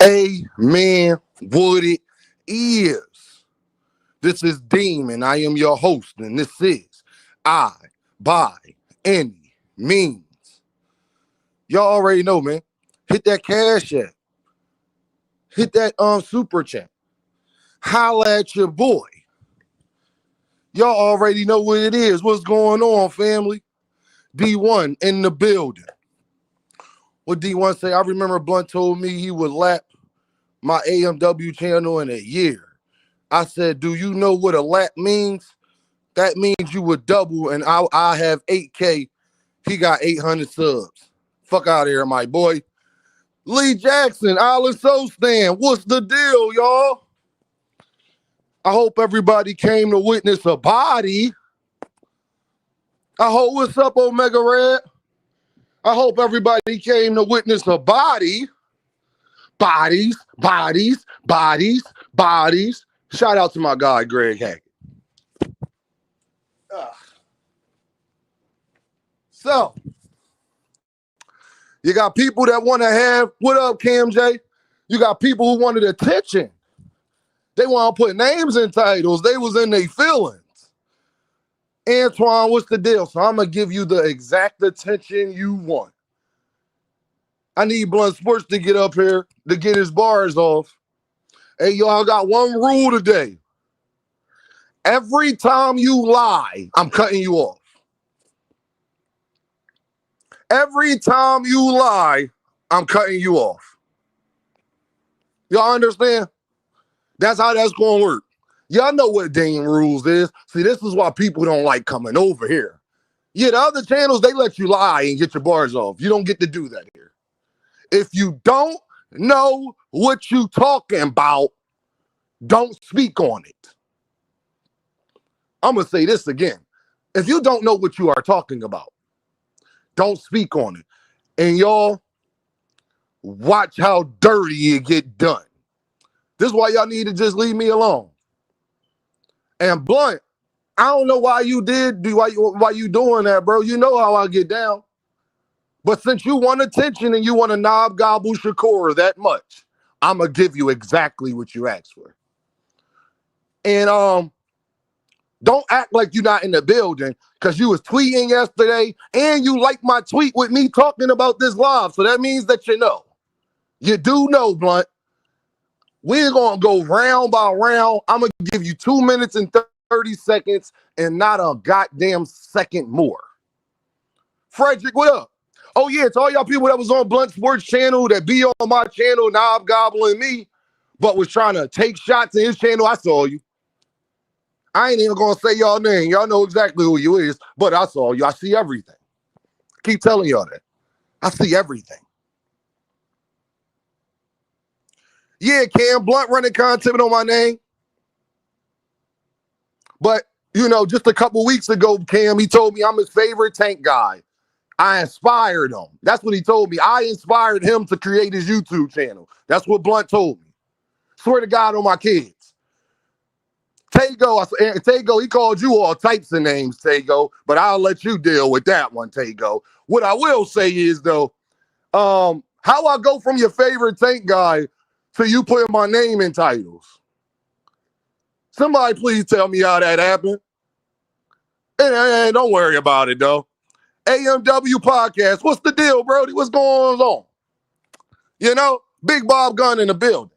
Amen. What it is. This is Demon. I am your host, and this is I by any means. Y'all already know, man. Hit that cash app. Hit that super chat. Holla at your boy. Y'all already know what it is. What's going on, family? D1 in the building. What D1 say? I remember Blunt told me he would lap my AMW channel in a year. I said, do you know what a lap means? That means you would double, and I have 8K. He got 800 subs. Fuck out of here, my boy. Lee Jackson, Island Soul Stand. What's the deal, y'all? I hope everybody came to witness a body. I hope, what's up, Omega Red? I hope everybody came to witness a body. Bodies, bodies, bodies, bodies. Shout out to my guy, Greg Hackett. So, you got people that want to have, what up, Cam J? You got people who wanted attention. They want to put names in titles. They was in their feelings. Antoine, what's the deal? So I'm going to give you the exact attention you want. I need Blunt Sports to get up here to get his bars off. Hey, y'all, got one rule today. Every time you lie, I'm cutting you off. Every time you lie, I'm cutting you off. Y'all understand? That's how that's going to work. Y'all know what Dame rules is. See, this is why people don't like coming over here. Yeah, the other channels, they let you lie and get your bars off. You don't get to do that here. If you don't know what you talking about, don't speak on it. I'm going to say this again. If you don't know what you are talking about, don't speak on it. And y'all, watch how dirty it get done. This is why y'all need to just leave me alone. And Blunt, I don't know why you doing that, bro. You know how I get down. But since you want attention and you want to knob gobble Shakur that much, I'm going to give you exactly what you asked for. And don't act like you're not in the building because you was tweeting yesterday and you liked my tweet with me talking about this live. So that means that you know. You do know, Blunt. We're going to go round by round. I'm going to give you 2 minutes and 30 seconds and not a goddamn second more. Frederick, what up? Oh, yeah, to all y'all people that was on Blunt Sports channel that be on my channel, knob gobbling me, but was trying to take shots in his channel, I saw you. I ain't even going to say y'all name. Y'all know exactly who you is, but I saw you. I see everything. Keep telling y'all that. I see everything. Yeah, Cam Blunt running content on my name. But, you know, just a couple weeks ago, Cam, he told me I'm his favorite tank guy. I inspired him. That's what he told me. I inspired him to create his YouTube channel. That's what Blunt told me. Swear to God on my kids. Tago, he called you all types of names, Tago, but I'll let you deal with that one, Tago. What I will say is, though, how I go from your favorite tank guy to you putting my name in titles. Somebody please tell me how that happened. Hey, don't worry about it, though. AMW podcast. What's the deal, Brody? What's going on? You know, Big Bob Gunn in the building.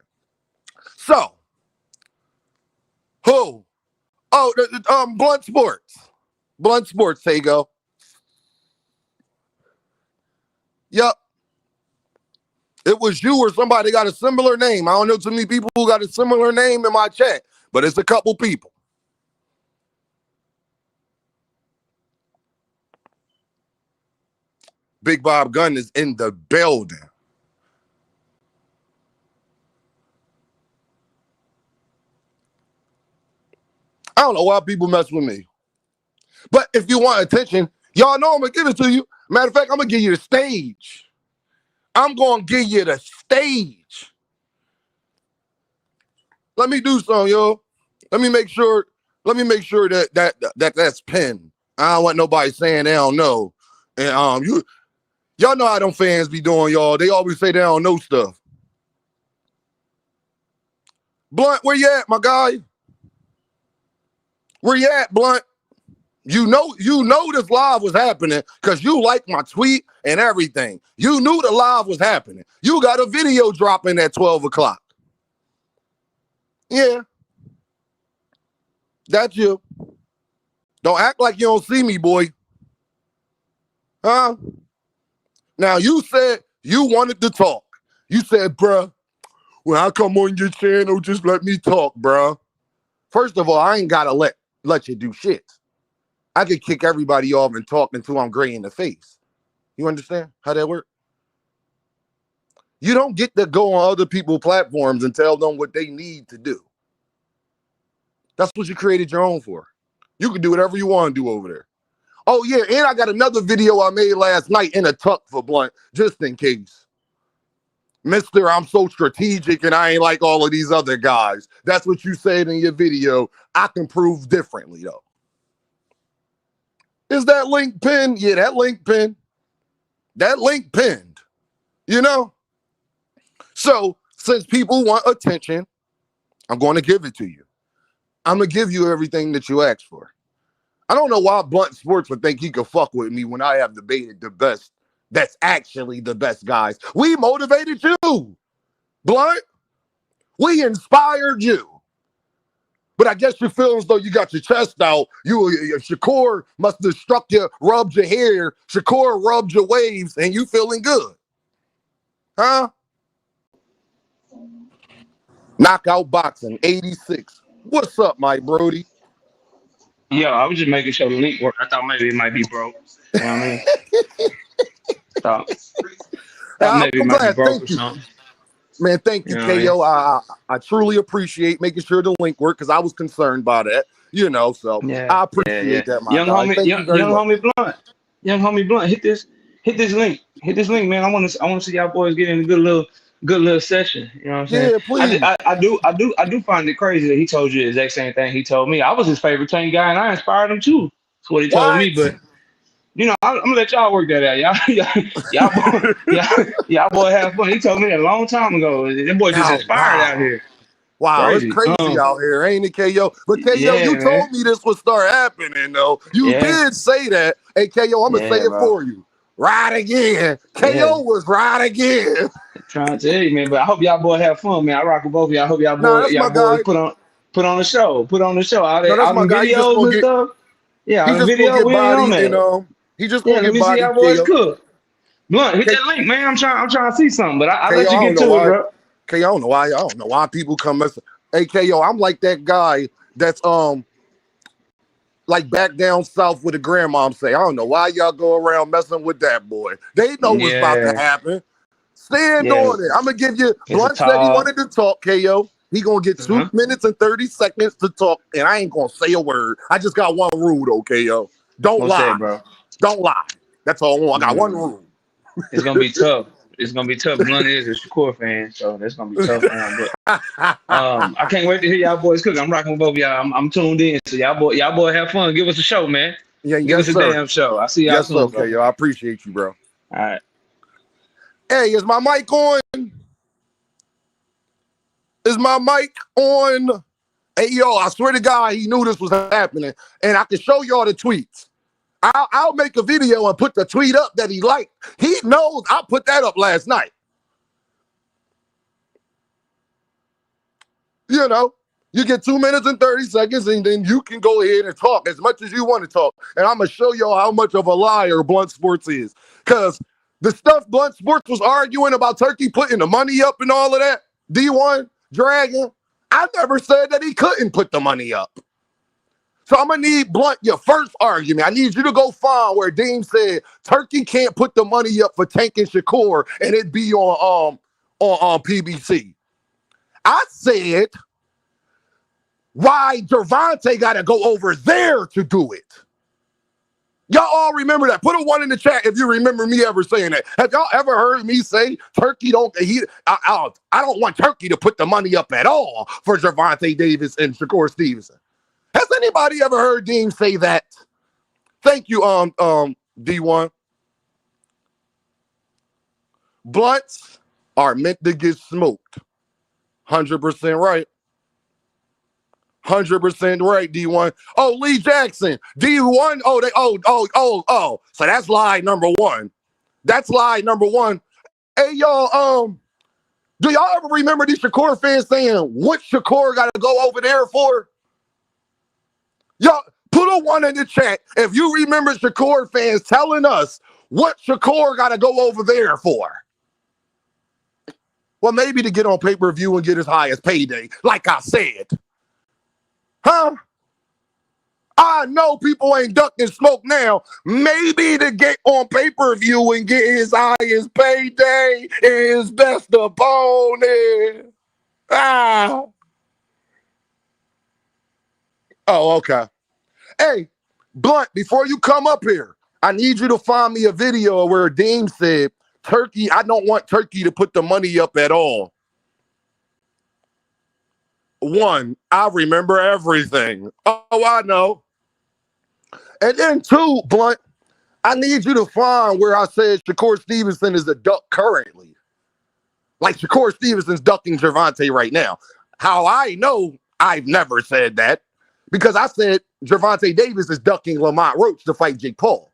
So, who? Oh, Blunt Sports. Blunt Sports, there you go. Yep. It was you or somebody got a similar name. I don't know too many people who got a similar name in my chat, but it's a couple people. Big Bob Gunn is in the building. I don't know why people mess with me. But if you want attention, y'all know I'm going to give it to you. Matter of fact, I'm going to give you the stage. I'm going to give you the stage. Let me do something, yo. Let me make sure that's pinned. I don't want nobody saying they don't know. And y'all know how them fans be doing, y'all. They always say they don't know stuff. Blunt, where you at, my guy? Where you at, Blunt? You know this live was happening because you liked my tweet and everything. You knew the live was happening. You got a video dropping at 12 o'clock. Yeah. That's you. Don't act like you don't see me, boy. Huh? Now, you said you wanted to talk. You said, bruh, when I come on your channel, just let me talk, bruh. First of all, I ain't got to let you do shit. I could kick everybody off and talk until I'm gray in the face. You understand how that works? You don't get to go on other people's platforms and tell them what they need to do. That's what you created your own for. You can do whatever you want to do over there. Oh, yeah, and I got another video I made last night in a tuck for Blunt, just in case. Mister, I'm so strategic and I ain't like all of these other guys. That's what you said in your video. I can prove differently, though. Is that link pinned? Yeah, that link pinned. That link pinned. You know? So, since people want attention, I'm going to give it to you. I'm going to give you everything that you asked for. I don't know why Blunt Sports would think he could fuck with me when I have debated the best. That's actually the best guys. We motivated you, Blunt. We inspired you. But I guess you feel as though you got your chest out. Shakur must have struck you, rubbed your hair. Shakur rubbed your waves, and you feeling good. Huh? Knockout Boxing, 86. What's up, Mike Brody? Yeah, I was just making sure the link worked. I thought maybe it might be broke. You know what I mean? thought, thought maybe it I'm might be glad. broke or Thank you. something. Man, thank you, You know KO. what I I truly appreciate making sure the link worked because I was concerned by that, so mean? Yeah, I yeah. appreciate that, my guy. Thank you very Young much. homie Blunt. Young homie Blunt. Hit this link. Hit this link, man. I want to see y'all boys get in a good little session. You know what I'm saying? Yeah, please. I do find it crazy that he told you the exact same thing he told me. I was his favorite tank guy, and I inspired him too. That's what he told me. What? But I'm gonna let y'all work that out. Y'all boy have fun. He told me that a long time ago. That boy just Oh, inspired out wow. here. Wow, it's Crazy. crazy out here, ain't it, KO? But KO, Yeah, you man. told me this would start happening, though. You Yeah, did say that. Hey, KO, I'm going to say yeah, it bro. for you. Right again. Yeah. KO was right again. Trying to tell you, man. But I hope y'all boy have fun, man. I rock with both of y'all. I hope Nah, that's y'all my boys guy. put on the show. Put on the show. No, that's All my them guy. videos and stuff. Yeah, He all them just gonna videos, get we ain't on bodied, that. he just Yeah, gonna let get me see bodied, y'all boys KO. cook. Blunt, hit K- that link, man. I'm trying to see something, but I'll KO, let you I don't get know to it, why. bro. KO, I don't know why people come messing. Hey, KO, I'm like that guy that's like back down south with the grandmom say. I don't know why y'all go around messing with that boy. They know what's about to Yeah, happen. Stand yeah. on it. I'm gonna give you. It's a Blunt said he tall. wanted to talk. KO. He gonna get Uh-huh. 2 minutes and 30 seconds to talk, and I ain't gonna say a word. I just got one rule though, KO. Don't What's lie. that, bro? Don't lie. That's all I want. I got one Mm. rule. It's gonna be tough. It's gonna be tough. Blunt is a Shakur fan, so that's gonna be tough for him. But I can't wait to hear y'all boys cook. I'm rocking with both of y'all. I'm tuned in. So y'all boy have fun. Give us a show, man. Yeah, Give yes, us a sir. damn show. I'll see y'all Yes, sir, soon, bro. KO. I appreciate you, bro. All right. Hey, is my mic on? Is my mic on? Hey, yo, I swear to God, he knew this was happening, and I can show y'all the tweets. I'll make a video and put the tweet up that he liked. He knows I put that up last night. You get 2 minutes and 30 seconds, and then you can go ahead and talk as much as you want to talk. And I'm going to show y'all how much of a liar Blunt Sports is. Because the stuff Blunt Sports was arguing about Turkey putting the money up and all of that, D1, Dragon, I never said that he couldn't put the money up. So I'm going to need Blunt, your first argument. I need you to go find where Dean said Turkey can't put the money up for Tank and Shakur and it be on PBC. I said, why Gervonta got to go over there to do it? Y'all all remember that. Put a 1 in the chat if you remember me ever saying that. Have y'all ever heard me say Turkey I don't want Turkey to put the money up at all for Gervonta Davis and Shakur Stevenson? Has anybody ever heard Dean say that? Thank you, D1. Blunts are meant to get smoked. 100% right. 100% right, D1. Oh, Lee Jackson, D1. Oh. So that's lie number one. That's lie number one. Hey, y'all, do y'all ever remember these Shakur fans saying, what Shakur got to go over there for? Y'all, put a one in the chat if you remember Shakur fans telling us what Shakur got to go over there for. Well, maybe to get on pay-per-view and get his highest payday, like I said. Huh? I know people ain't ducking smoke now. Maybe to get on pay-per-view and get his highest payday, his best opponent. Ah. Oh, okay. Hey, Blunt, before you come up here, I need you to find me a video where Dean said, Turkey, I don't want Turkey to put the money up at all. One, I remember everything. Oh, I know. And then two, Blunt, I need you to find where I said Shakur Stevenson is a duck currently. Like Shakur Stevenson's ducking Gervonta right now. How I know I've never said that, because I said Gervonta Davis is ducking Lamont Roach to fight Jake Paul.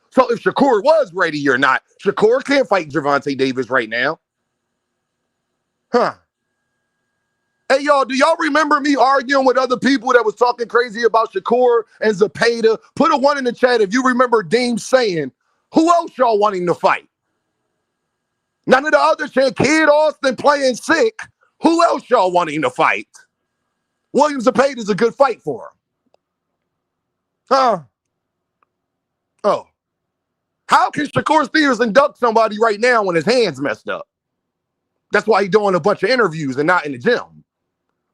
So if Shakur was ready or not, Shakur can't fight Gervonta Davis right now. Huh. Hey, y'all, do y'all remember me arguing with other people that was talking crazy about Shakur and Zepeda? Put a one in the chat if you remember Dean saying, who else y'all wanting to fight? None of the other shit. Kid Austin playing sick. Who else y'all wanting to fight? William Zepeda is a good fight for him. Huh? Oh. How can Shakur Stevenson duck somebody right now when his hand's messed up? That's why he's doing a bunch of interviews and not in the gym.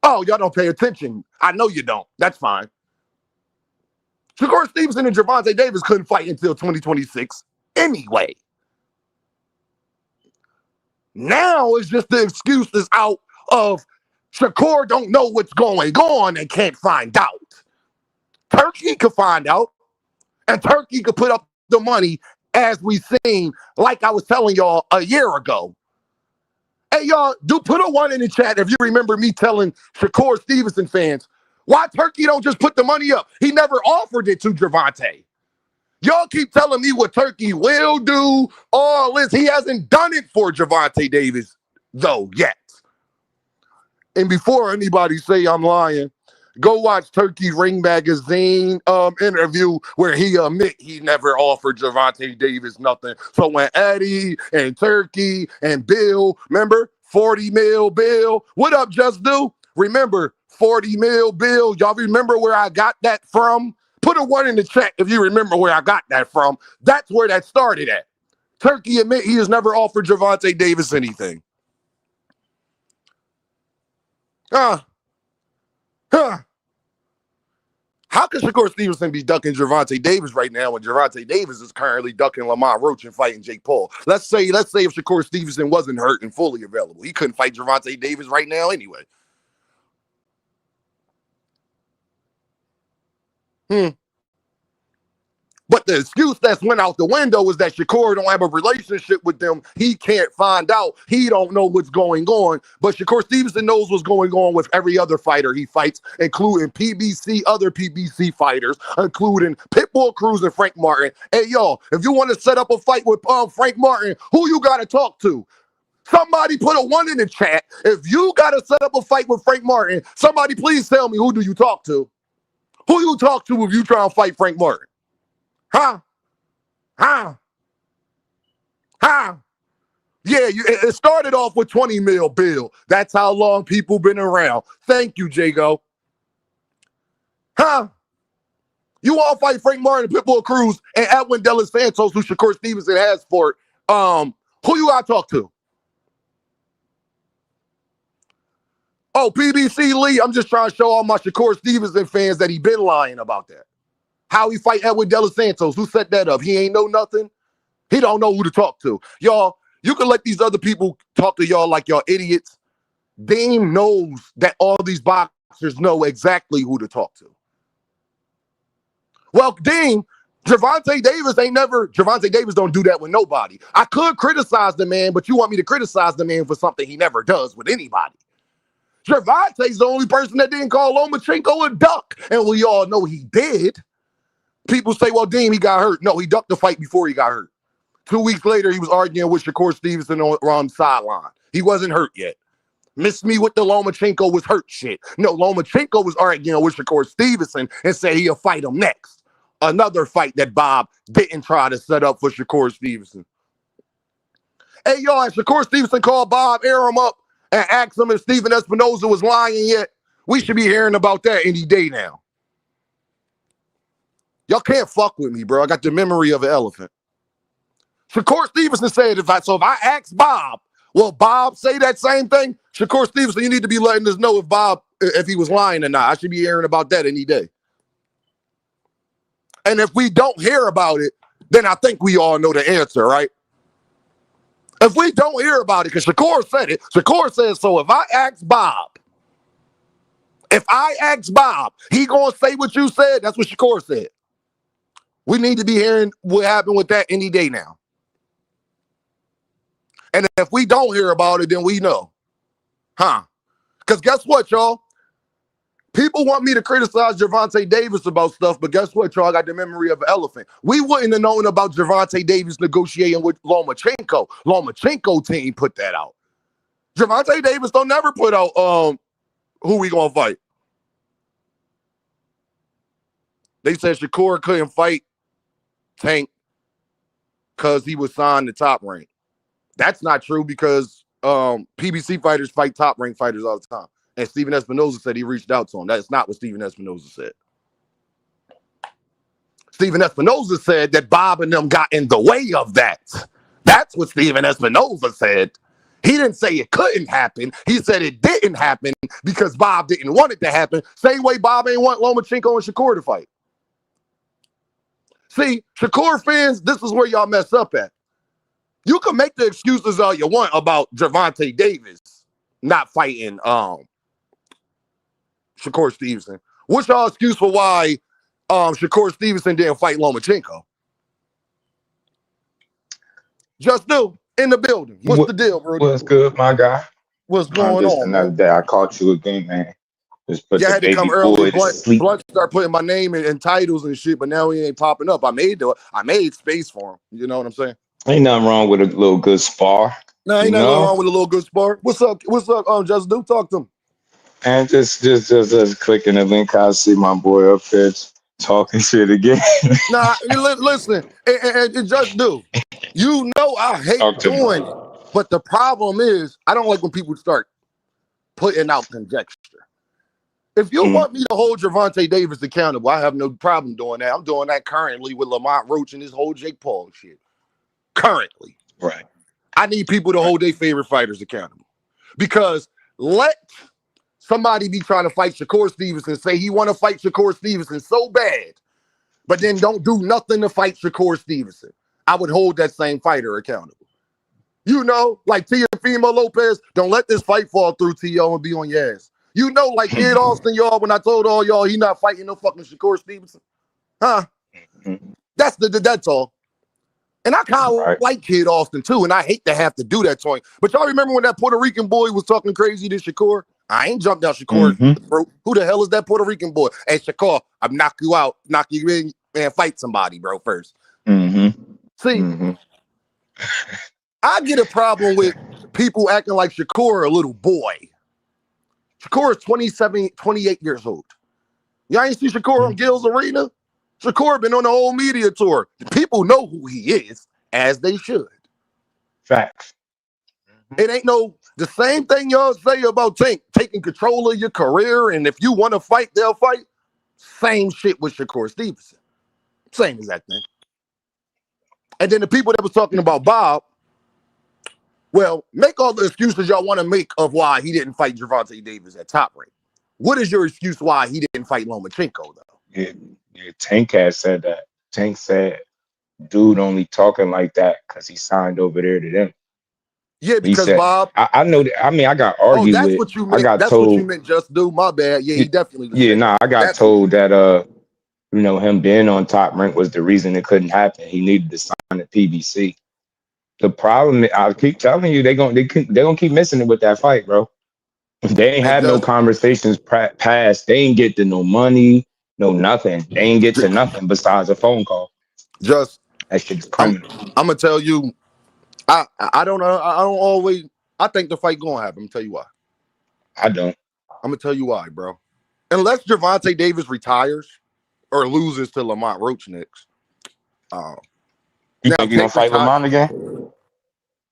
Oh, y'all don't pay attention. I know you don't. That's fine. Shakur Stevenson and Gervonta Davis couldn't fight until 2026 anyway. Now it's just the excuses out of Shakur don't know what's going on and can't find out. Turkey could find out, and Turkey could put up the money as we seen, like I was telling y'all a year ago. Hey, y'all, do put a one in the chat if you remember me telling Shakur Stevenson fans, why Turkey don't just put the money up? He never offered it to Gervonta. Y'all keep telling me what Turkey will do, all this. He hasn't done it for Gervonta Davis, though, yet. And before anybody say I'm lying, go watch Turkey Ring Magazine interview where he admit he never offered Gervonta Davis nothing. So when Eddie and Turkey and Bill, remember 40 mil Bill, what up, Just Do? Remember 40 mil Bill? Y'all remember where I got that from? Put a one in the chat if you remember where I got that from. That's where that started at. Turkey admit he has never offered Gervonta Davis anything. How can Shakur Stevenson be ducking Gervonta Davis right now when Gervonta Davis is currently ducking Lamont Roach and fighting Jake Paul? Let's say if Shakur Stevenson wasn't hurt and fully available, he couldn't fight Gervonta Davis right now anyway. But the excuse that's went out the window is that Shakur don't have a relationship with them. He can't find out. He don't know what's going on. But Shakur Stevenson knows what's going on with every other fighter he fights, including PBC, other PBC fighters, including Pitbull Cruz and Frank Martin. Hey, y'all, if you want to set up a fight with Frank Martin, who you got to talk to? Somebody put a one in the chat. If you got to set up a fight with Frank Martin, somebody please tell me, who do you talk to? Who you talk to if you try and fight Frank Martin? Huh? Yeah, it started off with 20 mil Bill. That's how long people been around. Thank you, Jago. Huh? You all fight Frank Martin, Pitbull Cruz, and Edwin De Los Santos, who Shakur Stevenson has for it. Who you gotta talk to? Oh, PBC Lee, I'm just trying to show all my Shakur Stevenson fans that he been lying about that. How he fight Edwin De Los Santos? Who set that up? He ain't know nothing. He don't know who to talk to. Y'all, you can let these other people talk to y'all like y'all idiots. Dame knows that all these boxers know exactly who to talk to. Well, Dame, Gervonta Davis don't do that with nobody. I could criticize the man, but you want me to criticize the man for something he never does with anybody. Gervonta's the only person that didn't call Lomachenko a duck. And we all know he did. People say, well, Dean, he got hurt. No, he ducked the fight before he got hurt. 2 weeks later, he was arguing with Shakur Stevenson on the sideline. He wasn't hurt yet. Miss me with the Lomachenko was hurt shit. No, Lomachenko was arguing with Shakur Stevenson and said he'll fight him next. Another fight that Bob didn't try to set up for Shakur Stevenson. Hey, y'all, has Shakur Stevenson called Bob, air him up, and asked him if Stephen Espinoza was lying yet? We should be hearing about that any day now. Y'all can't fuck with me, bro. I got the memory of an elephant. Shakur Stevenson said, if I ask Bob, will Bob say that same thing? Shakur Stevenson, you need to be letting us know if he was lying or not. I should be hearing about that any day. And if we don't hear about it, then I think we all know the answer, right? If we don't hear about it, because Shakur said it, Shakur says, so if I ask Bob, he gonna say what you said? That's what Shakur said. We need to be hearing what happened with that any day now. And if we don't hear about it, then we know. Because guess what, y'all? People want me to criticize Gervonta Davis about stuff, but guess what, y'all? I got the memory of an elephant. We wouldn't have known about Gervonta Davis negotiating with Lomachenko. Lomachenko team put that out. Gervonta Davis don't never put out who we gonna fight. They said Shakur couldn't fight Tank because he was signed to Top Rank. That's not true because PBC fighters fight top rank fighters all the time. And Stephen Espinoza said he reached out to him. That's not what Stephen Espinoza said. Stephen Espinoza said that Bob and them got in the way of that. That's what Stephen Espinoza said. He didn't say it couldn't happen. He said it didn't happen because Bob didn't want it to happen. Same way Bob ain't want Lomachenko and Shakur to fight. See, Shakur fans, this is where y'all mess up at. You can make the excuses all you want about Gervonta Davis not fighting Shakur Stevenson. What's y'all excuse for why Shakur Stevenson didn't fight Lomachenko? Just do in the building. What's the deal, bro? What's good, my guy? What's going on? Another day. I caught you again, man. Just put I the had to baby come boy early. to sleep. Blunt start putting my name in titles and shit, but now he ain't popping up. I made space for him. You know what I'm saying? Ain't nothing wrong with a little good spar. No, ain't nothing wrong with a little good spar. What's up? Just do talk to him. And just clicking the link. I see my boy up there talking shit again. Nah, listen, and just do. You know I hate doing it, but the problem is I don't like when people start putting out conjecture. If you want me to hold Gervonta Davis accountable, I have no problem doing that. I'm doing that currently with Lamont Roach and this whole Jake Paul shit. Currently. Right. I need people to hold their favorite fighters accountable. Because let somebody be trying to fight Shakur Stevenson, say he want to fight Shakur Stevenson so bad, but then don't do nothing to fight Shakur Stevenson. I would hold that same fighter accountable. You know, like Teofimo Lopez, don't let this fight fall through, T.O., and be on your ass. You know, like Kid Austin, y'all, when I told all y'all he not fighting no fucking Shakur Stevenson. That's all. And I kind of like Kid Austin, too, and I hate to have to do that to him. But y'all remember when that Puerto Rican boy was talking crazy to Shakur? I ain't jumped out Shakur. Bro. Who the hell is that Puerto Rican boy? Hey, Shakur, I'm knock you out, knock you in, and fight somebody, bro, first. See, I get a problem with people acting like Shakur a little boy. Shakur is 27, 28 years old. Y'all ain't see Shakur on Gil's Arena? Shakur been on the whole media tour. People know who he is, as they should. Facts. It ain't the same thing y'all say about Tank, taking control of your career, and if you want to fight, they'll fight. Same shit with Shakur Stevenson. Same exact thing. And then the people that was talking about Bob, well, make all the excuses y'all want to make of why he didn't fight Gervonta Davis at Top Rank. What is your excuse why he didn't fight Lomachenko, though? Yeah, Tank has said that. Tank said, dude only talking like that because he signed over there to them. Yeah, because said, Bob. I know that. I mean, I got argued that's with. What you meant. That's what you meant. Just do. My bad. Yeah, he definitely. Yeah, I got told that him being on Top Rank was the reason it couldn't happen. He needed to sign the PBC. The problem, I keep telling you, they're gonna keep missing it with that fight, bro. They ain't And have no just, conversations past. They ain't get to no money, no nothing. They ain't get to nothing besides a phone call. just, That shit's I'm, criminal. I'm gonna tell you, I don't know. I don't always. I think the fight gonna happen. I'm gonna tell you why. I don't. I'm gonna tell you why, bro. Unless Gervonta Davis retires or loses to Lamont Roach next. Uh, You now think he gonna Tank fight retire. Lamont again?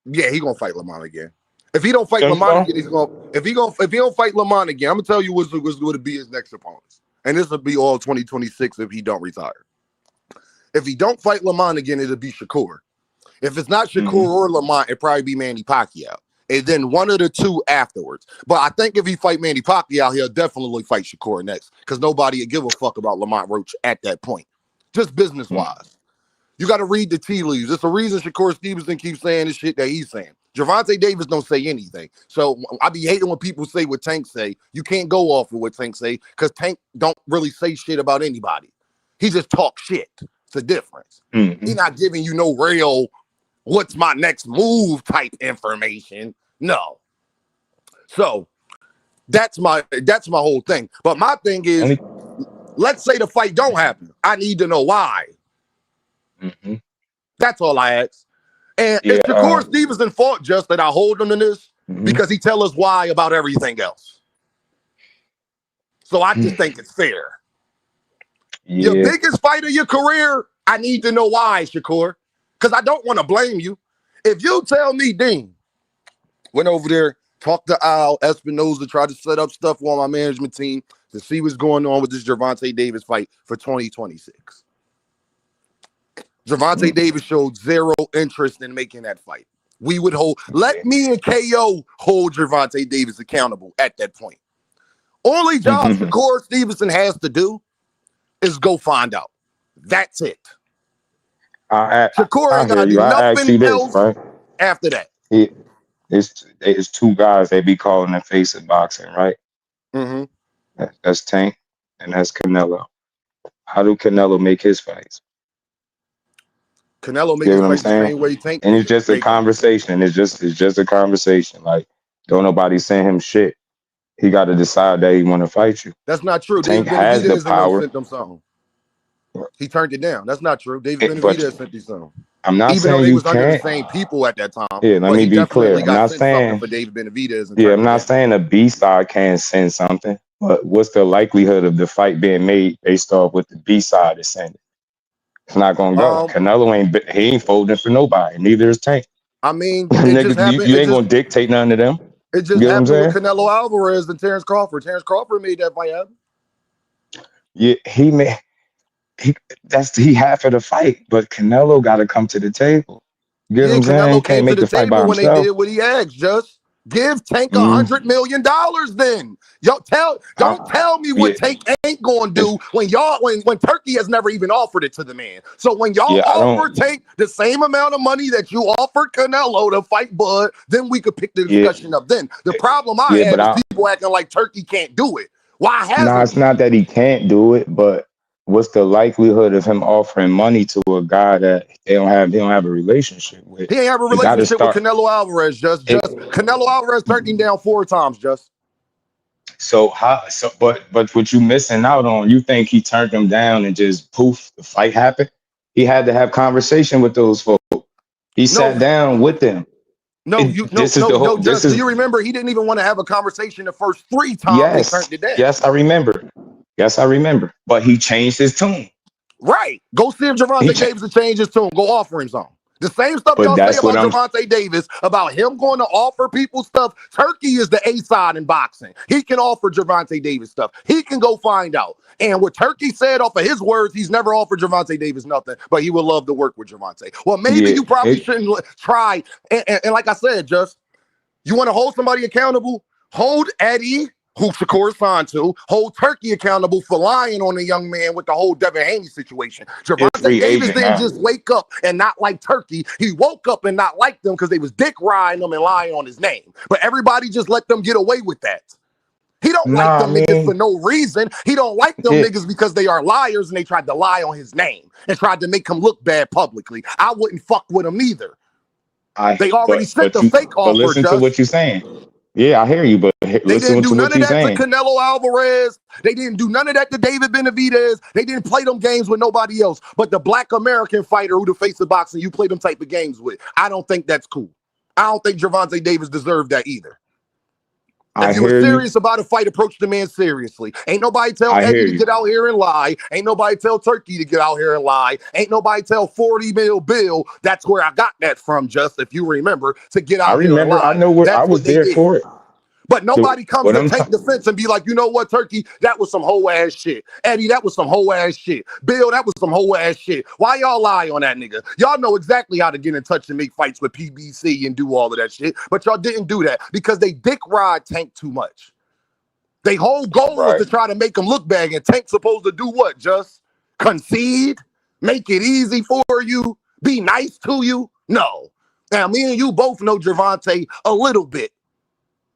Yeah, he gonna fight Lamont again. If he don't fight Think Lamont so? again, he's gonna. If he don't fight Lamont again, I'm gonna tell you what's going to be his next opponents, and this will be all 2026 if he don't retire. If he don't fight Lamont again, it'll be Shakur. If it's not Shakur Mm-hmm. or Lamont, it'll probably be Manny Pacquiao. And then one of the two afterwards. But I think if he fight Manny Pacquiao, he'll definitely fight Shakur next. Because nobody would give a fuck about Lamont Roach at that point. Just business-wise. You got to read the tea leaves. It's the reason Shakur Stevenson keeps saying the shit that he's saying. Gervonta Davis don't say anything. So I be hating when people say what Tank say. You can't go off of what Tank say because Tank don't really say shit about anybody. He just talks shit. It's a difference. Mm-hmm. He's not giving you no real what's my next move type information. No. So that's my whole thing. But my thing is, let's say the fight don't happen. I need to know why. Mm-hmm. That's all I ask. And Yeah. if Shakur Stevenson fought just that, I hold him to this because he tell us why about everything else. So I just think it's fair. Yeah. Your biggest fight of your career, I need to know why, Shakur. Because I don't want to blame you. If you tell me, Dean, went over there, talked to Al Espinoza, tried to set up stuff on my management team to see what's going on with this Gervonta Davis fight for 2026. Gervonta Davis showed zero interest in making that fight. We would let me and KO hold Gervonta Davis accountable at that point. Only job Shakur Stevenson has to do is go find out. That's it. Shakur ain't got to do nothing else right? After that. It's two guys they be calling the face of boxing, right? Mm-hmm. That's Tank and that's Canelo. How do Canelo make his fights? Canelo make his fights the same way Tank. And it's just a conversation. It's just a conversation. Like, don't nobody send him shit. He got to decide that he want to fight you. That's not true. Tank has the power. Sent them something. He turned it down. That's not true. David Benavidez sent these something. I'm not even saying though they you was under the can't. same people at that time. Yeah, let me be clear. I'm not saying for David Benavidez. Yeah, I'm not saying a B side can't send something, but what's the likelihood of the fight being made based off what the B side is sending? It's not gonna go. Canelo ain't folding for nobody. Neither is Tank. I mean, niggas, you ain't gonna dictate none of them. It just happened with Canelo Alvarez and Terrence Crawford. Terrence Crawford made that fight happen. Yeah, he half of the fight, but Canelo got to come to the table. You get what I'm saying? He can't make the fight by himself. They did what he asked. Just give Tank $100 million. Then don't tell me what Tank ain't gonna do when Turkey has never even offered it to the man. So when y'all offer Tank the same amount of money that you offered Canelo to fight Bud, then we could pick the discussion up. Then the problem I have is people acting like Turkey can't do it. Why hasn't? No, it's not that he can't do it, but what's the likelihood of him offering money to a guy that they don't have a relationship with? He ain't have a relationship with Canelo Alvarez. Canelo Alvarez turned him down 4 times. But what you missing out on? You think he turned him down and just poof, the fight happened? He had to have conversation with those folks. He sat down with them. Do you remember he didn't even want to have a conversation the first 3 times they turned it down? Yes, I remember. But he changed his tune. Right. Go see if Gervonta Davis will change his tune. Go offer him something. The same stuff y'all say about Gervonta Davis, about him going to offer people stuff. Turkey is the A side in boxing. He can offer Gervonta Davis stuff. He can go find out. And what Turkey said off of his words, he's never offered Gervonta Davis nothing, but he would love to work with Gervonta. Well, maybe you probably shouldn't try. And like I said, you want to hold somebody accountable? Hold Eddie, who Shakur signed to, hold Turkey accountable for lying on the young man with the whole Devin Haney situation. Gervonta Davis didn't just wake up and not like Turkey. He woke up and not like them because they was dick riding him and lying on his name. But everybody just let them get away with that. He don't like them niggas for no reason. He don't like them niggas because they are liars and they tried to lie on his name and tried to make him look bad publicly. I wouldn't fuck with him either. They already sent the fake offer. But listen to what you're saying. Yeah, I hear you, but They listen didn't do to none what of you're that to saying. Canelo Alvarez. They didn't do none of that to David Benavidez. They didn't play them games with nobody else. But the black American fighter who the face of boxing, you play them type of games with. I don't think that's cool. I don't think Gervonta Davis deserved that either. I If you were hear you. serious about a fight, approach the man seriously. Ain't nobody tell I hear Eddie to you. get out here and lie. Ain't nobody tell Turkey to get out here and lie. Ain't nobody tell 40 mil Bill, that's where I got that from, just if you remember, to get I out here and remember. I lie. know what I That's was what they there did. for it. But nobody comes What to I'm take defense and be like, you know what, Turkey, that was some whole ass shit. Eddie, that was some whole ass shit. Bill, that was some whole ass shit. Why y'all lie on that nigga? Y'all know exactly how to get in touch and make fights with PBC and do all of that shit. But y'all didn't do that because they dick ride Tank too much. Their whole goal was right. to try to make him look bad, and Tank's supposed to do what, just concede, make it easy for you, be nice to you? No. Now, me and you both know Gervonta a little bit.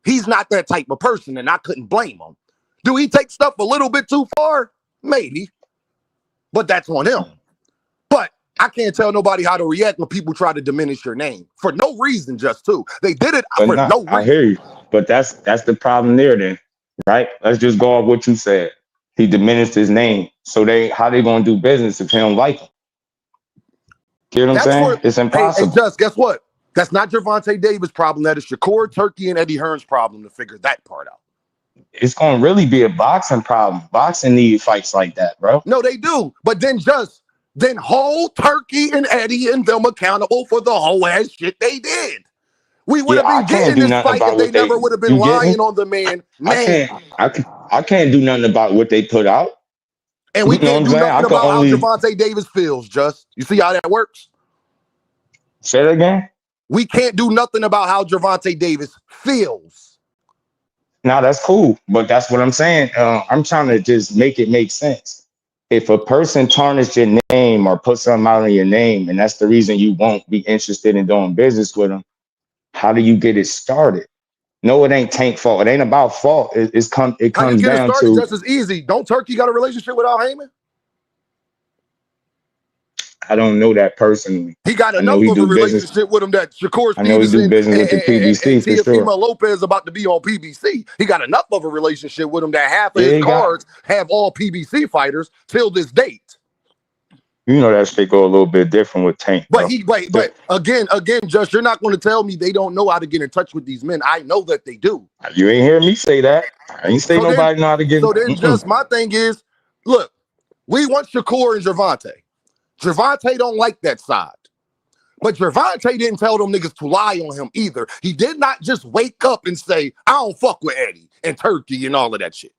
He's not that type of person, and I couldn't blame him. Do he take stuff a little bit too far? Maybe. But that's on him. But I can't tell nobody how to react when people try to diminish your name. For no reason, just too. They did it But for not. no I reason. hear you. But that's the problem there then, right? Let's just go off what you said. He diminished his name. So how they gonna do business if he don't like him? You know what I'm That's saying? for, It's hey, impossible. Just, guess what? That's not Gervonta Davis' problem. That is Shakur, Turkey, and Eddie Hearn's problem to figure that part out. It's gonna really be a boxing problem. Boxing need fights like that, bro. No, they do. But then hold Turkey and Eddie and them accountable for the whole ass shit they did. We would Yeah, have I been can't getting do this nothing fight if about they what never would have been you get me? lying on the man I name. can't I can't do nothing about what they put out. And we You know what can't I'm do saying? I nothing can about how only Gervonta Davis feels, just. You see how that works? say it again. We can't do nothing about how Gervonta Davis feels. Now that's cool, but that's what I'm saying. I'm trying to just make it make sense. If a person tarnished your name or put something out on your name, and that's the reason you won't be interested in doing business with them, how do you get it started? No, it ain't Tank fault. It ain't about fault. It How you comes get it down started to just as easy. Don't Turkey got a relationship with Al Heyman? I don't know that personally. He got I know enough he of a do business. relationship with him that Shakur I know he do Stevenson business with the and PBC for sure. Teofimo Lopez about to be on PBC. He got enough of a relationship with him that half of Yeah, his he got. cards have all PBC fighters till this date. You know that shit go a little bit different with Tank, But bro. he wait, but again, Just, you're not going to tell me they don't know how to get in touch with these men. I know that they do. You ain't hear me say that. I ain't say So then, nobody know how to get. Just my thing is, look, we want Shakur and Gervonta. Gervonta don't like that side. But Gervonta didn't tell them niggas to lie on him either. He did not just wake up and say, I don't fuck with Eddie and Turkey and all of that shit.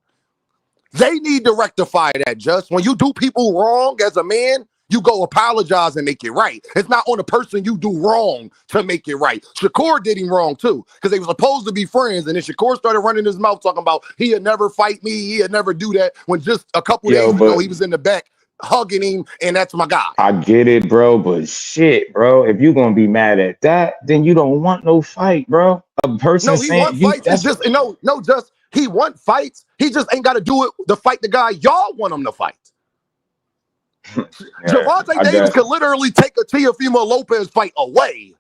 They need to rectify that, Just. When you do people wrong as a man, you go apologize and make it right. It's not on the person you do wrong to make it right. Shakur did him wrong too, because they were supposed to be friends, and then Shakur started running his mouth talking about he'd never fight me, he'd never do that, when just a couple days ago he was in the back hugging him, and that's my guy. I get it, bro, but shit, bro. If you're gonna be mad at that, then you don't want no fight, bro. A person No, he won saying you fights. It's that's just just he won fights. He just ain't got to do it to fight the guy y'all want him to fight. yeah, Gervonta I Davis guess. could literally take a Teofimo Lopez fight away,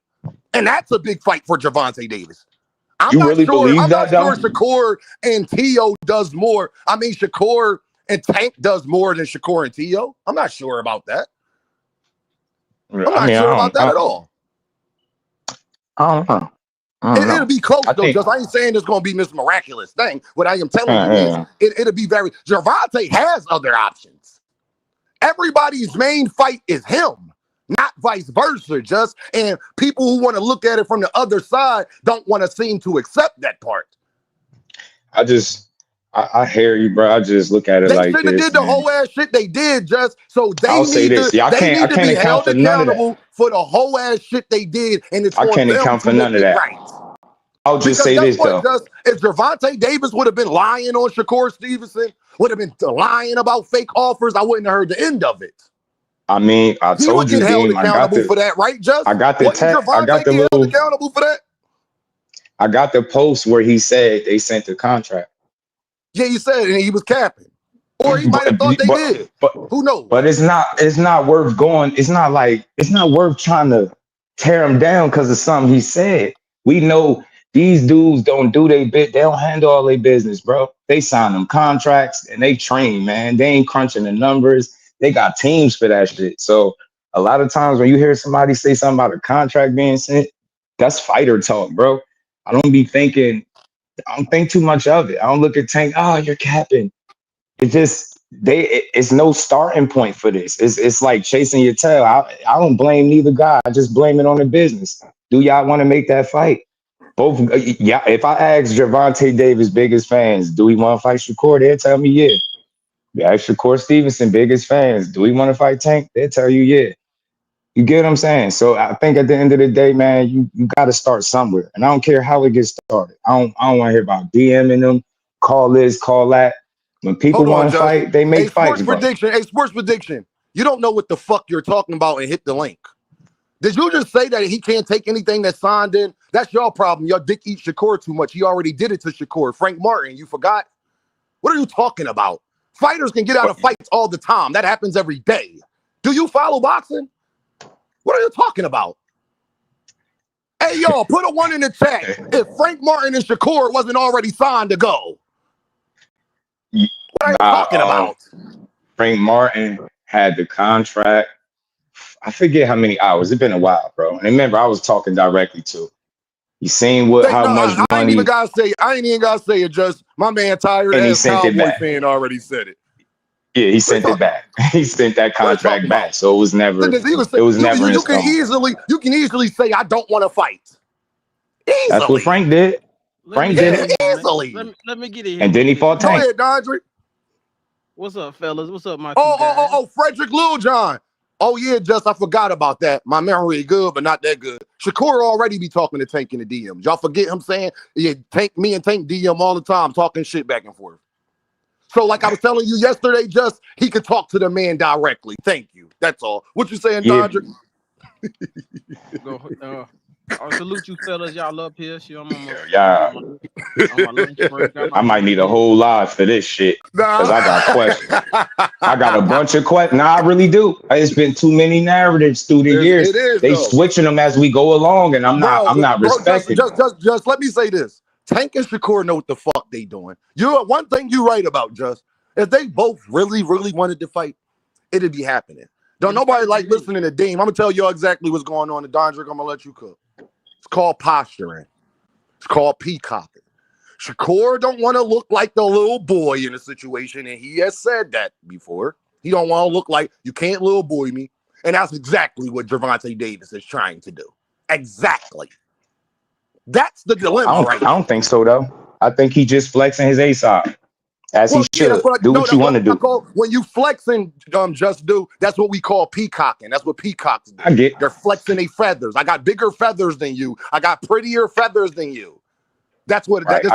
and that's a big fight for Gervonta Davis. I'm You not really sure. believe I'm that not though? sure Shakur and Tio does more. I mean, Shakur and Tank does more than Shakur and Tio. I'm not sure about that. I'm I not mean, sure about that at all. I don't know. I don't know. It'll be close I though. think Just I ain't saying it's gonna be this miraculous thing. What I am telling you is yeah. it'll be very. Gervonta has other options. Everybody's main fight is him, not vice versa. Just and people who want to look at it from the other side don't want to seem to accept that part. I hear you, bro. I just look at it They like shouldn't have did this, the man. whole ass shit they did, just so I'll say this. Yeah, they I need to can't be account held for none of that. accountable for the whole ass shit they did, and it's I on can't them account to for make none of it that. right. I'll just Because say guess this what, though. just if Gervonta Davis would have been lying on Shakur Stevenson, would have been lying about fake offers, I wouldn't have heard the end of it. I mean, I He would told get you, held game. accountable for that, right, Just? I got the Wouldn't tech. I got Gervonta the get held little. accountable for that? I got the post where he said they sent the contract. Yeah, he said it, and he was capping. Or he might have thought they did. Who knows? But it's not worth going. It's not worth trying to tear him down because of something he said. We know These dudes don't do their bit. They don't handle all their business, bro. They sign them contracts and they train, man. They ain't crunching the numbers. They got teams for that shit. So a lot of times when you hear somebody say something about a contract being sent, that's fighter talk, bro. I don't be thinking, I don't think too much of it. I don't look at Tank, oh, you're capping. It's no starting point for this. It's like chasing your tail. I don't blame neither guy. I just blame it on the business. Do y'all want to make that fight? Both, yeah. If I ask Gervonta Davis' biggest fans, do we want to fight Shakur? They'll tell me yeah. You ask Shakur Stevenson, biggest fans, do we want to fight Tank? They'll tell you yeah. You get what I'm saying? So I think at the end of the day, man, you got to start somewhere, and I don't care how it gets started. I don't want to hear about DMing them, call this, call that. When people Hold on, want to Just. fight, they make fights, bro. Sports prediction. You don't know what the fuck you're talking about and hit the link. Did you just say that he can't take anything that's signed in? That's your problem. Your dick eats Shakur too much. He already did it to Shakur. Frank Martin, you forgot? What are you talking about? Fighters can get out of fights all the time. That happens every day. Do you follow boxing? What are you talking about? Hey, y'all, put a 1 in the chat if Frank Martin and Shakur wasn't already signed to go. What are you talking about? Frank Martin had the contract. I forget how many hours. It's been a while, bro. And remember, I was talking directly to. You seen how much money? I ain't even gotta say it. Just my man, tired ass Cowboy fan, already said it. Yeah, he sent it back. He sent that contract back, so it was never. You can easily say I don't want to fight. Easily. That's what Frank did. Frank did it easily. Let me get it here. And then he fought Tank. Go ahead, Dondre. What's up, fellas? What's up, my Frederick Littlejohn. Oh yeah, just I forgot about that. My memory good, but not that good. Shakur already be talking to Tank in the DMs. Y'all forget him saying, yeah, me and Tank DM all the time, talking shit back and forth. So like I was telling you yesterday, just he could talk to the man directly. Thank you. That's all. What you saying, Dondre? I salute you fellas. Y'all up here. I might need a whole lot for this shit because I got questions. I got a bunch of questions. Nah, I really do. It's been too many narratives through the years. They switching them as we go along, and I'm not respecting. Just let me say this. Tank and Shakur know what the fuck they doing. One thing you right about, Just, if they both really wanted to fight, it'd be happening. Don't nobody like listening to Dean. I'm gonna tell y'all exactly what's going on. And Dondrick, I'm gonna let you cook. It's called posturing. It's called peacocking. Shakur don't want to look like the little boy in a situation, and he has said that before. He don't want to look like you can't little boy me, and that's exactly what Gervonta Davis is trying to do. Exactly. That's the dilemma, right? I don't think so though. I think he just flexing his A side. As he should. Do what you want to do. When you flexing, just do. That's what we call peacocking. That's what peacocks do. I get. They're flexing their feathers. I got bigger feathers than you. I got prettier feathers than you. That's what. Right.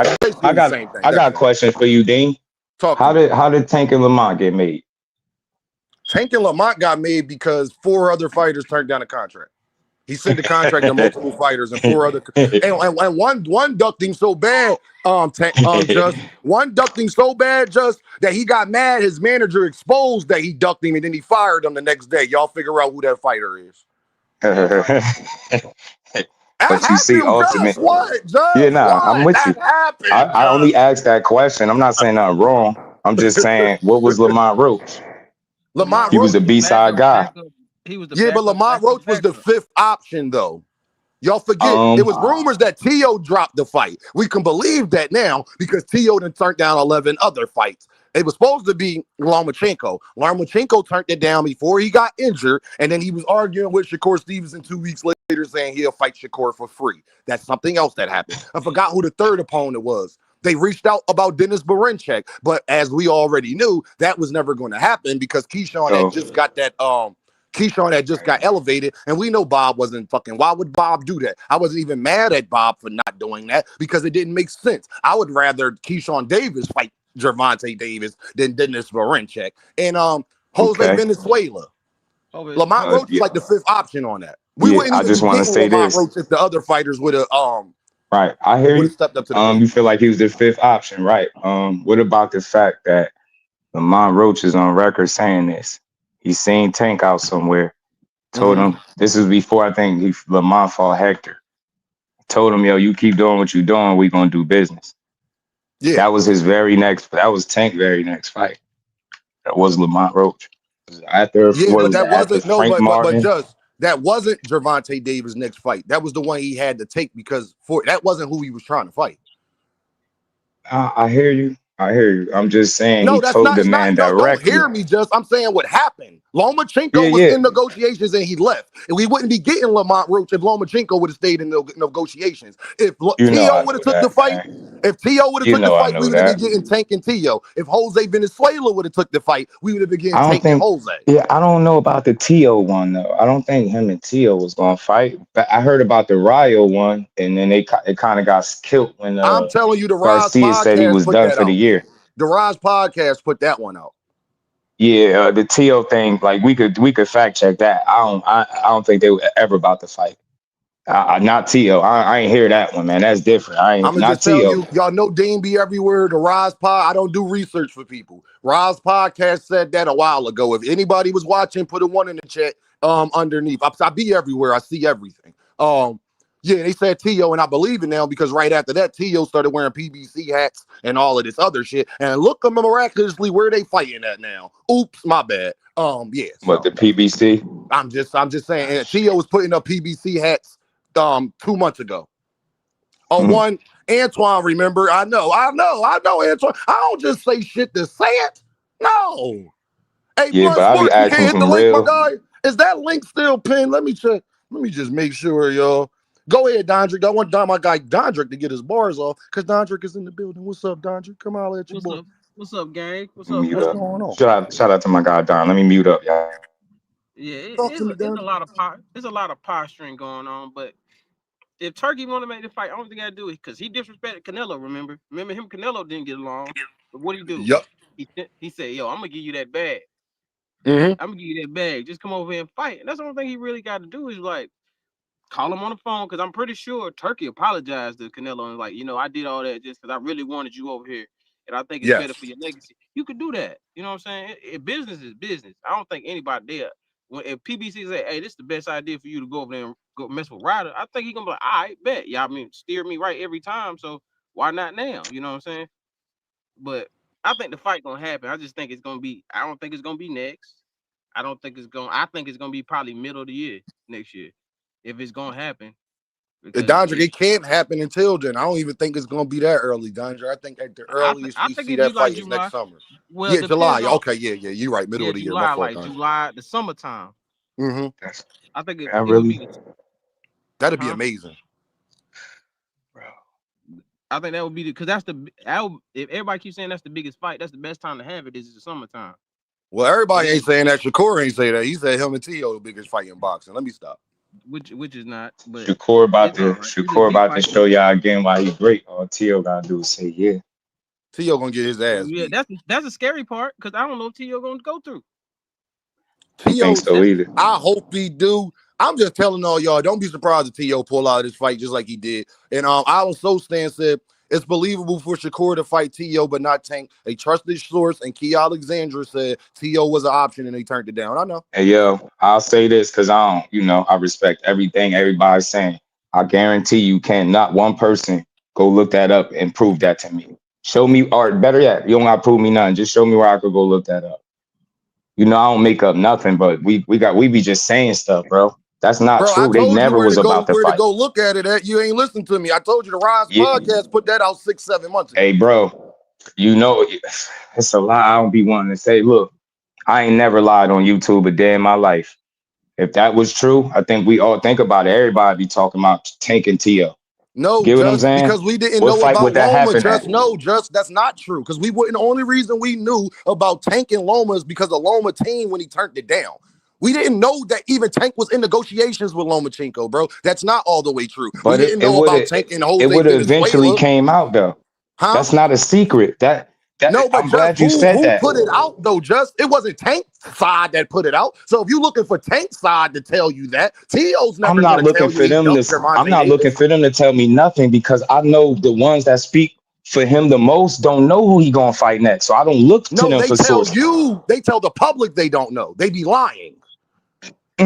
I got a question for you, Dean. How did Tank and Lamont get made? Tank and Lamont got made because 4 other fighters turned down a contract. He sent the contract to multiple fighters and 4 other, and one ducked him so bad, just that he got mad. His manager exposed that he ducked him, and then he fired him the next day. Y'all figure out who that fighter is. But you see, ultimately, I'm with you. I only asked that question. I'm not saying nothing wrong. I'm just saying, what was Lamont Roach? He was a B-side guy. But Lamont Roach was the 5th option, though. Y'all forget, it was rumors that T.O. dropped the fight. We can believe that now because T.O. done turned down 11 other fights. It was supposed to be Lomachenko. Lomachenko turned it down before he got injured, and then he was arguing with Shakur Stevenson 2 weeks later saying he'll fight Shakur for free. That's something else that happened. I forgot who the 3rd opponent was. They reached out about Dennis Berinchyk, but as we already knew, that was never going to happen because Keyshawn had just got that Keyshawn had just got elevated, and we know Bob wasn't fucking. Why would Bob do that? I wasn't even mad at Bob for not doing that because it didn't make sense. I would rather Keyshawn Davis fight Gervonta Davis than Dennis Berinchyk and Jose Venezuela. Lamont Roach is like the 5th option on that. We wouldn't even just want to say Lamont this. Roach if the other fighters would have right. I hear you. Stepped up to the you feel like he was the 5th option, right? What about the fact that Lamont Roach is on record saying this? He seen Tank out somewhere. Told him this is before I think Lamont fought Hector. told him, yo, you keep doing what you're doing, we gonna do business. Yeah. That was Tank's very next fight. That was Lamont Roach. After But that wasn't Frank but Martin. just that wasn't Gervonta Davis' next fight. That was the one he had to take because that wasn't who he was trying to fight. I hear you. I'm just saying No, he that's told not. the It's not. man No, don't directly. hear me. Just I'm saying what happened. Lomachenko was Yeah. in negotiations and he left, and we wouldn't be getting Lamont Roach if Lomachenko would have stayed in the negotiations. If You know Tio I would have know took the that, fight, man. if Tio would have You took the know I fight, we know would have been that. getting Tank and Tio. If Jose Venezuela would have took the fight, we would have been getting I don't Tank and think. Jose. Yeah, I don't know about the Tio one though. I don't think him and Tio was gonna fight. But I heard about the Rayo one, and then it kind of got killed when I'm telling you, the Rise Garcia said he podcast was put done that for the out. year. The Rise podcast put that one out. Yeah, the Tio thing, like we could fact check that. I don't think they were ever about to fight. Not Tio. I ain't hear that one, man. That's different. I I'm ain't gonna not just tell Tio. you, y'all know Dean be everywhere. The Rise Pod, I don't do research for people. Rise Podcast said that a while ago. If anybody was watching, put a one in the chat underneath. I be everywhere. I see everything. Yeah, they said Tio, and I believe it now because right after that, Tio started wearing PBC hats and all of this other shit. And look at miraculously where they fighting at now. Oops, my bad. Yeah. But So the PBC. I'm just saying, and Tio was putting up PBC hats 2 months ago. On one, Antoine, remember? I know, Antoine. I don't just say shit to say it. No. Hey, Yeah, Blunt but I'll be Sports, you can't asking hit the some link, my real. guy. Is that link still pinned? Let me check. Let me just make sure, y'all. Go ahead, Dondrick. I want my guy Dondrick to get his bars off because Dondrick is in the building. What's up, Dondrick? Come on, at your boy. What's up, gang? What's up, Mute What's up. fellas? going on? Shout out to my guy Don. Let me mute up, y'all. Yeah, Talk to me, it's a Dondrick. lot of it's a lot of posturing going on. But if Turkey want to make the fight, I don't think I do it because he disrespected Canelo. Remember him, Canelo didn't get along. But what he do? Yep. He said, "Yo, I'm gonna give you that bag. Mm-hmm. I'm gonna give you that bag. Just come over here and fight." And that's the only thing he really got to do is like call him on the phone because I'm pretty sure Turkey apologized to Canelo and like, I did all that just because I really wanted you over here and I think it's better for Yes. your legacy. You could do that. You know what I'm saying? Business is business. I don't think anybody there. If PBC say, "Hey, this is the best idea for you to go over there and go mess with Ryder," I think he's gonna be like, "All right, bet. Y'all steer me right every time. So why not now?" You know what I'm saying? But I think the fight gonna happen. I just think it's gonna be. I don't think it's gonna be next. I think it's gonna be probably middle of the year next year, if it's gonna happen. Because Dondrick, it can't happen until then. I don't even think it's going to be that early, Dondrick. I think at the earliest I we think see it'd be that like fight is next July. summer. Well, Yeah, it July. depends on Okay, yeah, you're right. Middle of the year. My July, fault, like Dondrick. July, the summertime. Mm-hmm. I think I it would really, be That'd be amazing. bro. I think that would be because if everybody keeps saying that's the biggest fight, that's the best time to have it is the summertime. Well, everybody ain't saying that. Shakur ain't say that. He said him and Tio the biggest fight in boxing. Let me stop. Which is not, but Shakur about it's all to right. It's a good fight. show y'all again why he great. All Tio gotta do is say yeah. Tio gonna get his ass Yeah, beat. that's a scary part because I don't know if Tio gonna go through. I think Tio, so either. I hope he do. I'm just telling all y'all, don't be surprised if Tio pull out of this fight just like he did. And Alan Sostan said it's believable for Shakur to fight Tio, but not Tank. A trusted source and Key Alexandra said Tio was an option and they turned it down. I know. Hey yo, I'll say this because I respect everything everybody's saying. I guarantee you can't not one person go look that up and prove that to me. Show me, or better yet, you don't gotta prove me nothing. Just show me where I could go look that up. I don't make up nothing, but we be just saying stuff, bro. That's not Bro, I true. They told you never was about to where to fight. go look at it at. You ain't listened to me. I told you the Rise Yeah. podcast put that out 6-7 months ago. Hey, bro, it's a lie. I don't be wanting to say, look, I ain't never lied on YouTube a day in my life. If that was true, I think we all think about it. Everybody be talking about Tank and Tio. No, Get what I'm just saying? because we didn't What know fight about would that Loma, happen at? just that's not true. Because we wouldn't. The only reason we knew about Tank and Loma is because of Loma team when he turned it down. We didn't know that even Tank was in negotiations with Lomachenko, bro. That's not all the way true. We But didn't know about Tank and it Jose would have eventually Venezuela, came out though. huh? That's not a secret. That No, but I'm just glad you said who that. put it out though? Just it wasn't Tank's side that put it out. So if you're looking for Tank's side to tell you that, Tio's never I'm not gonna looking tell you for he them dumped to. I'm Gervonta not looking Davis. for them to tell me nothing because I know the ones that speak for him the most don't know who he gonna fight next. So I don't look to No, them they for tell sources. you, they tell the public they don't know. They be lying.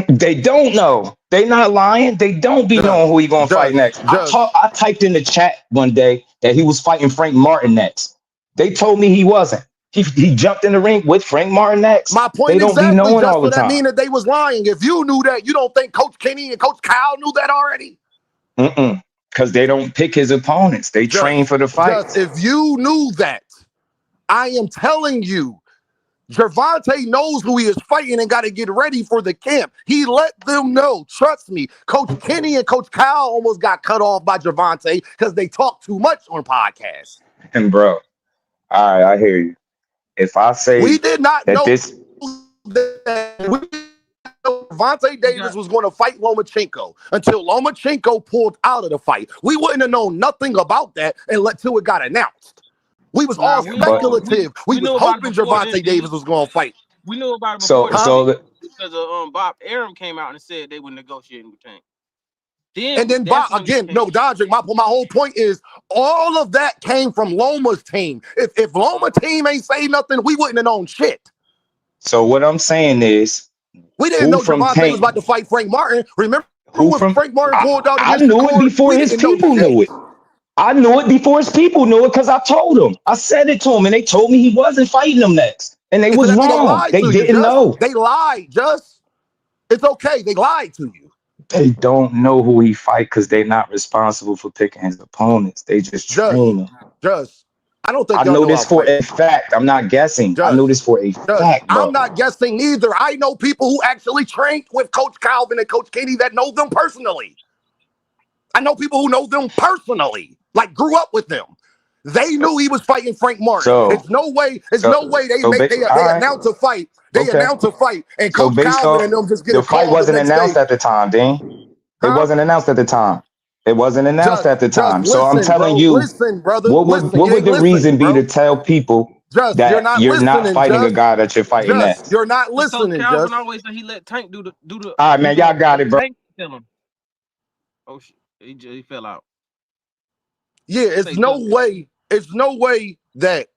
They don't know. They not lying. They don't be knowing who he gonna fight next. I typed in the chat one day that he was fighting Frank Martin next. They told me he wasn't. He jumped in the ring with Frank Martin next. My point They don't be exactly, knowing just all the so that time. mean that they was lying. If you knew that, you don't think Coach Kenny and Coach Kyle knew that already? Because they don't pick his opponents. They train for the fights. If you knew that, I am telling you, Gervonta knows who he is fighting and got to get ready for the camp. He let them know. Trust me, Coach Kenny and Coach Kyle almost got cut off by Gervonta because they talk too much on podcasts. And bro, all right, I hear you. If I say we did not that know this that Gervonta Davis was going to fight Lomachenko until Lomachenko pulled out of the fight. We wouldn't have known nothing about that until it got announced. We was all speculative. We was hoping Gervonta Davis was going to fight. We knew about it before because Bob Arum came out and said they were negotiating with Tank. Then Bob again, no, Dodrick, my whole point is all of that came from Loma's team. If Loma team ain't say nothing, we wouldn't have known shit. So what I'm saying is, we didn't know Gervonta was about to fight Frank Martin. Remember when Frank Martin pulled out against I knew it before his people knew it. I knew it before his people knew it because I told them. I said it to him, and they told me he wasn't fighting them next. And they was wrong. They didn't know. They lied, Just. It's okay. They lied to you. They don't know who he fight because they're not responsible for picking his opponents. They just train him. I don't think I know this for a fact. I'm not guessing. I know this for a fact. Bro. I'm not guessing either. I know people who actually trained with Coach Calvin and Coach Kenny that know them personally. I know people who know them personally, like grew up with them. They knew he was fighting Frank Martin. It's no way they announced a fight. They announced a fight, and Coach Calvin and them just get a call. The fight wasn't announced at the time, Dean. It wasn't announced at the time. It wasn't announced at the time. So I'm telling you, what would the reason be to tell people that you're not fighting a guy that you're fighting next? You're not listening. Calvin always said he let Tank do the. All right, man, y'all got it, bro. Oh shit, he fell out. Yeah, it's no way that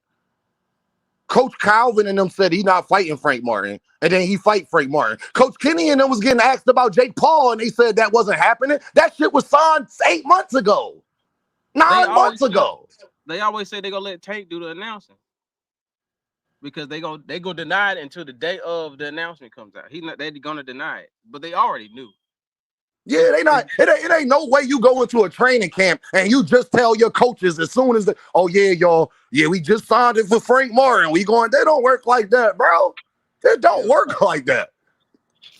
Coach Calvin and them said he's not fighting Frank Martin, and then he fight Frank Martin. Coach Kenny and them was getting asked about Jake Paul, and they said that wasn't happening. That shit was signed 8 months ago, 9 months ago. They always say they're gonna let Tank do the announcing because they go deny it until the day of the announcement comes out. They're gonna deny it, but they already knew. Yeah, they not. It ain't no way you go into a training camp and you just tell your coaches as soon as we just signed it for Frank Martin. We going. They don't work like that, bro. They don't work like that.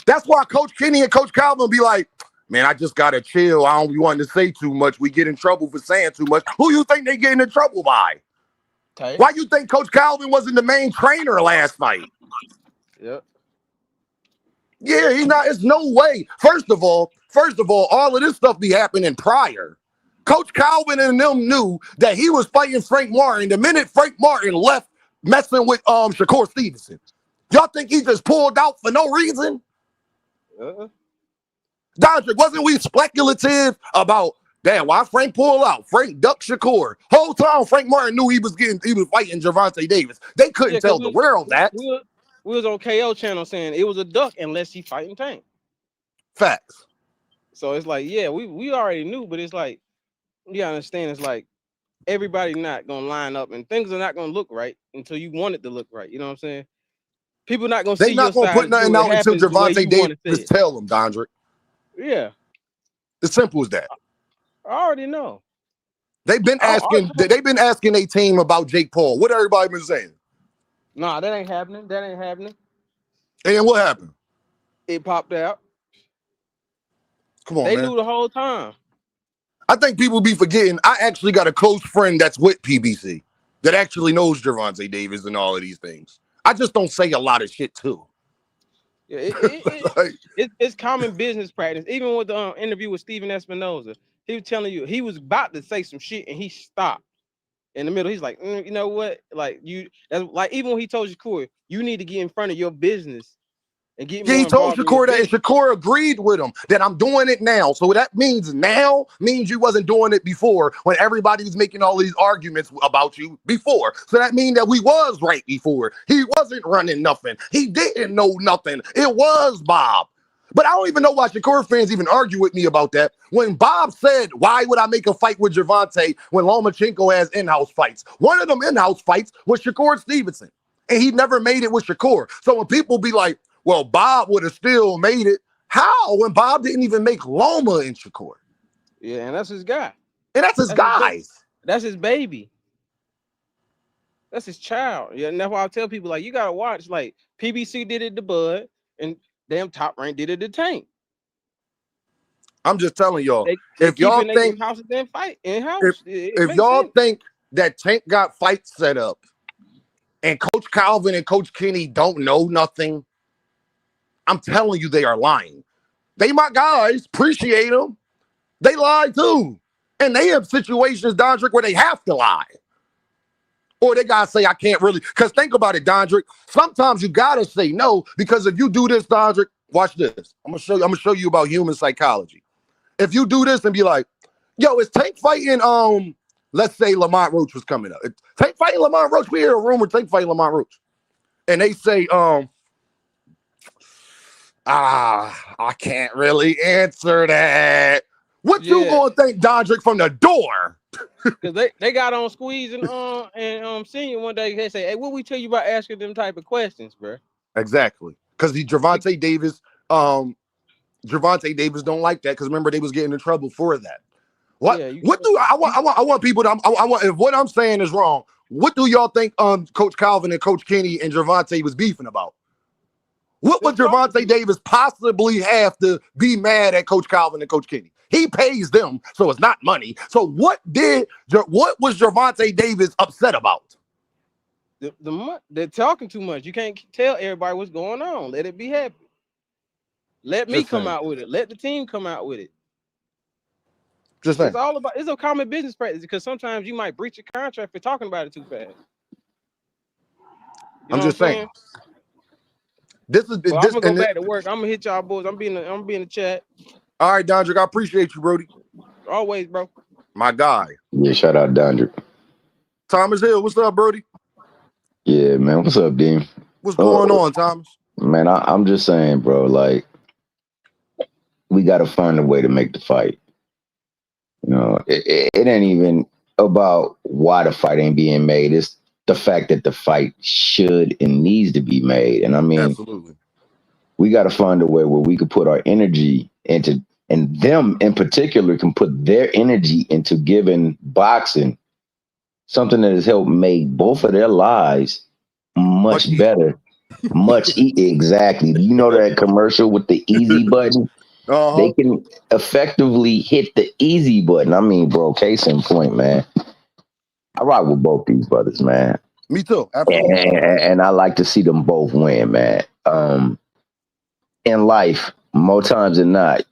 That's why Coach Kenny and Coach Calvin be like, man, I just gotta chill. I don't be wanting to say too much. We get in trouble for saying too much. Who you think they getting in trouble by? Okay. Why you think Coach Calvin wasn't the main trainer last night? Yep. Yeah, he's not. It's no way. First of all, all of this stuff be happening prior. Coach Calvin and them knew that he was fighting Frank Martin the minute Frank Martin left messing with Shakur Stevenson. Y'all think he just pulled out for no reason? Dodrick, wasn't we speculative about why Frank pulled out? Frank ducked Shakur. Whole time Frank Martin knew he was fighting Gervonta Davis. They couldn't tell the world that. We was on KO channel saying it was a duck unless he fighting Tank. Facts. So it's like, yeah, we already knew, but it's like, you understand, it's like everybody not gonna line up and things are not gonna look right until you want it to look right. You know what I'm saying? People not gonna see your side. They not gonna put nothing out until Gervonta Davis tell them, Dondrick. Yeah. It's simple as that. I already know. They've been asking a team about Jake Paul. What everybody been saying? Nah, that ain't happening. And then what happened? It popped out. Come on, man. They knew the whole time. I think people be forgetting. I actually got a close friend that's with PBC that actually knows Gervonta Davis and all of these things. I just don't say a lot of shit too. Yeah, it's common business practice. Even with the interview with Steven Espinoza, he was telling you he was about to say some shit and he stopped in the middle. He's like, you know what? Like even when he told Shakur, you need to get in front of your business and get more. He told Shakur that, and Shakur agreed with him that I'm doing it now. So that means you wasn't doing it before when everybody was making all these arguments about you before. So that means that we was right before. He wasn't running nothing. He didn't know nothing. It was Bob. But I don't even know why Shakur fans even argue with me about that. When Bob said, why would I make a fight with Gervonta when Lomachenko has in-house fights? One of them in-house fights was Shakur Stevenson. And he never made it with Shakur. So when people be like, well, Bob would have still made it. How? When Bob didn't even make Loma and Shakur. Yeah, and that's his guy. And that's his guys. That's his baby. That's his child. Yeah, and that's why I tell people, like, you gotta watch. Like, PBC did it to Bud, and damn Top Rank did it to Tank. I'm just telling y'all, they if y'all think houses then fight in-house, if y'all think that Tank got fights set up and Coach Calvin and Coach Kenny don't know nothing, I'm telling you they are lying. They my guys, appreciate them. They lie too. And they have situations, Dondrick, where they have to lie. Or they gotta say, I can't really, because think about it, Dondrick. Sometimes you gotta say no, because if you do this, Dondrick, watch this. I'm gonna show you about human psychology. If you do this and be like, yo, is Tank fighting, let's say Lamont Roach was coming up. Tank fighting Lamont Roach, we hear a rumor Tank fighting Lamont Roach. And they say, I can't really answer that. What you gonna think, Dondrick, from the door? Because they got on Squeeze and Senior one day. They say, hey, what we tell you about asking them type of questions, bro? Exactly. Because Gervonta Davis don't like that, because remember they was getting in trouble for that. What? Yeah, what do I want people to? I want, if what I'm saying is wrong, what do y'all think Coach Calvin and Coach Kenny and Gervonta was beefing about? What would Gervonta Davis possibly have to be mad at Coach Calvin and Coach Kenny? He pays them, so it's not money. So what was Gervonta Davis upset about? They're talking too much. You can't tell everybody what's going on. Let it be happy. Let me come out with it. Let the team come out with it. Just saying. It's a common business practice, because sometimes you might breach a contract for talking about it too fast. I'm just saying. I'm gonna go back to work. I'm gonna hit y'all boys. I'm being in the chat. All right, Dondrick, I appreciate you, Brody. Always, bro. My guy. Yeah, shout out Dondrick. Thomas Hill, what's up, Brody? Yeah, man. What's up, Dean? What's going on, Thomas? Man, I'm just saying, bro, like, we got to find a way to make the fight. You know, it ain't even about why the fight ain't being made. It's the fact that the fight should and needs to be made. And I mean, absolutely, we got to find a way where we could put our energy into, and them in particular can put their energy into giving boxing something that has helped make both of their lives much better. Exactly. You know that commercial with the easy button? They can effectively hit the easy button. I mean, bro, case in point, man. I rock with both these brothers, man. Me too. Absolutely. And I like to see them both win, man. In life, more times than not,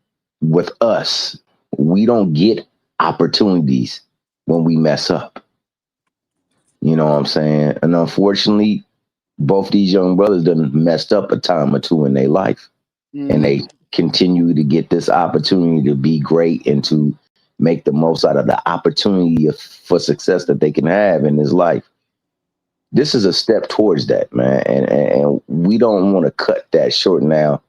with us, we don't get opportunities when we mess up. You know what I'm saying? And unfortunately, both these young brothers done messed up a time or two in their life. And they continue to get this opportunity to be great and to make the most out of the opportunity for success that they can have in this life. This is a step towards that, man. And we don't want to cut that short now.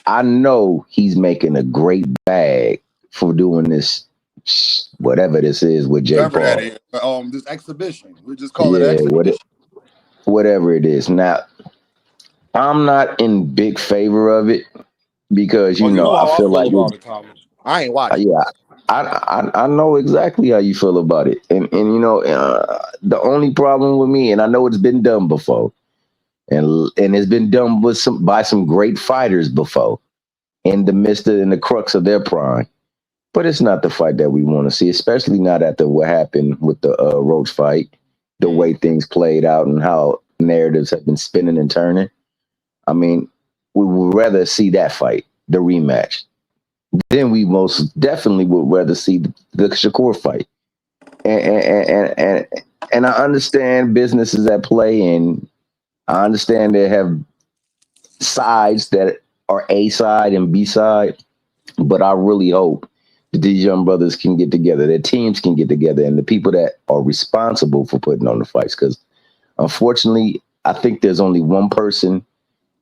I know he's making a great bag for doing this, whatever this is with Jake Paul. This exhibition. We just call it exhibition. Whatever it is. Now, I'm not in big favor of it, because you know I feel like I ain't watching. Yeah, I know exactly how you feel about it, and you know the only problem with me, and I know it's been done before, and it's been done by some great fighters before, in the midst of in the crux of their prime, but it's not the fight that we want to see, especially not after what happened with the Roach fight, the way things played out and how narratives have been spinning and turning. I mean, we would rather see that fight, the rematch. Then we most definitely would rather see the Shakur fight. And I understand business is at play, and I understand they have sides that are A side and B side, but I really hope that these young brothers can get together, their teams can get together, and the people that are responsible for putting on the fights. Because unfortunately, I think there's only one person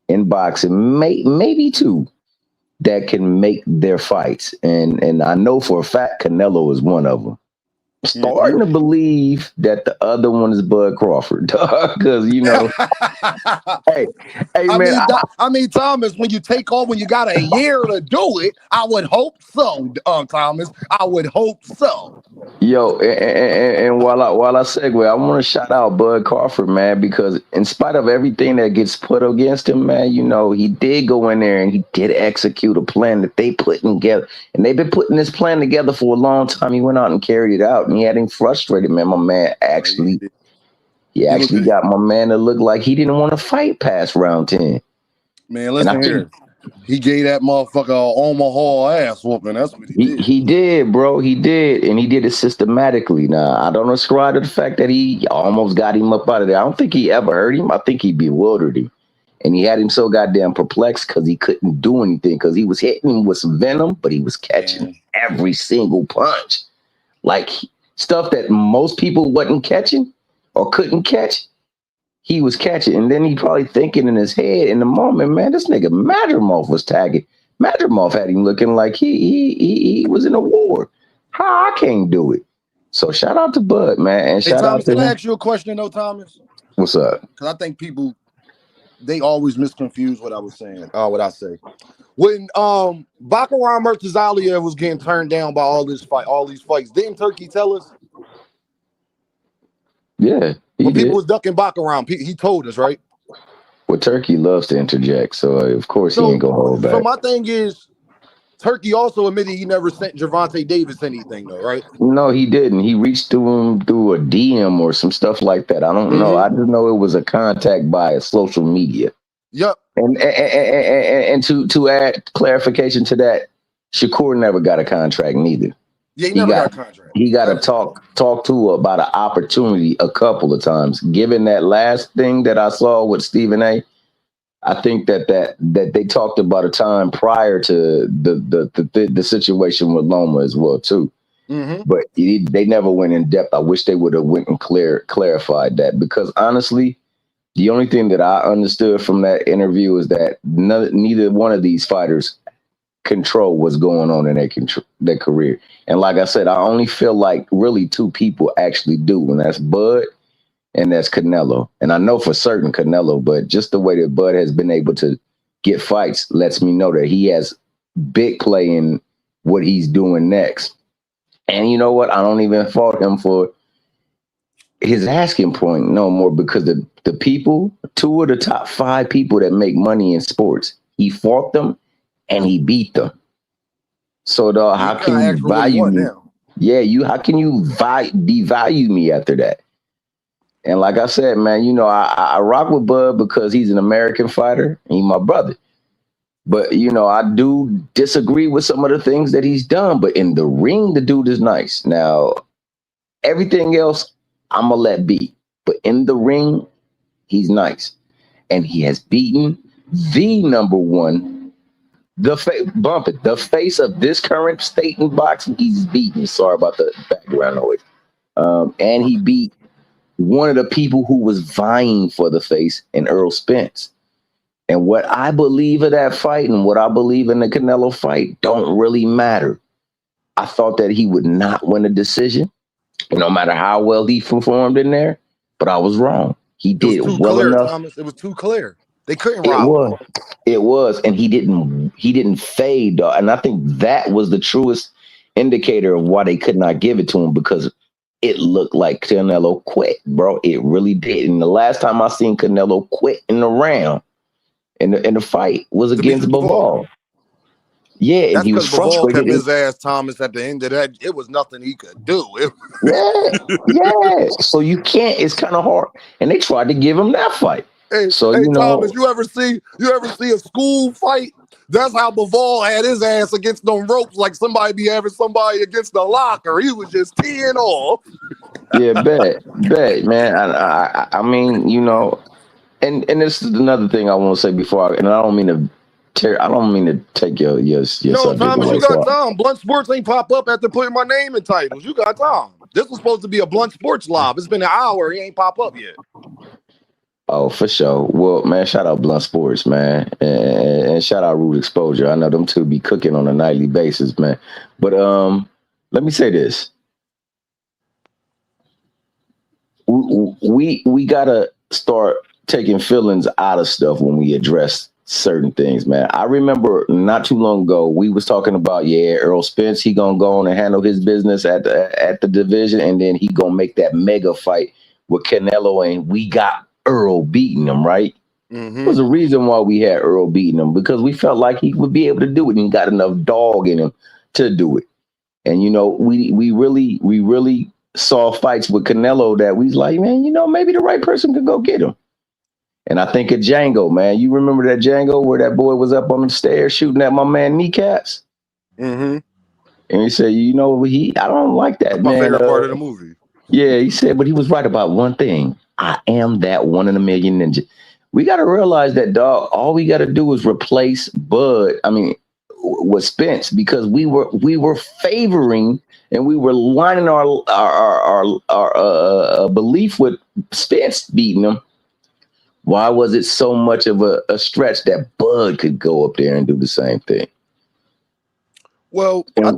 in boxing, maybe two, that can make their fights, and I know for a fact Canelo is one of them. Starting to believe that the other one is Bud Crawford, because hey, man. I mean, Thomas, when you take off, when you got a year to do it, I would hope so, Thomas. I would hope so. Yo, and while I segue, I want to shout out Bud Crawford, man, because in spite of everything that gets put against him, man, he did go in there and he did execute a plan that they put together, and they've been putting this plan together for a long time. He went out and carried it out, and he had him frustrated, man. My man actually got my man to look like he didn't want to fight past round 10. Man, listen here. He gave that motherfucker an Omaha ass whooping. That's what he did. He did, bro. He did. And he did it systematically. Now, I don't ascribe to the fact that he almost got him up out of there. I don't think he ever hurt him. I think he bewildered him. And he had him so goddamn perplexed because he couldn't do anything, because he was hitting him with some venom, but he was catching every single punch. Like stuff that most people wasn't catching or couldn't catch. He was catching, and then he probably thinking in his head in the moment, man, this nigga Madrimov was tagging. Madrimov had him looking like he was in a war. How I can't do it? So shout out to Bud, man, and shout out to him. Can I ask you a question though, Thomas? What's up? Because I think people, they always misconfuse what I was saying. What I say. When Bakaram Murtazalia was getting turned down by all these fights, didn't Turkey tell us? Yeah. When people was ducking Bakaram, he told us, right? Well, Turkey loves to interject, so of course he ain't gonna hold back. So my thing is, Turkey also admitted he never sent Gervonta Davis anything, though, right? No, he didn't. He reached to him through a DM or some stuff like that. I don't know. I just know it was a contact by social media. Yep. And to add clarification to that, Shakur never got a contract neither. Yeah, he never got a contract. He got to talk to about an opportunity a couple of times. Given that last thing that I saw with Stephen A, I think that they talked about a time prior to the situation with Loma as well too. But they never went in depth. I wish they would have went and clarified that, because honestly, the only thing that I understood from that interview is that neither one of these fighters control what's going on in their career. And like I said, I only feel like really two people actually do, and that's Bud and that's Canelo. And I know for certain Canelo, but just the way that Bud has been able to get fights lets me know that he has big play in what he's doing next. And you know what? I don't even fault him for his asking point no more, because the people, two of the top 5 people that make money in sports, he fought them and he beat them. So how can you value me? Yeah, how can you devalue me after that? And like I said, man, I rock with Bud because he's an American fighter. He's my brother. But, I do disagree with some of the things that he's done. But in the ring, the dude is nice. Now, everything else, I'm going to let be. But in the ring, he's nice. And he has beaten the number one, the face of this current state in boxing. He's beaten. Sorry about the background noise. And he beat one of the people who was vying for the face in Earl Spence. And what I believe of that fight and what I believe in the Canelo fight don't really matter. I thought that he would not win a decision, no matter how well he performed in there, but I was wrong. He did well enough. Thomas. It was too clear. They couldn't rob him. It was, and he didn't fade. And I think that was the truest indicator of why they could not give it to him, because it looked like Canelo quit, bro. It really did. And the last time I seen Canelo quit in the round, in the fight, was against Bivol. Yeah, that's and he was frustrated. Kept his ass, Thomas, at the end of that. It was nothing he could do. Yeah. So you can't. It's kind of hard. And they tried to give him that fight. Hey, Thomas, you ever see a school fight? That's how Bivol had his ass against them ropes, like somebody be having somebody against the locker. He was just teeing off. Yeah, bet, man. I mean, and this is another thing I want to say before, and I don't mean to take your no, subject. Thomas, you got time. Blunt Sports ain't pop up after putting my name in titles. You got time. This was supposed to be a Blunt Sports live. It's been an hour. He ain't pop up yet. Oh, for sure. Well, man, shout out Blunt Sports, man, and shout out Root Exposure. I know them two be cooking on a nightly basis, man. But let me say this: we gotta start taking feelings out of stuff when we address certain things, man. I remember not too long ago we was talking about Earl Spence. He gonna go on and handle his business at the division, and then he gonna make that mega fight with Canelo, and we got Earl beating him, right? There was a reason why we had Earl beating him, because we felt like he would be able to do it, and he got enough dog in him to do it. And we really saw fights with Canelo that we was like, man, maybe the right person could go get him. And I think of Django, man. You remember that Django where that boy was up on the stairs shooting at my man kneecaps? And he said, I don't like that, That's man. my favorite part of the movie. Yeah, he said, but he was right about one thing. I am that one in a million ninja. We got to realize that, dog, all we got to do is replace Bud. I mean, with Spence, because we were favoring and we were lining our belief with Spence beating him. Why was it so much of a stretch that Bud could go up there and do the same thing? Well, I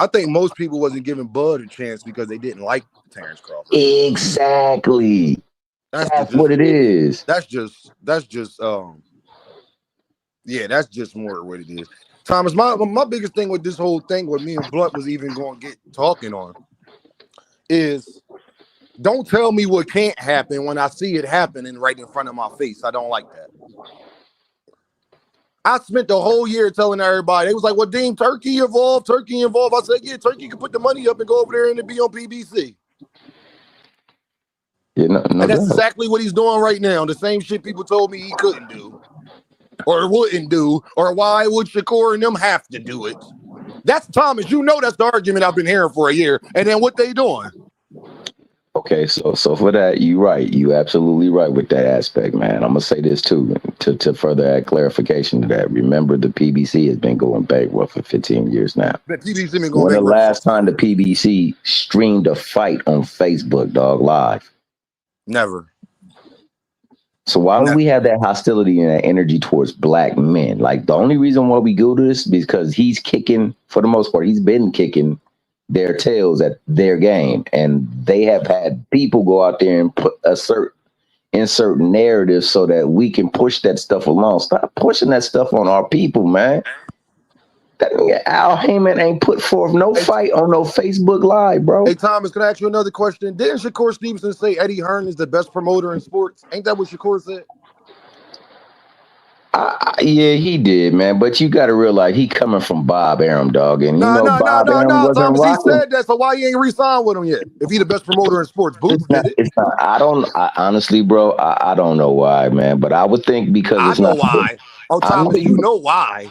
think most people wasn't giving Bud a chance because they didn't like Terrence Crawford. Exactly. That's what it is. That's just more what it is. Thomas, my biggest thing with this whole thing, what me and Blunt was even going to get talking on, is don't tell me what can't happen when I see it happening right in front of my face. I don't like that. I spent the whole year telling everybody. They was like, well, Dean, Turkey involved. I said, yeah, Turkey can put the money up and go over there and be on PBC. Yeah, and that's exactly what he's doing right now. The same shit people told me he couldn't do or wouldn't do, or why would Shakur and them have to do it? That's Thomas. That's the argument I've been hearing for a year. And then what they doing? Okay, so for that, you're right. You absolutely right with that aspect, man. I'm gonna say this too, to further add clarification to that. Remember, the PBC has been going bankrupt for 15 years now. The PBC been going when bankrupt. The last time the PBC streamed a fight on Facebook, dog, live? Never. So why do we have that hostility and that energy towards black men? Like, the only reason why we go to this is because he's kicking, for the most part, he's been kicking their tails at their game, and they have had people go out there and insert narratives so that we can push that stuff along. Stop pushing that stuff on our people, man. That nigga Al Heyman ain't put forth no fight on no Facebook Live, bro. Hey, Thomas, can I ask you another question? Didn't Shakur Stevenson say Eddie Hearn is the best promoter in sports? Ain't that what Shakur said? Yeah, he did, man. But you got to realize he coming from Bob Arum, dog, and Bob Arum wasn't Thomas, rocking. he said that, so why he ain't re-signed with him yet? If he the best promoter in sports, Boots did it. It's not. Honestly, bro, I don't know why, man. But I would think because I know why. Oh, Thomas, you know why.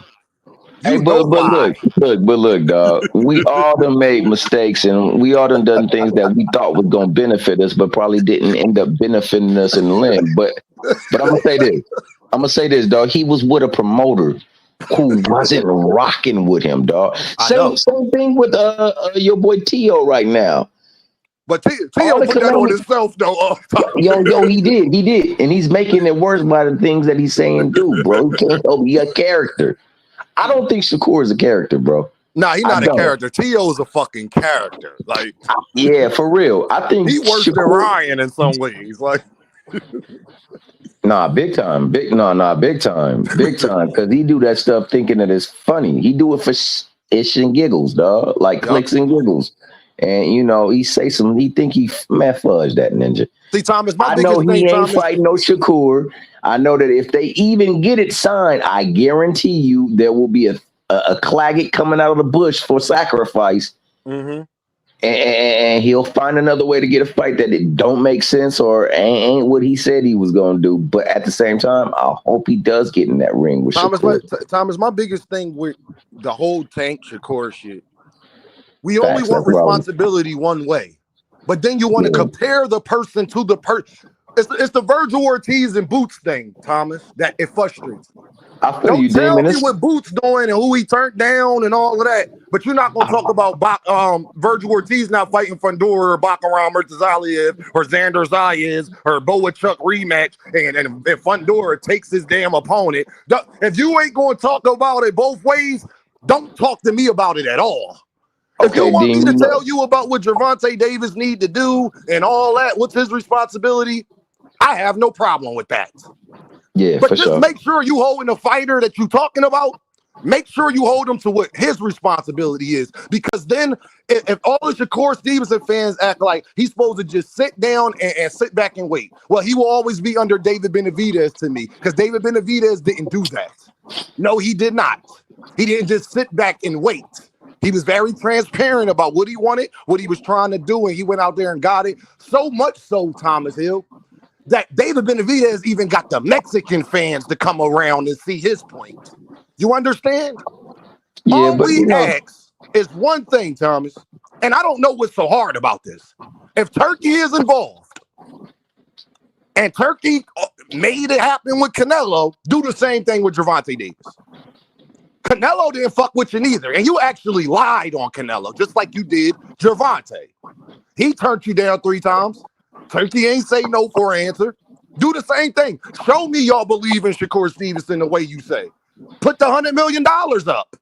But look, dog. We all done made mistakes, and we all done things that we thought was gonna benefit us, but probably didn't end up benefiting us in the end. But I'm gonna say this, dog. He was with a promoter who wasn't rocking with him, dog. Same thing with your boy Tio right now. But Tio put that on himself, though. Yo, he did, and he's making it worse by the things that he's saying too, bro. He can't help be a character. I don't think Shakur is a character, bro. Nah, he's not a character. T.O. is a fucking character. Like, yeah, for real. I think he worse than Ryan in some ways. Like, nah, big time, big time, because he do that stuff thinking that it's funny. He do it for ish and giggles, dog, like clicks and giggles. And he say some. He think fudge that ninja. See, Thomas, I know he ain't fighting no Shakur. I know that if they even get it signed, I guarantee you there will be a Claggett coming out of the bush for sacrifice, and he'll find another way to get a fight that it don't make sense or ain't what he said he was going to do. But at the same time, I hope he does get in that ring with Shakur. Thomas, my biggest thing with the whole Tank Shakur shit, we only want responsibility one way, but then you want to compare the person to the person. It's the Virgil Ortiz and Boots thing, Thomas, that it frustrates. I feel Don't you, tell Demon. me what Boots doing and who he turned down and all of that. But you're not going to talk about Virgil Ortiz not fighting Fundora or Baccarat Murtazaliev or Xander Zayas or Boachuk rematch and if Fundora takes his damn opponent. If you ain't going to talk about it both ways, don't talk to me about it at all. If you want me to tell you about what Gervonta Davis need to do and all that, what's his responsibility, I have no problem with that. Yeah, but for just sure. make sure you holding a fighter that you talking about. Make sure you hold him to what his responsibility is. Because then if all the Shakur Stevenson fans act like he's supposed to just sit down and sit back and wait, well, he will always be under David Benavidez to me. Because David Benavidez didn't do that. No, he did not. He didn't just sit back and wait. He was very transparent about what he wanted, what he was trying to do, and he went out there and got it. So much so, Thomas Hill, that David Benavidez even got the Mexican fans to come around and see his point. You understand? Yeah, all but we ask is one thing, Thomas, and I don't know what's so hard about this. If Turkey is involved and Turkey made it happen with Canelo, do the same thing with Gervonta Davis. Canelo didn't fuck with you neither, and you actually lied on Canelo, just like you did Gervonta. He turned you down 3 times. Turkey ain't say no for an answer. Do the same thing. Show me y'all believe in Shakur Stevenson the way you say. Put the $100 million up.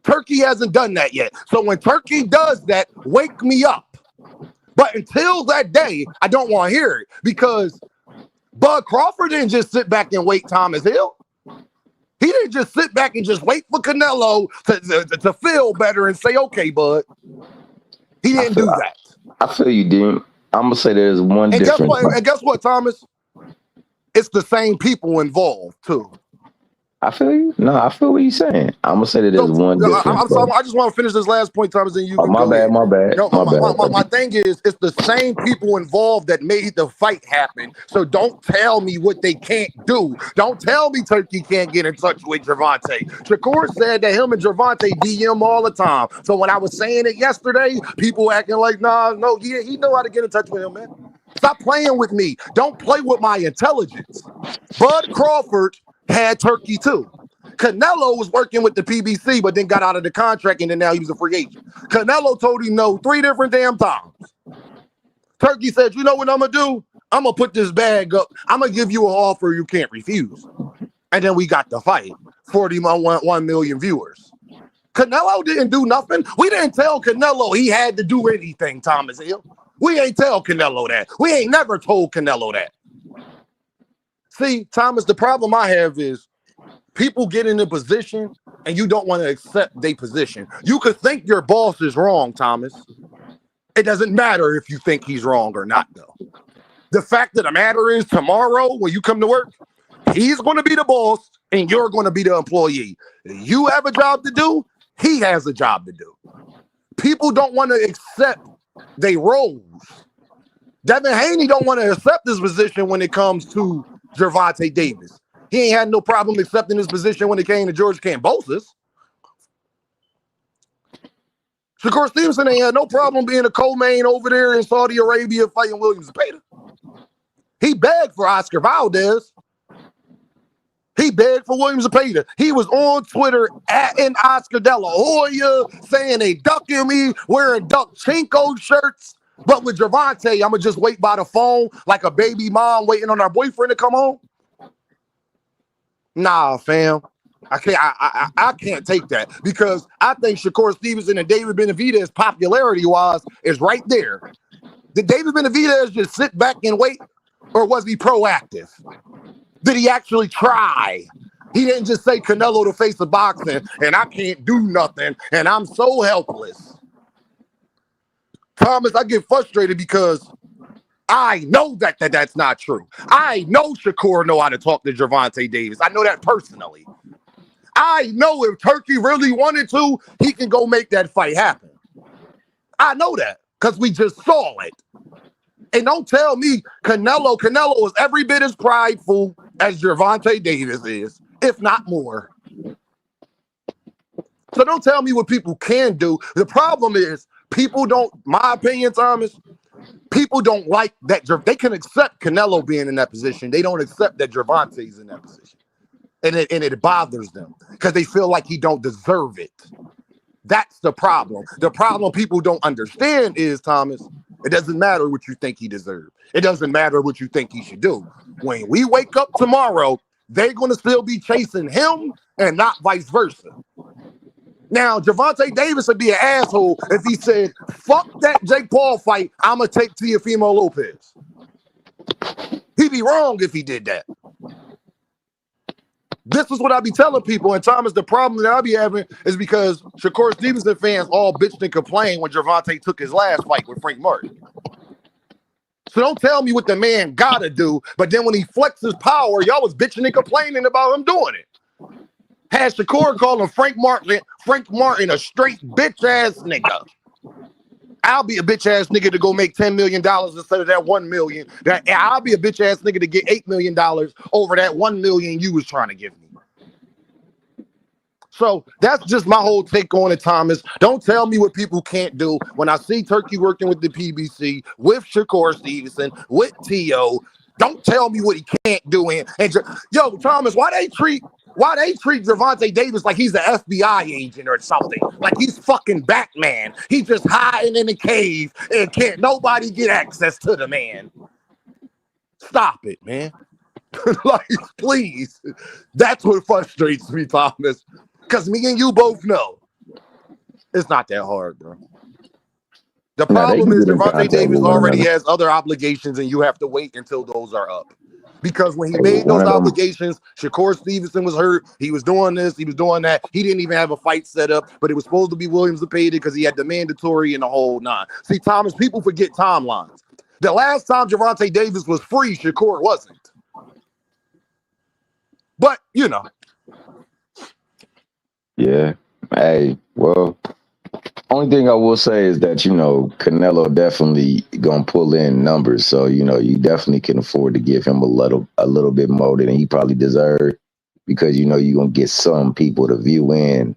Turkey hasn't done that yet. So when Turkey does that, wake me up. But until that day, I don't want to hear it because Bud Crawford didn't just sit back and wait Thomas Hill. He didn't just sit back and just wait for Canelo to feel better and say, okay, Bud. He didn't do that. I feel you, Dean. I'm going to say there's one difference. Guess what, Thomas? It's the same people involved, too. I feel you. No, I feel what you're saying. I'm going to say that there's one difference. I'm sorry, I just want to finish this last point, Thomas, and you can my go bad, ahead. my bad. No, my thing is, it's the same people involved that made the fight happen. So don't tell me what they can't do. Don't tell me Turkey can't get in touch with Gervonta. Shakur said that him and Gervonta DM all the time. So when I was saying it yesterday, people acting like, no, he know how to get in touch with him, man. Stop playing with me. Don't play with my intelligence. Bud Crawford had Turkey too. Canelo was working with the PBC, but then got out of the contract, and then now he was a free agent. Canelo told him no 3 different damn times. Turkey said, you know what I'm going to do? I'm going to put this bag up. I'm going to give you an offer you can't refuse. And then we got the fight. 41 million viewers. Canelo didn't do nothing. We didn't tell Canelo he had to do anything, Thomas Hill. We ain't tell Canelo that. We ain't never told Canelo that. See, Thomas, the problem I have is people get in a position and you don't want to accept their position. You could think your boss is wrong, Thomas. It doesn't matter if you think he's wrong or not, though. The fact of the matter is tomorrow when you come to work, he's going to be the boss and you're going to be the employee. You have a job to do. He has a job to do. People don't want to accept their roles. Devin Haney don't want to accept this position when it comes to Gervonta Davis. He ain't had no problem accepting his position when it came to George Kambosos. Shakur Stevenson ain't had no problem being a co-main over there in Saudi Arabia fighting William Zepeda. He begged for Oscar Valdez. He begged for William Zepeda. He was on Twitter @in Oscar De La Hoya saying they ducking me, wearing Duck Chinko shirts. But with Gervonta, I'm going to just wait by the phone like a baby mom waiting on her boyfriend to come home. Nah, fam. I can't take that because I think Shakur Stevenson and David Benavidez popularity-wise is right there. Did David Benavidez just sit back and wait, or was he proactive? Did he actually try? He didn't just say Canelo to face the boxing and I can't do nothing and I'm so helpless. Thomas, I get frustrated because I know that's not true. I know Shakur know how to talk to Gervonta Davis. I know that personally. I know if Turkey really wanted to, he can go make that fight happen. I know that because we just saw it. And don't tell me Canelo is every bit as prideful as Gervonta Davis is, if not more. So don't tell me what people can do. The problem is people don't, my opinion, Thomas, people don't like that. They can accept Canelo being in that position. They don't accept that Gervonta's in that position. and it bothers them because they feel like he don't deserve it. That's the problem. The problem people don't understand is, Thomas, it doesn't matter what you think he deserves. It doesn't matter what you think he should do. When we wake up tomorrow, they're going to still be chasing him and not vice versa. Now, Gervonta Davis would be an asshole if he said, fuck that Jake Paul fight, I'm going to take Teofimo Lopez. He'd be wrong if he did that. This is what I be telling people. And Thomas, the problem that I be having is because Shakur Stevenson fans all bitched and complained when Gervonta took his last fight with Frank Martin. So don't tell me what the man gotta do, but then when he flexes power, y'all was bitching and complaining about him doing it. Had Shakur calling Frank Martin a straight bitch ass nigga. I'll be a bitch ass nigga to go make $10 million instead of that $1 million. I'll be a bitch ass nigga to get $8 million over that $1 million you was trying to give me. So that's just my whole take on it, Thomas. Don't tell me what people can't do. When I see Turkey working with the PBC, with Shakur Stevenson, with T.O., don't tell me what he can't do. Yo, Thomas, why they treat Gervonta Davis like he's the FBI agent or something? Like he's fucking Batman. He's just hiding in a cave and can't nobody get access to the man. Stop it, man. Like, please. That's what frustrates me, Thomas. Because me and you both know it's not that hard, bro. The problem is Gervonta Davis already has other obligations and you have to wait until those are up. Because when he made those obligations, Shakur Stevenson was hurt. He was doing this. He was doing that. He didn't even have a fight set up, but it was supposed to be Williams that paid it because he had the mandatory and the whole nine. See, Thomas, people forget timelines. The last time Gervonta Davis was free, Shakur wasn't. But, you know. Yeah. Hey, well, only thing I will say is that, Canelo definitely going to pull in numbers. So, you definitely can afford to give him a little bit more than he probably deserved because, you're going to get some people to view in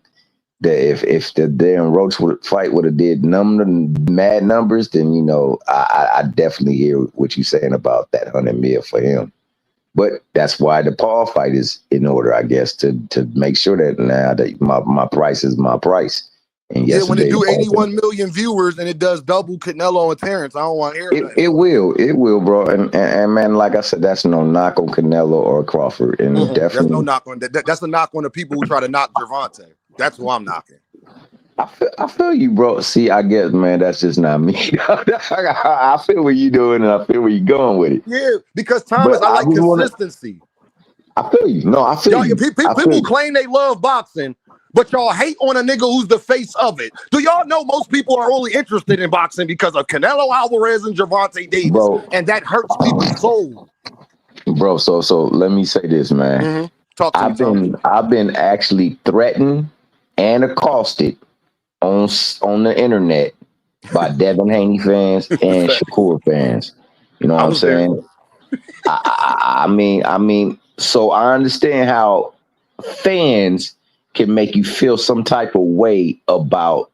that if the damn Roach fight would have did mad numbers, then, I definitely hear what you're saying about that 100 mil for him. But that's why the Paul fight is in order, I guess, to make sure that now that my price is my price. And yeah, when it do 81 million viewers and it does double Canelo and Terrence, I don't want to hear that. It will, bro. And man, like I said, that's no knock on Canelo or Crawford, and definitely that's no knock on that. That's a knock on the people who try to knock Gervonta. That's who I'm knocking. I feel you, bro. See, I guess, man, that's just not me. I feel what you're doing, and I feel where you're going with it. Yeah, because Thomas, I like consistency. I feel you. No, I feel you. People claim they love boxing, but y'all hate on a nigga who's the face of it. Do y'all know most people are only interested in boxing because of Canelo Alvarez and Gervonta Davis, bro, and that hurts people's soul. Bro, so let me say this, man. Mm-hmm. Talk to me, I've been actually threatened and accosted on the internet by Devin Haney fans and Shakur fans. You know what I'm saying? I mean, so I understand how fans can make you feel some type of way about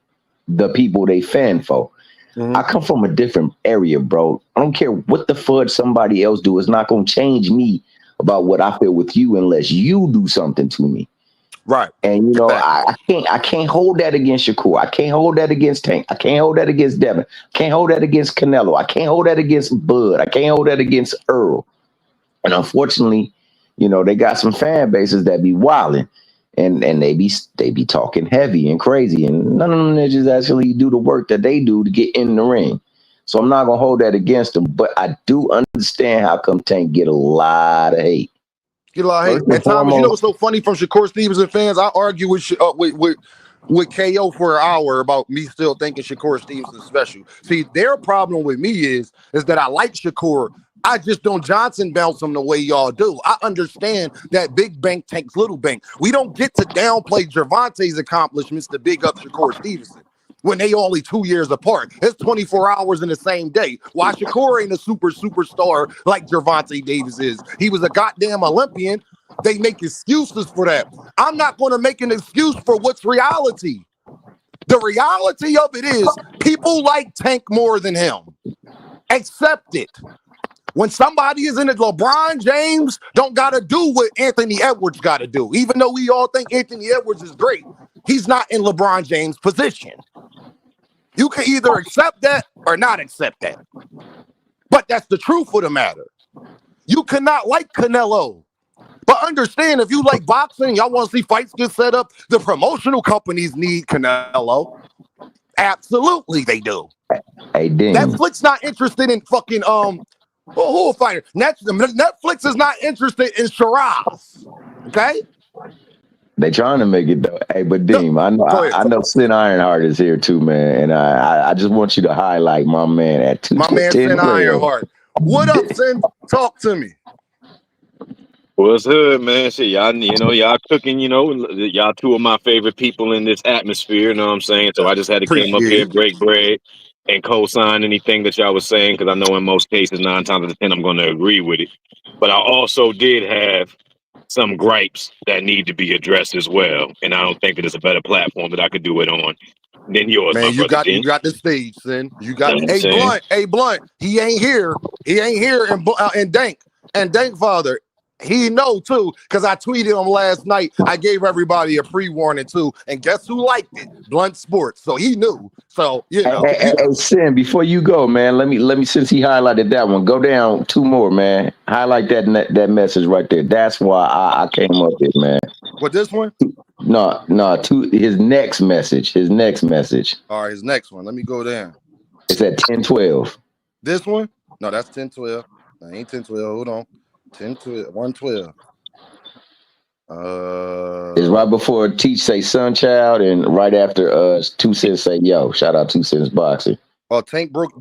the people they fan for. Mm-hmm. I come from a different area, bro. I don't care what the fudge somebody else do. It's not going to change me about what I feel with you unless you do something to me. Right. And, I can't hold that against Shakur. I can't hold that against Tank. I can't hold that against Devin. I can't hold that against Canelo. I can't hold that against Bud. I can't hold that against Earl. And unfortunately, they got some fan bases that be wilding and they be talking heavy and crazy. And none of them niggas actually do the work that they do to get in the ring. So I'm not going to hold that against them. But I do understand how come Tank get a lot of hate. Get a lot of hate. And Thomas, you know what's so funny from Shakur Stevenson fans? I argue with KO for an hour about me still thinking Shakur Stevenson's special. See, their problem with me is that I like Shakur. I just don't Johnson bounce him the way y'all do. I understand that big bank takes little bank. We don't get to downplay Gervonta's accomplishments to big up Shakur Stevenson when they only 2 years apart. It's 24 hours in the same day. Why Shakur ain't a superstar like Gervonta Davis is. He was a goddamn Olympian. They make excuses for that. I'm not going to make an excuse for what's reality. The reality of it is people like Tank more than him. Accept it. When somebody is in it, LeBron James don't got to do what Anthony Edwards got to do. Even though we all think Anthony Edwards is great, he's not in LeBron James' position. You can either accept that or not accept that. But that's the truth of the matter. You cannot like Canelo. But understand, if you like boxing, y'all want to see fights get set up, the promotional companies need Canelo. Absolutely, they do. Hey, Dean. Netflix not interested in fucking who will fight her? Netflix is not interested in Shiraz. Okay. They trying to make it though. Hey, but Dean, I know Sin Ironheart is here too, man, and I just want you to highlight my man at 2. My man Sin Ironheart. What up, Sin? Talk to me. What's good, man? Shit, y'all cooking, y'all two of my favorite people in this atmosphere, you know what I'm saying? So I just had to come up here, break bread, and co-sign anything that y'all was saying, because I know in most cases, 9 times out of 10, I'm going to agree with it. But I also did have some gripes that need to be addressed as well, and I don't think that there's a better platform that I could do it on than yours, man. You got the stage, Sin. You got Blunt. He ain't here. And Dank Father. He know too, because I tweeted him last night. I gave everybody a pre-warning too, and guess who liked it? Blunt Sports. So he knew. So Hey, Sin, before you go, man, let me since he highlighted that one, go down 2 more, man. Highlight that message right there. That's why I came up here, man. What, this one? No, his next message. All right, his next one. Let me go down. It's at 10:12. This one? No, that's 10:12. That ain't 10:12. Hold on. 10:12. 1:12. It's right before Teach say Sunchild, and right after 2 Cents say yo. Shout out 2 Cents Boxing. Oh, Tank broke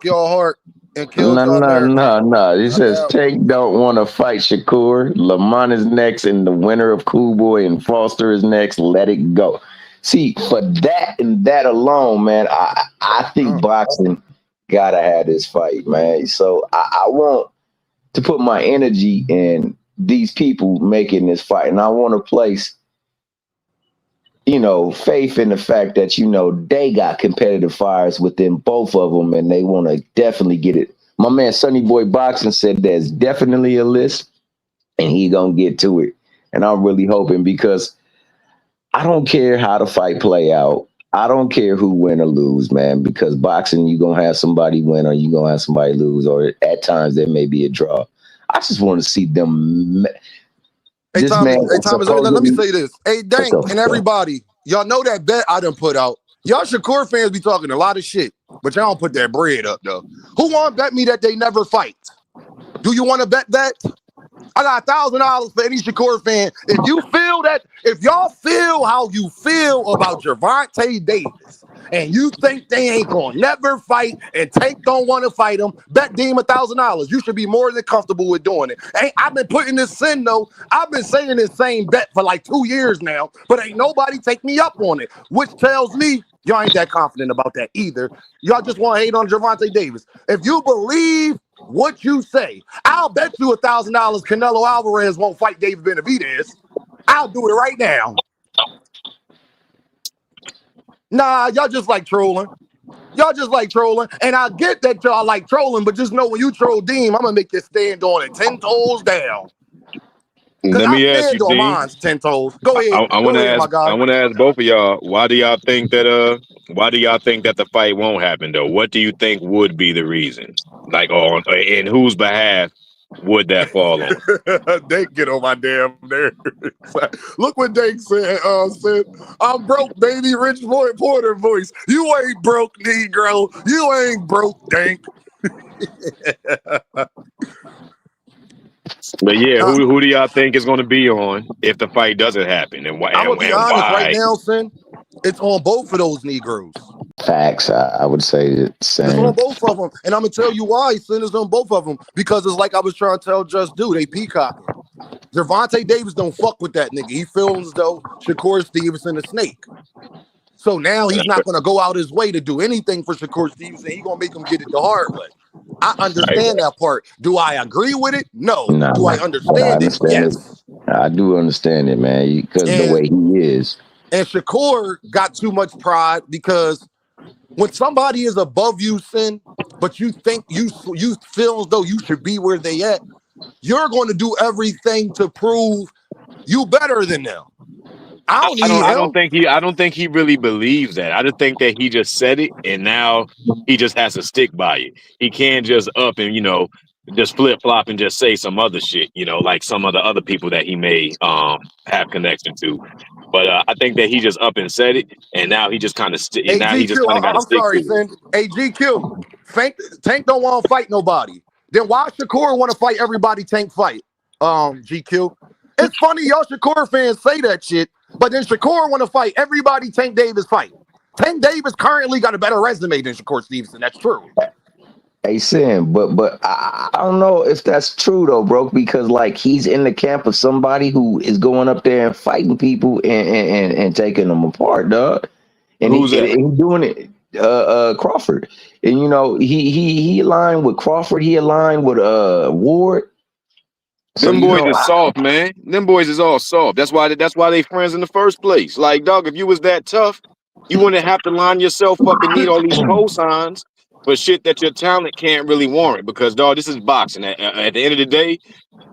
your heart and killed No. He says Tank don't want to fight Shakur. Lamont is next, and the winner of Cool Boy and Foster is next. Let it go. See, for that and that alone, man, I think boxing gotta have this fight, man. So I want to put my energy in these people making this fight. And I want to place, faith in the fact that, they got competitive fires within both of them, and they want to definitely get it. My man, Sonny Boy Boxing, said there's definitely a list, and he going to get to it. And I'm really hoping, because I don't care how the fight play out. I don't care who win or lose, man, because boxing, you're going to have somebody win or you're going to have somebody lose, or at times there may be a draw. I just want to see them. Hey, Thomas, let me say this. Hey, Dank and everybody, y'all know that bet I done put out. Y'all Shakur fans be talking a lot of shit, but y'all don't put that bread up, though. Who want to bet me that they never fight? Do you want to bet that? I got $1,000 for any Shakur fan. If y'all feel how you feel about Gervonta Davis, and you think they ain't gonna never fight, and Tank don't want to fight him, bet Deem $1,000. You should be more than comfortable with doing it. I've been putting this in though. I've been saying this same bet for like 2 years now, but ain't nobody take me up on it, which tells me y'all ain't that confident about that either. Y'all just want to hate on Gervonta Davis. If you believe what you say, I'll bet you $1,000 Canelo Alvarez won't fight David Benavidez. I'll do it right now. Nah, y'all just like trolling. And I get that y'all like trolling, but just know when you troll Deem, I'm going to make you stand on it 10 toes down. Let me ask you, Dean. Mine's 10 toes. Go ahead. I want to ask both of y'all, why do y'all think that the fight won't happen though? What do you think would be the reason? Like, in whose behalf would that fall on? Dank get on my damn nerves. Look what Dank said. I'm broke, baby. Rich Floyd Porter voice. You ain't broke, Negro. You ain't broke, Dank. But yeah, who do y'all think is going to be on if the fight doesn't happen, and why? I'm gonna be honest right now, Sin. It's on both of those Negroes. Facts. I would say the same. It's on both of them, and I'm gonna tell you why. Sin is on both of them because it's like I was trying to tell Just Dude. They peacocking. Gervonta Davis don't fuck with that nigga. He feels as though Shakur Stevenson a snake. So now he's not gonna go out his way to do anything for Shakur Stevenson. He's gonna make him get it the hard way. I understand that part. Do I agree with it? No. Do I understand it? Yes. I do understand it, man, because the way he is. And Shakur got too much pride because when somebody is above you, Sin, but you think you feel as though you should be where they at, you're going to do everything to prove you better than them. I don't need him. I don't think he really believes that. I just think that he just said it and now he just has to stick by it. He can't just up and, just flip flop and just say some other shit, like some of the other people that he may have connection to. But I think that he just up and said it, and now he just kind of got to stick to it. Hey, GQ, Tank don't want to fight nobody. Then why Shakur want to fight everybody Tank fight? GQ. It's funny y'all Shakur fans say that shit, but then Shakur want to fight everybody Tank Davis fight. Tank Davis currently got a better resume than Shakur Stevenson. That's true. Hey, Sam, but I don't know if that's true though, bro, because like he's in the camp of somebody who is going up there and fighting people and taking them apart, dog. And he's doing it, Crawford. And he aligned with Crawford. He aligned with Ward. So, them boys are soft, man. Them boys is all soft. That's why they friends in the first place. Like, dog, if you was that tough, you wouldn't have to line yourself up and need all these cosigns for shit that your talent can't really warrant. Because, dog, this is boxing. At the end of the day,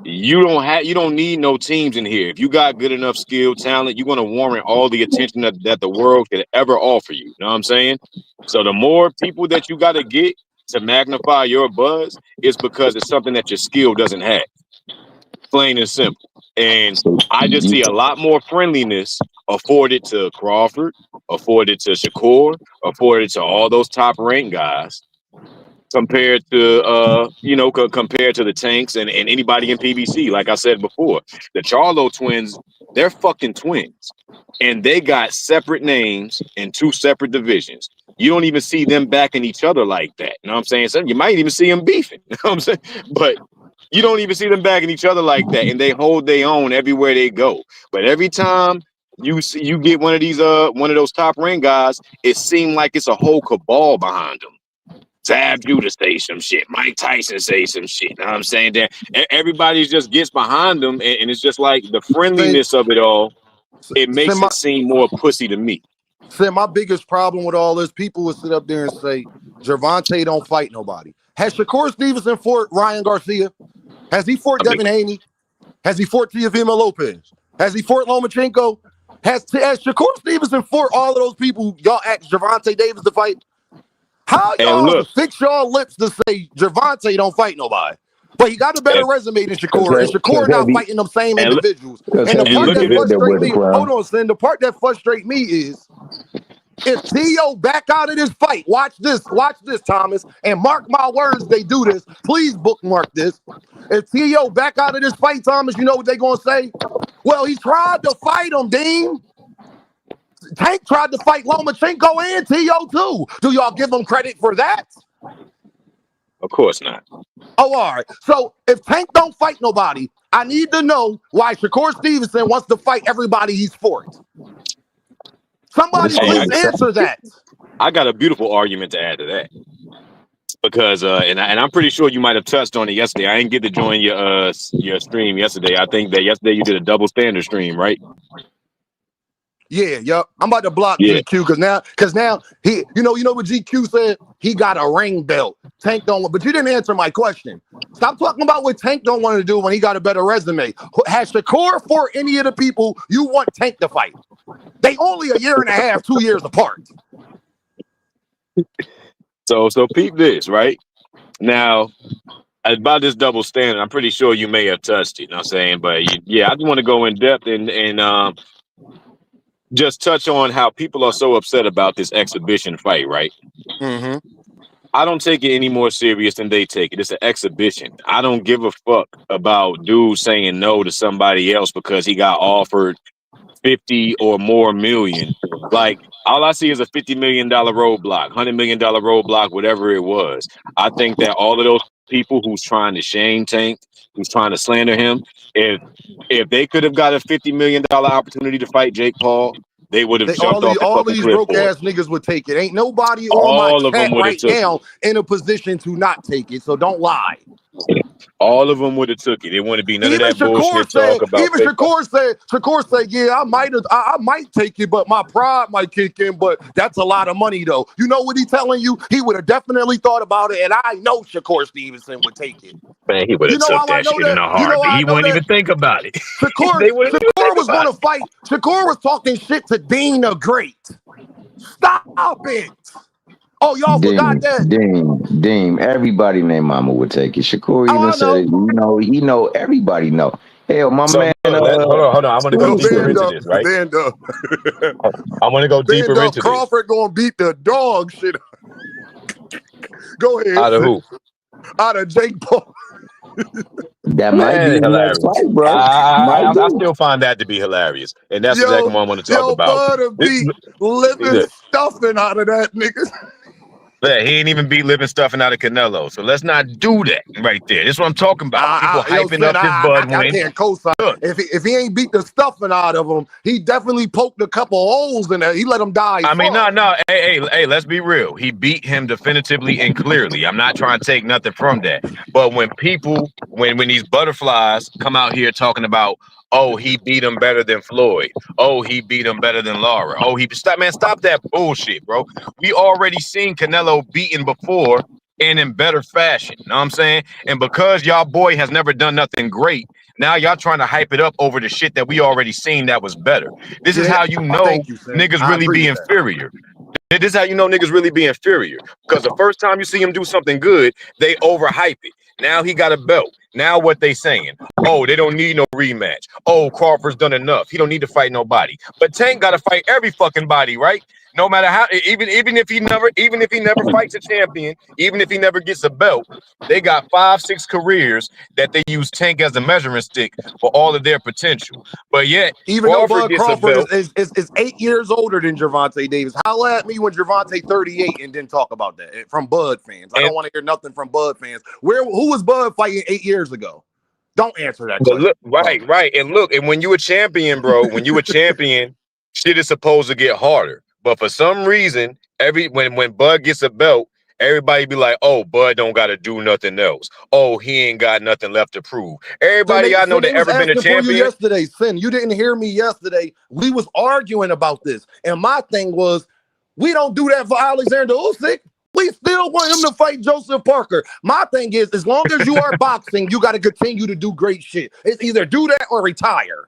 you don't need no teams in here. If you got good enough skill, talent, you're gonna warrant all the attention that the world could ever offer you. You know what I'm saying? So the more people that you got to get to magnify your buzz, it's because it's something that your skill doesn't have. Plain and simple. And I just see a lot more friendliness afforded to Crawford, afforded to Shakur, afforded to all those top ranked guys compared to compared to the Tanks and anybody in PBC. Like I said before, the Charlo twins, they're fucking twins. And they got separate names in two separate divisions. You don't even see them backing each other like that. You know what I'm saying? So you might even see them beefing. You know what I'm saying? But you don't even see them backing each other like that, and they hold their own everywhere they go. But every time you get one of those top ring guys, it seems like it's a whole cabal behind them. Zab Judah say some shit, Mike Tyson say some shit. You know what I'm saying? That everybody just gets behind them, and it's just like the friendliness of it all. It makes it seem more pussy to me. Sam, my biggest problem with all this, people would sit up there and say, Gervonta don't fight nobody. Has Shakur Stevenson fought Ryan Garcia? Has he fought Devin Haney? Has he fought Teofimo Lopez? Has he fought Lomachenko? Has Shakur Stevenson fought all of those people y'all asked Gervonta Davis to fight? How y'all fix y'all lips to say Gervonta don't fight nobody? But he got a better resume than Shakur, and Shakur not fighting them same individuals. And the part that frustrates me, hold on, Sin, the part that frustrates me is if T.O. back out of this fight, watch this, Thomas, and mark my words, they do this. Please bookmark this. If T.O. back out of this fight, Thomas, you know what they going to say? Well, he tried to fight him, Dean. Tank tried to fight Lomachenko and T.O. too. Do y'all give him credit for that? Of course not. Oh, all right. So if Tank don't fight nobody, I need to know why Shakur Stevenson wants to fight everybody he's fought. Somebody please answer that. I got a beautiful argument to add to that. Because and I'm pretty sure you might have touched on it yesterday. I didn't get to join your stream yesterday. I think that yesterday you did a double standard stream, right? Yeah, I'm about to block GQ because now he, you know what GQ said? He got a ring belt. Tank don't want, but you didn't answer my question. Stop talking about what Tank don't want to do when he got a better resume. Has Shakur fought any of the people you want Tank to fight? They only a year and a half, 2 years apart. So peep this, right? Now, about this double standard, I'm pretty sure you may have touched it, you know what I'm saying? But I just want to go in depth and just touch on how people are so upset about this exhibition fight, right? Mm-hmm. I don't take it any more serious than they take it. It's an exhibition. I don't give a fuck about dudes saying no to somebody else because he got offered 50 or more million. Like, all I see is a $50 million roadblock, $100 million roadblock, whatever it was. I think that all of those people who's trying to shame Tank, who's trying to slander him, if they could have got a $50 million opportunity to fight Jake Paul, they would have jumped off the all fucking these cliff. broke ass niggas would take it. Ain't nobody all on my of them chat right took now in a position to not take it. So don't lie. All of them would have took it. It wouldn't be none of Even that bullshit talk about fake. Shakur said, yeah, I might take it, but my pride might kick in. But that's a lot of money, though. You know what he's telling you? He would have definitely thought about it, and I know Shakur Stevenson would take it. Man, he would have took that shit in a heartbeat. He wouldn't even think about it. Shakur was going to fight. Shakur was talking shit to Dean the Great. Stop it. Oh, y'all forgot that. Dean. Everybody named Mama would take it. Shakur even said it. You know, he know. Everybody know. Hell, my man. Hold on. I'm gonna go deeper into this, right? I'm gonna go deeper into this. Crawford gonna beat the dog shit. Go ahead. Out of who? Out of Jake Paul. That might be hilarious, fight, bro. I still find that to be hilarious, and that's exactly what I want to talk about. Bud beat living stuffing out of that nigga. Yeah, he ain't even beat living stuffing out of Canelo, so let's not do that right there. This is what I'm talking about. People hyping up his Bud win. I can't co-sign. If he ain't beat the stuffing out of him, he definitely poked a couple holes in there. He let him die. I mean, no. Hey, let's be real. He beat him definitively and clearly. I'm not trying to take nothing from that. But when people, when these butterflies come out here talking about, oh, he beat him better than Floyd. Oh, he beat him better than Lara. Oh, stop that bullshit, bro. We already seen Canelo beaten before and in better fashion. You know what I'm saying? And because y'all boy has never done nothing great, now y'all trying to hype it up over the shit that we already seen that was better. This is how you know niggas really be inferior. This is how you know niggas really be inferior. Because the first time you see him do something good, they overhype it. Now he got a belt. Now what they saying? Oh, they don't need no rematch. Oh, Crawford's done enough. He don't need to fight nobody. But Tank got to fight every fucking body, right? No matter how, even if he never fights a champion, even if he never gets a belt, they got 5-6 careers that they use Tank as a measuring stick for all of their potential. But yet, even though Bud Crawford is 8 years older than Gervonta Davis, holla at me when Gervonta 38 and didn't talk about that from Bud fans. I don't want to hear nothing from Bud fans. Who was Bud fighting 8 years ago? Don't answer that question. Look, right. And look, and when you a champion, bro, shit is supposed to get harder. But for some reason, when Bud gets a belt, everybody be like, oh, Bud don't got to do nothing else. Oh, he ain't got nothing left to prove. Everybody I know that ever been a champion. Yesterday, Sin, you didn't hear me yesterday. We was arguing about this. And my thing was, we don't do that for Alexander Usyk. We still want him to fight Joseph Parker. My thing is, as long as you are boxing, you got to continue to do great shit. It's either do that or retire.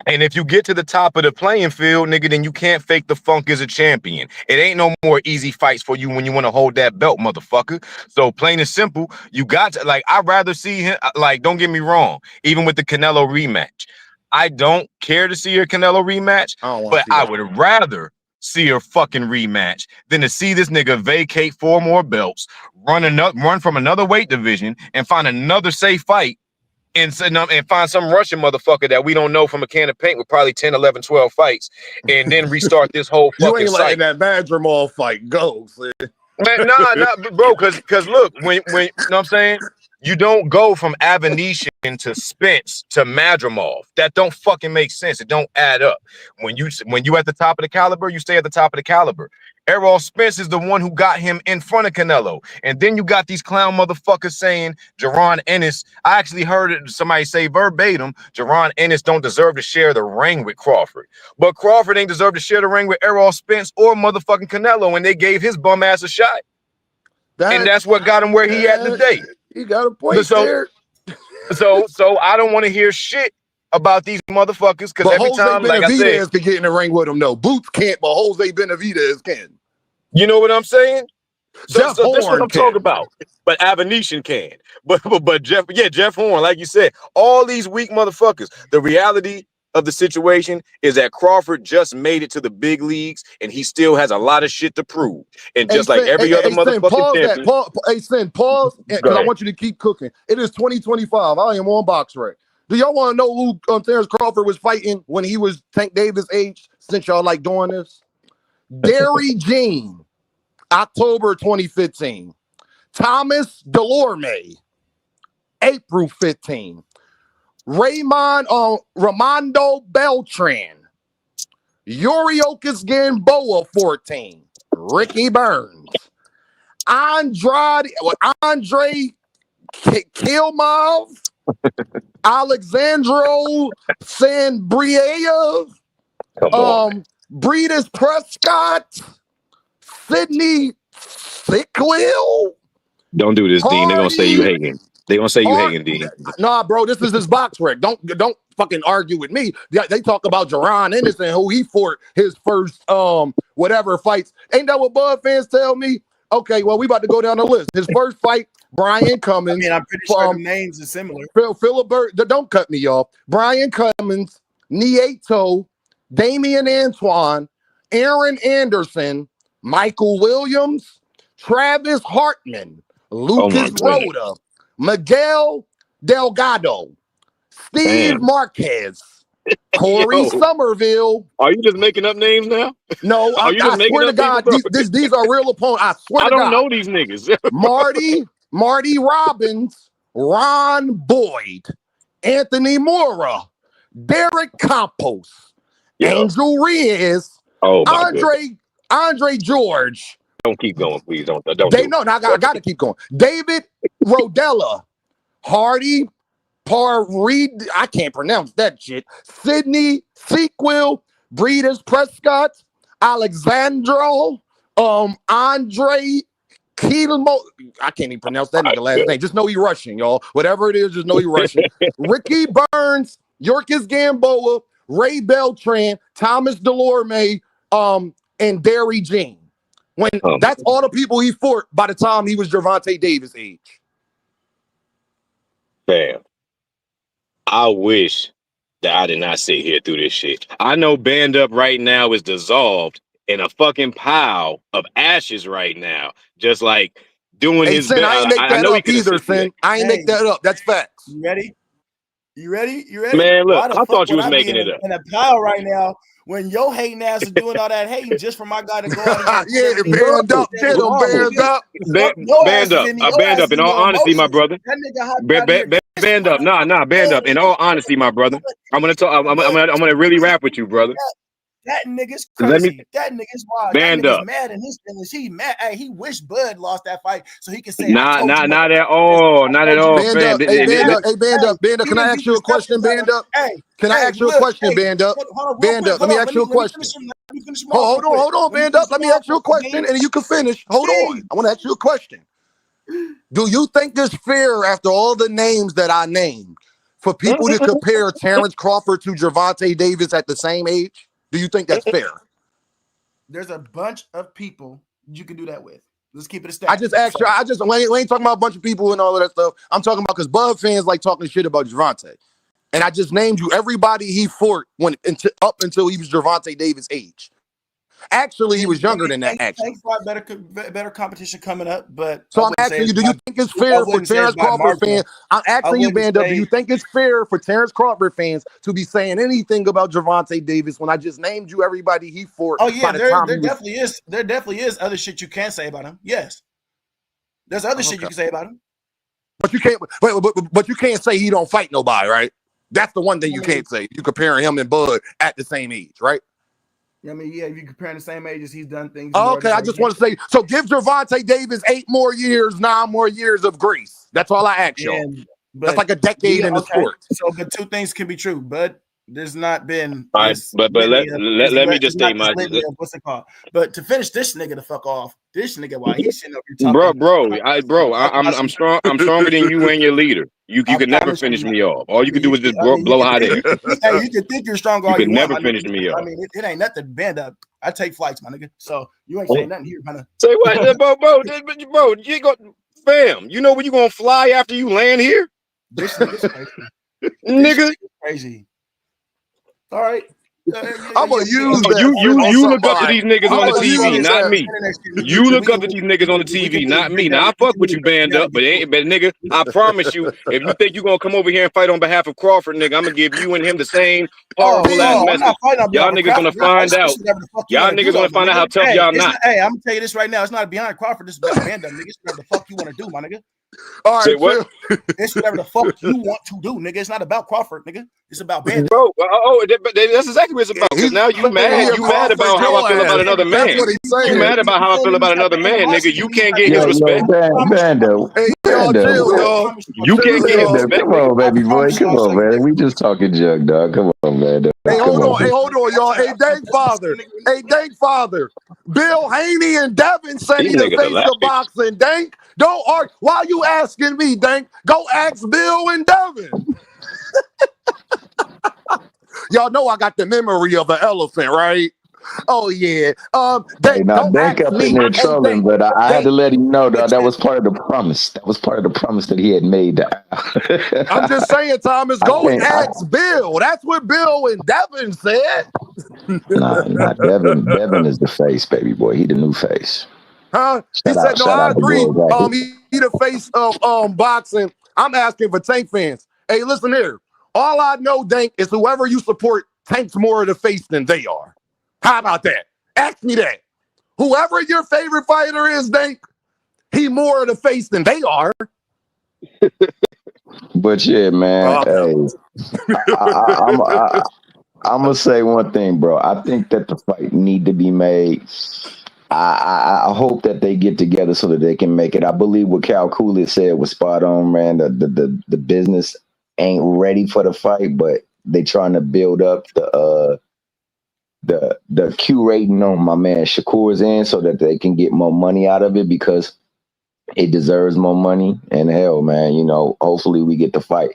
And if you get to the top of the playing field, nigga, then you can't fake the funk as a champion. It ain't no more easy fights for you when you want to hold that belt, motherfucker. So plain and simple, you got to, like, I'd rather see him, like, don't get me wrong, even with the Canelo rematch. I don't care to see a Canelo rematch, but I would rather see a fucking rematch than to see this nigga vacate 4 more belts, run from another weight division, and find another safe fight. And find some Russian motherfucker that we don't know from a can of paint with probably 10, 11, 12 fights, and then restart this whole fucking You ain't letting that Madrimov fight go, sis. Man, nah, bro, because look, when you know what I'm saying? You don't go from Avanesyan to Spence to Madrimov. That don't fucking make sense. It don't add up. When you at the top of the caliber, you stay at the top of the caliber. Errol Spence is the one who got him in front of Canelo. And then you got these clown motherfuckers saying Jaron Ennis. I actually heard somebody say verbatim, Jaron Ennis don't deserve to share the ring with Crawford. But Crawford ain't deserve to share the ring with Errol Spence or motherfucking Canelo, and they gave his bum ass a shot. And that's what got him where he at today. He got a point there. So I don't want to hear shit about these motherfuckers, because every time, like I said, can get in the ring with him. No, Boots can't, but Jose Benavidez can. You know what I'm saying? So that's what I'm talking about. But Avanesyan can. But Jeff Horn, like you said, all these weak motherfuckers. The reality of the situation is that Crawford just made it to the big leagues, and he still has a lot of shit to prove. And just like every other motherfucking champion. Pause, because I want you to keep cooking. It is 2025. I am on Box Rec. Do y'all want to know who Terrence Crawford was fighting when he was Tank Davis' age, since y'all like doing this? Derry Jean, October 2015. Thomas Delorme, April 15. Ramondo Beltran, Yuriokis Gamboa 14. Ricky Burns, Andre Kilmov, Alexandro Sanbriella, Come on, man. Breeders Prescott, Sidney Sickwill. Don't do this, Dean. They're gonna say you hating. They're gonna say you hating, Dean. Nah, bro, this is his box wreck. Don't fucking argue with me. They talk about Jerron Anderson, who he fought his first whatever fights. Ain't that what Bud fans tell me? Okay, well, we about to go down the list. His first fight, Brian Cummins. I mean, I'm pretty sure the names are similar. Philibert, don't cut me off. Brian Cummins, Nieto, Damian Antoine, Aaron Anderson, Michael Williams, Travis Hartman, Lucas Rhoda, Miguel Delgado, Steve Marquez, Corey Somerville. Are you just making up names now? No, I swear to God, these are real opponents. I swear to God. I don't know these niggas. Marty Robbins, Ron Boyd, Anthony Mora, Derek Campos, Angel Reyes, Andre George. Don't keep going, please. Don't. I got to keep going. David Rodella, Hardy Parreed. I can't pronounce that shit. Sidney Sequel, Breeders Prescott, Alexandro, Andre Kilmo. I can't even pronounce that nigga last name. Just know he Russian, y'all. Whatever it is, just know he Russian. Ricky Burns, Yorkis Gamboa, Ray Beltran, Thomas Delorme, and Derry Jean. That's all the people he fought by the time he was Gervonta Davis' age. Damn. I wish that I did not sit here through this shit. I know Band Up right now is dissolved in a fucking pile of ashes right now. Just like doing his best. I ain't make that up either, Finn. I ain't make that up. That's facts. You ready? Man, look, I thought you was making it up. In a pile right now when your hating ass is doing all that hating just for my guy to go out and band up. Band up. In all honesty, my brother. Band up. Band up. In all honesty, my brother. I'm gonna really rap with you, brother. That nigga's crazy. That nigga's wild. Band up. Mad in his feelings. He mad. Hey, he wish Bud lost that fight so he can say not at all. Not at all. Band up. Band up. Can I ask you a question, Band up? Can I ask you a question, Band up? Band up. Let me ask you a question. Hold on, Band up. Let me ask you a question, and you can finish. Hold on. I want to ask you a question. Do you think it's fair, after all the names that I named, for people to compare Terrence Crawford to Gervonta Davis at the same age? Do you think that's fair? There's a bunch of people you can do that with. Let's keep it a stack. We ain't talking about a bunch of people and all of that stuff. I'm talking about because Bud fans like talking shit about Gervonta. And I just named you everybody he fought up until he was Gervonta Davis' age. Actually, he was younger than that. Actually, better competition coming up. But so I'm asking you: do you think it's fair for Terrence Crawford fans? I'm asking you, Band Up. Do you think it's fair for Terrence Crawford fans to be saying anything about Gervonta Davis when I just named you everybody he fought? Oh yeah, there definitely is. There definitely is other shit you can say about him. Yes, there's other shit you can say about him. But you can't. But you can't say he don't fight nobody, right? That's the one thing you can't say. You comparing him and Bud at the same age, right? I mean, yeah, if you're comparing the same ages, he's done things. Okay, I just want to say, so give Gervonta Davis 9 more years of grace. That's all I ask you. That's like a decade in the sport. So, but two things can be true, but there's not been. All right, but let me just state my. What's it called? But to finish this nigga the fuck off, this nigga while he's sitting up here talking. I'm strong. I'm stronger than you and your leader. You could never finish me off. All you can do is just blow hot air. Hey, you can think you're stronger. You can never finish me off. I mean, it ain't nothing. Band up. I take flights, my nigga. So you ain't saying nothing here, man. Say what, bro? You ain't got, fam. You know where you gonna fly after you land here? This nigga's crazy. Nigga, crazy. All right. I'm gonna use that. You look up to these niggas on the TV, not me. You look up to these niggas on the TV, not me. Now I fuck with you, Band Up, but nigga, I promise you, if you think you gonna come over here and fight on behalf of Crawford, nigga, I'm gonna give you and him the same powerful ass message. Y'all niggas gonna find out. Y'all niggas gonna find out how tough y'all not. Hey, I'm gonna tell you this right now. It's not behind Crawford. This is about Band Up, nigga. It's whatever the fuck you want to do, my nigga. All right, say what? It's whatever the fuck you want to do, nigga. It's not about Crawford, nigga. It's about banter. Bro, but that's exactly what it's about. Because now you mad about how I feel about another man. That's what he's saying. You mad about how I feel about another man, nigga. You can't get his respect. Bando. Hey, y'all chill, y'all. You can't get his respect. Come on, baby boy. Come on, man. We just talking junk, dog. Come on, man. Hey, hold on, y'all. Hey, Dank Father. Bill Haney and Devin said he the face of boxing. Dank, don't argue. Why you asking me, Dank? Go ask Bill and Devin. Y'all know I got the memory of an elephant, right? Oh yeah. Dank up in there trolling, but I had to let him know that was part of the promise. That was part of the promise that he had made. I'm just saying, Thomas, go ask Bill. That's what Bill and Devin said. Nah, Devin is the face, baby boy. He the new face. Huh? He said, no, I agree. He the face of boxing. I'm asking for Tank fans. Hey, listen here. All I know, Dank, is whoever you support, Tank's more of the face than they are. How about that? Ask me that. Whoever your favorite fighter is, Dank, he more of the face than they are. But yeah, man. I'm gonna say one thing, bro. I think that the fight need to be made. I hope that they get together so that they can make it. I believe what Cal Coolidge said was spot on, man. The business ain't ready for the fight, but they trying to build up the Q rating on my man Shakur's end so that they can get more money out of it because it deserves more money. And hell, man, hopefully we get the fight.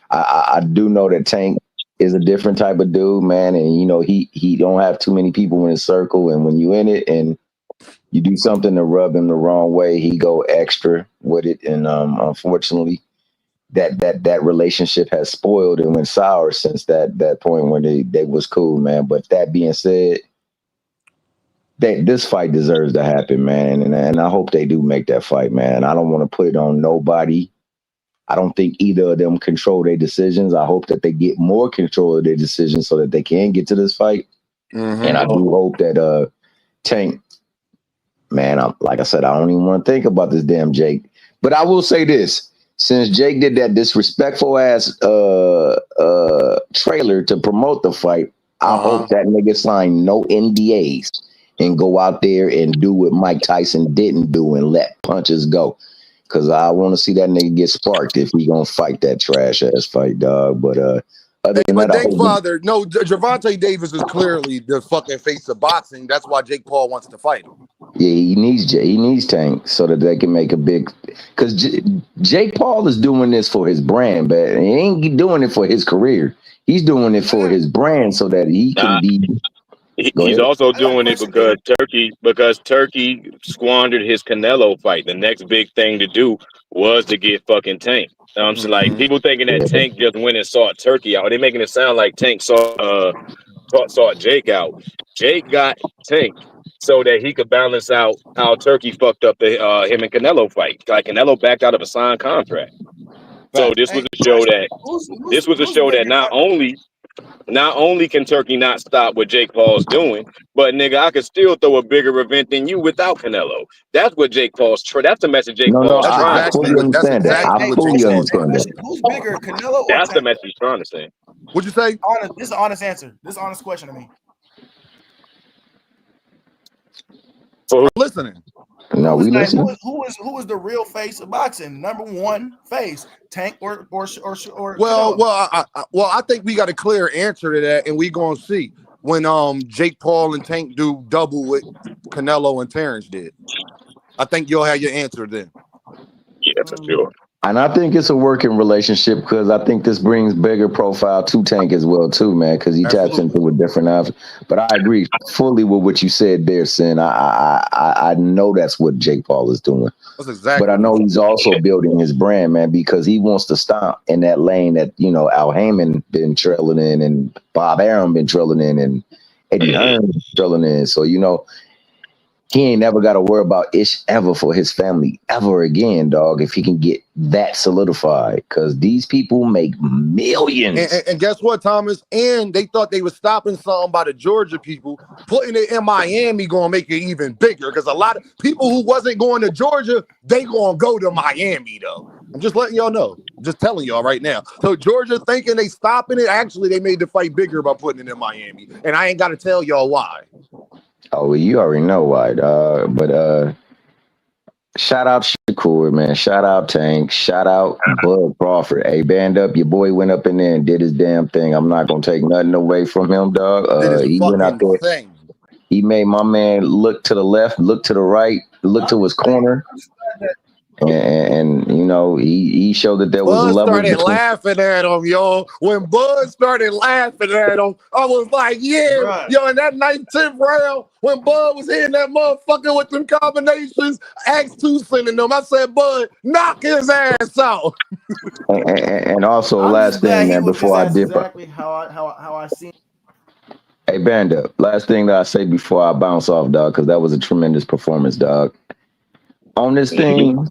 I do know that Tank is a different type of dude, man, and he don't have too many people in his circle, and when you in it and you do something to rub him the wrong way, he go extra with it, and unfortunately that relationship has spoiled and went sour since that point when they was cool, man. But that being said, this fight deserves to happen, man, and I hope they do make that fight, man. I don't want to put it on nobody. I don't think either of them control their decisions. I hope that they get more control of their decisions so that they can get to this fight. Mm-hmm. And I do hope that Tank, man, like I said, I don't even want to think about this damn Jake. But I will say this. Since Jake did that disrespectful ass trailer to promote the fight, I hope that nigga sign no NDAs and go out there and do what Mike Tyson didn't do and let punches go. Cause I want to see that nigga get sparked if he gonna fight that trash ass fight, dog. But other than that, Gervonta Davis is clearly the fucking face of boxing. That's why Jake Paul wants to fight him. Yeah, he needs Tank so that they can make a big. Cause Jake Paul is doing this for his brand, but he ain't doing it for his career. He's doing it for his brand so that he can be. He's also doing it because Turkey squandered his Canelo fight. The next big thing to do was to get fucking Tank. I'm saying, like, people thinking that Tank just went and sought Turkey out. They're making it sound like Tank sought Jake out. Jake got Tank so that he could balance out how Turkey fucked up the him and Canelo fight. Like, Canelo backed out of a signed contract. So this was a show that not only can Turkey not stop what Jake Paul's doing, but nigga, I could still throw a bigger event than you without Canelo. That's what Jake Paul's that's the message Jake Paul's trying to send. Who's bigger, Canelo or That's the message he's trying to send. What'd you say? This is an honest answer. This is an honest question to me. So listening. No, we listen. Who is the real face of boxing? Number one face, Tank or Well, I think we got a clear answer to that, and we gonna see when Jake Paul and Tank do double what Canelo and Terrence did. I think you'll have your answer then. Yeah, for sure. And I think it's a working relationship because I think this brings bigger profile to Tank as well too, man, because he taps into a different option. But I agree fully with what you said there, Sin. I know that's what Jake Paul is doing. That's exactly. But I know he's also building his brand, man, because he wants to stop in that lane that, Al Heyman been trailing in and Bob Arum been trailing in and Eddie Hearn been trailing in. So, he ain't never got to worry about ish ever for his family ever again, dog, if he can get that solidified. Because these people make millions. And guess what, Thomas? And they thought they were stopping something by the Georgia people. Putting it in Miami going to make it even bigger. Because a lot of people who wasn't going to Georgia, they going to go to Miami, though. I'm just letting y'all know. I'm just telling y'all right now. So Georgia thinking they stopping it. Actually, they made the fight bigger by putting it in Miami. And I ain't got to tell y'all why. Oh, well, you already know why, but shout out Shakur, man. Shout out Tank. Shout out Bud Crawford. Hey, band up. Your boy went up in there and did his damn thing. I'm not gonna take nothing away from him, dog. Did his He went out fucking there. thing. He made my man look to the left, look to the right, look to his corner. And you know, he showed that there was a Bud level started between. laughing at him, yo. When Bud started laughing at him, I was like, yeah, Right. yo, in that 10th round, when Bud was hitting that motherfucker with them combinations, X2 sending them, I said, Bud, knock his ass out. And also, I'm last just glad thing, he man, whooped his before I ass dip. exactly how I seen. Hey, band up. Last thing that I say before I bounce off, dog, because that was a tremendous performance, dog. On this thing,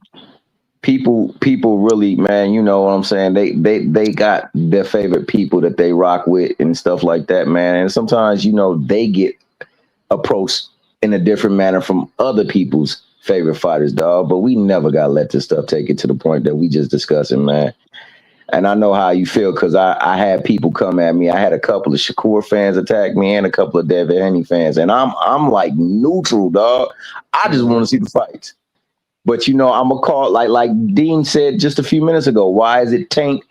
people really, man, you know what I'm saying? They got their favorite people that they rock with and stuff like that, man. And sometimes, you know, they get approached in a different manner from other people's favorite fighters, dog. But we never got to let this stuff take it to the point that we just discussing, man. And I know how you feel because I had people come at me. I had a couple of Shakur fans attack me and a couple of David Haney fans. And I'm like neutral, dog. I just want to see the fights. But you know, I'm gonna call like Dean said just a few minutes ago. Why is it Tank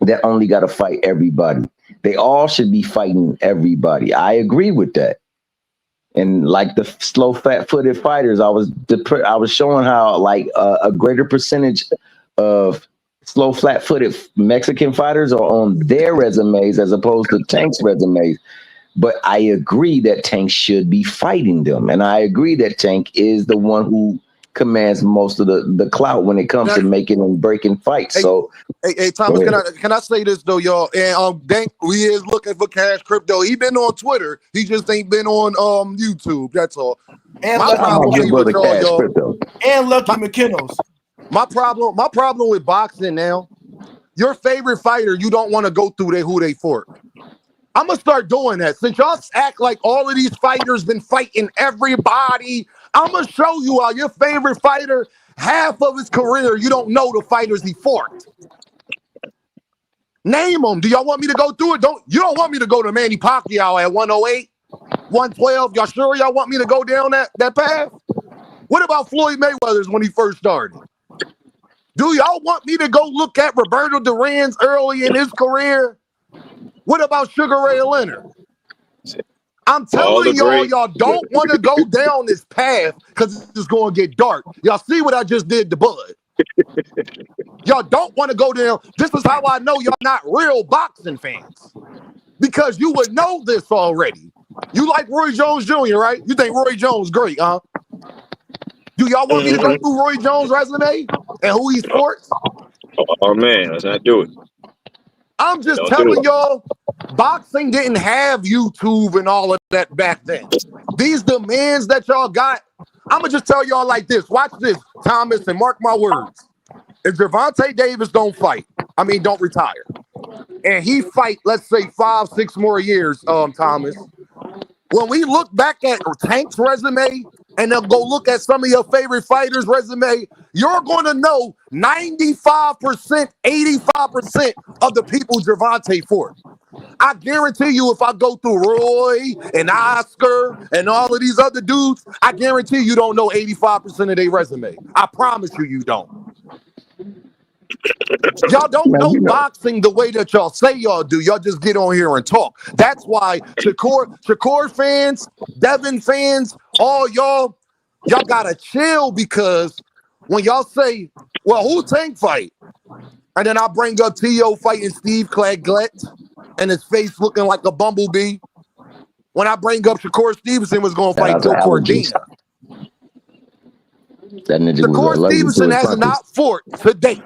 that only got to fight everybody? They all should be fighting everybody. I agree with that. And like the slow, fat-footed fighters, I was showing how like a greater percentage of slow, flat-footed Mexican fighters are on their resumes as opposed to Tank's resumes. But I agree that Tank should be fighting them, and I agree that Tank is the one who commands most of the clout when it comes to making and breaking fights. So, hey, Thomas, can I say this though, y'all? And Dank, we is looking for Cash Crypto. He been on Twitter. He just ain't been on YouTube. That's all. And My problem be with y'all, y'all. And Lucky McKinnell's. My problem with boxing now. Your favorite fighter, you don't want to go through who they fought. I'm gonna start doing that. Since y'all act like all of these fighters been fighting everybody, I'm gonna show you how your favorite fighter, half of his career, you don't know the fighters he fought. Name them. Do y'all want me to go through it? You don't want me to go to Manny Pacquiao at 108, 112. Y'all sure y'all want me to go down that path? What about Floyd Mayweather's when he first started? Do y'all want me to go look at Roberto Duran's early in his career? What about Sugar Ray Leonard? I'm telling y'all don't want to go down this path because it's going to get dark. Y'all see what I just did to Bud? Y'all don't want to go down. This is how I know y'all not real boxing fans. Because you would know this already. You like Roy Jones Jr., right? You think Roy Jones great, huh? Do y'all want me to go through Roy Jones' resume and who he sports? Oh man, let's not do it. I'm just telling y'all, boxing didn't have YouTube and all of that back then. These demands that y'all got, I'm going to just tell y'all like this. Watch this, Thomas, and mark my words. If Gervonta Davis don't retire, and he fight, let's say 5-6 more years, Thomas, when we look back at Tank's resume and then go look at some of your favorite fighters' resume, you're going to know 95%, 85% of the people Gervonta fought. I guarantee you if I go through Roy and Oscar and all of these other dudes, I guarantee you don't know 85% of their resume. I promise you don't. Y'all don't know boxing the way that y'all say y'all do. Y'all just get on here and talk. That's why Shakur fans, Devin fans, all y'all gotta chill because when y'all say, well, who Tank fight? And then I bring up T.O. fighting Steve Claggett and his face looking like a bumblebee. When I bring up Shakur Stevenson was going to fight Joe Cordina. Shakur Stevenson has not fought to date.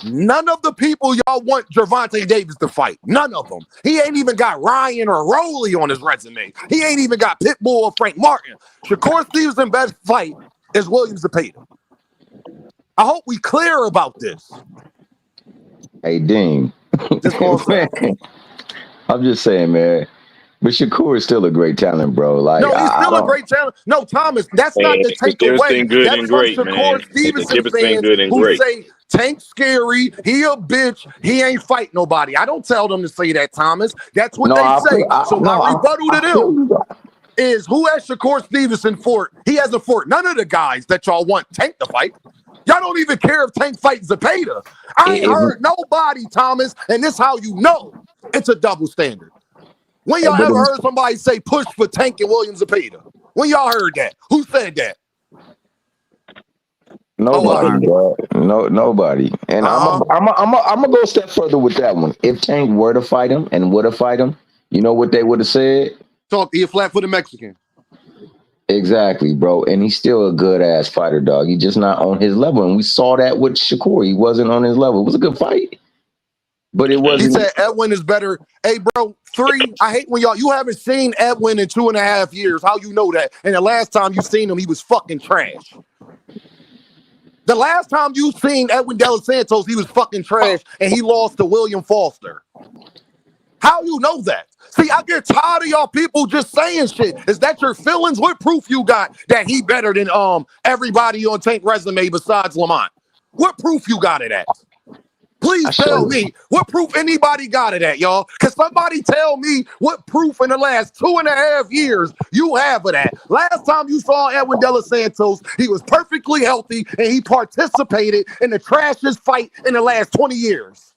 None of the people y'all want Gervonta Davis to fight. None of them. He ain't even got Ryan or Rowley on his resume. He ain't even got Pitbull or Frank Martin. Shakur Stevenson's best fight is Williams Zepeda. I hope we clear about this. Hey, Dean. I'm just saying, man. But Shakur is still a great talent, bro. Like No, he's I still a don't. great talent. No, Thomas, that's not Man, to take Exhibit's away. been good That's and from great, man. Shakur Stevenson Exhibit's been fans good and who great. say Tank's scary, he a bitch, he ain't fight nobody. I don't tell them to say that, Thomas. That's what they say. So my rebuttal to them is who has Shakur Stevenson fought? He hasn't fought none of the guys that y'all want Tank to fight. Y'all don't even care if Tank fights Zepeda. I ain't heard nobody, Thomas, and this how you know it's a double standard. When y'all ever heard somebody say push for Tank and William Zepeda? When y'all heard that? Who said that? Nobody, bro. No, nobody. And I'm gonna go a step further with that one. If Tank were to fight him and would have fight him, you know what they would have said? Talk to you flat-footed Mexican. Exactly, bro. And he's still a good ass fighter, dog. He's just not on his level. And we saw that with Shakur. He wasn't on his level. It was a good fight. But it wasn't. He said Edwin is better. Hey, bro, 3. I hate when you haven't seen Edwin in 2.5 years. How you know that? And the last time you seen him, he was fucking trash. The last time you seen Edwin De Los Santos, he was fucking trash, and he lost to William Foster. How you know that? See, I get tired of y'all people just saying shit. Is that your feelings? What proof you got that he better than everybody on Tank resume besides Lamont? What proof you got of that? Please tell me what proof anybody got of that, y'all. Can somebody tell me what proof in the last 2.5 years you have of that? Last time you saw Edwin De Los Santos, he was perfectly healthy and he participated in the trashiest fight in the last 20 years.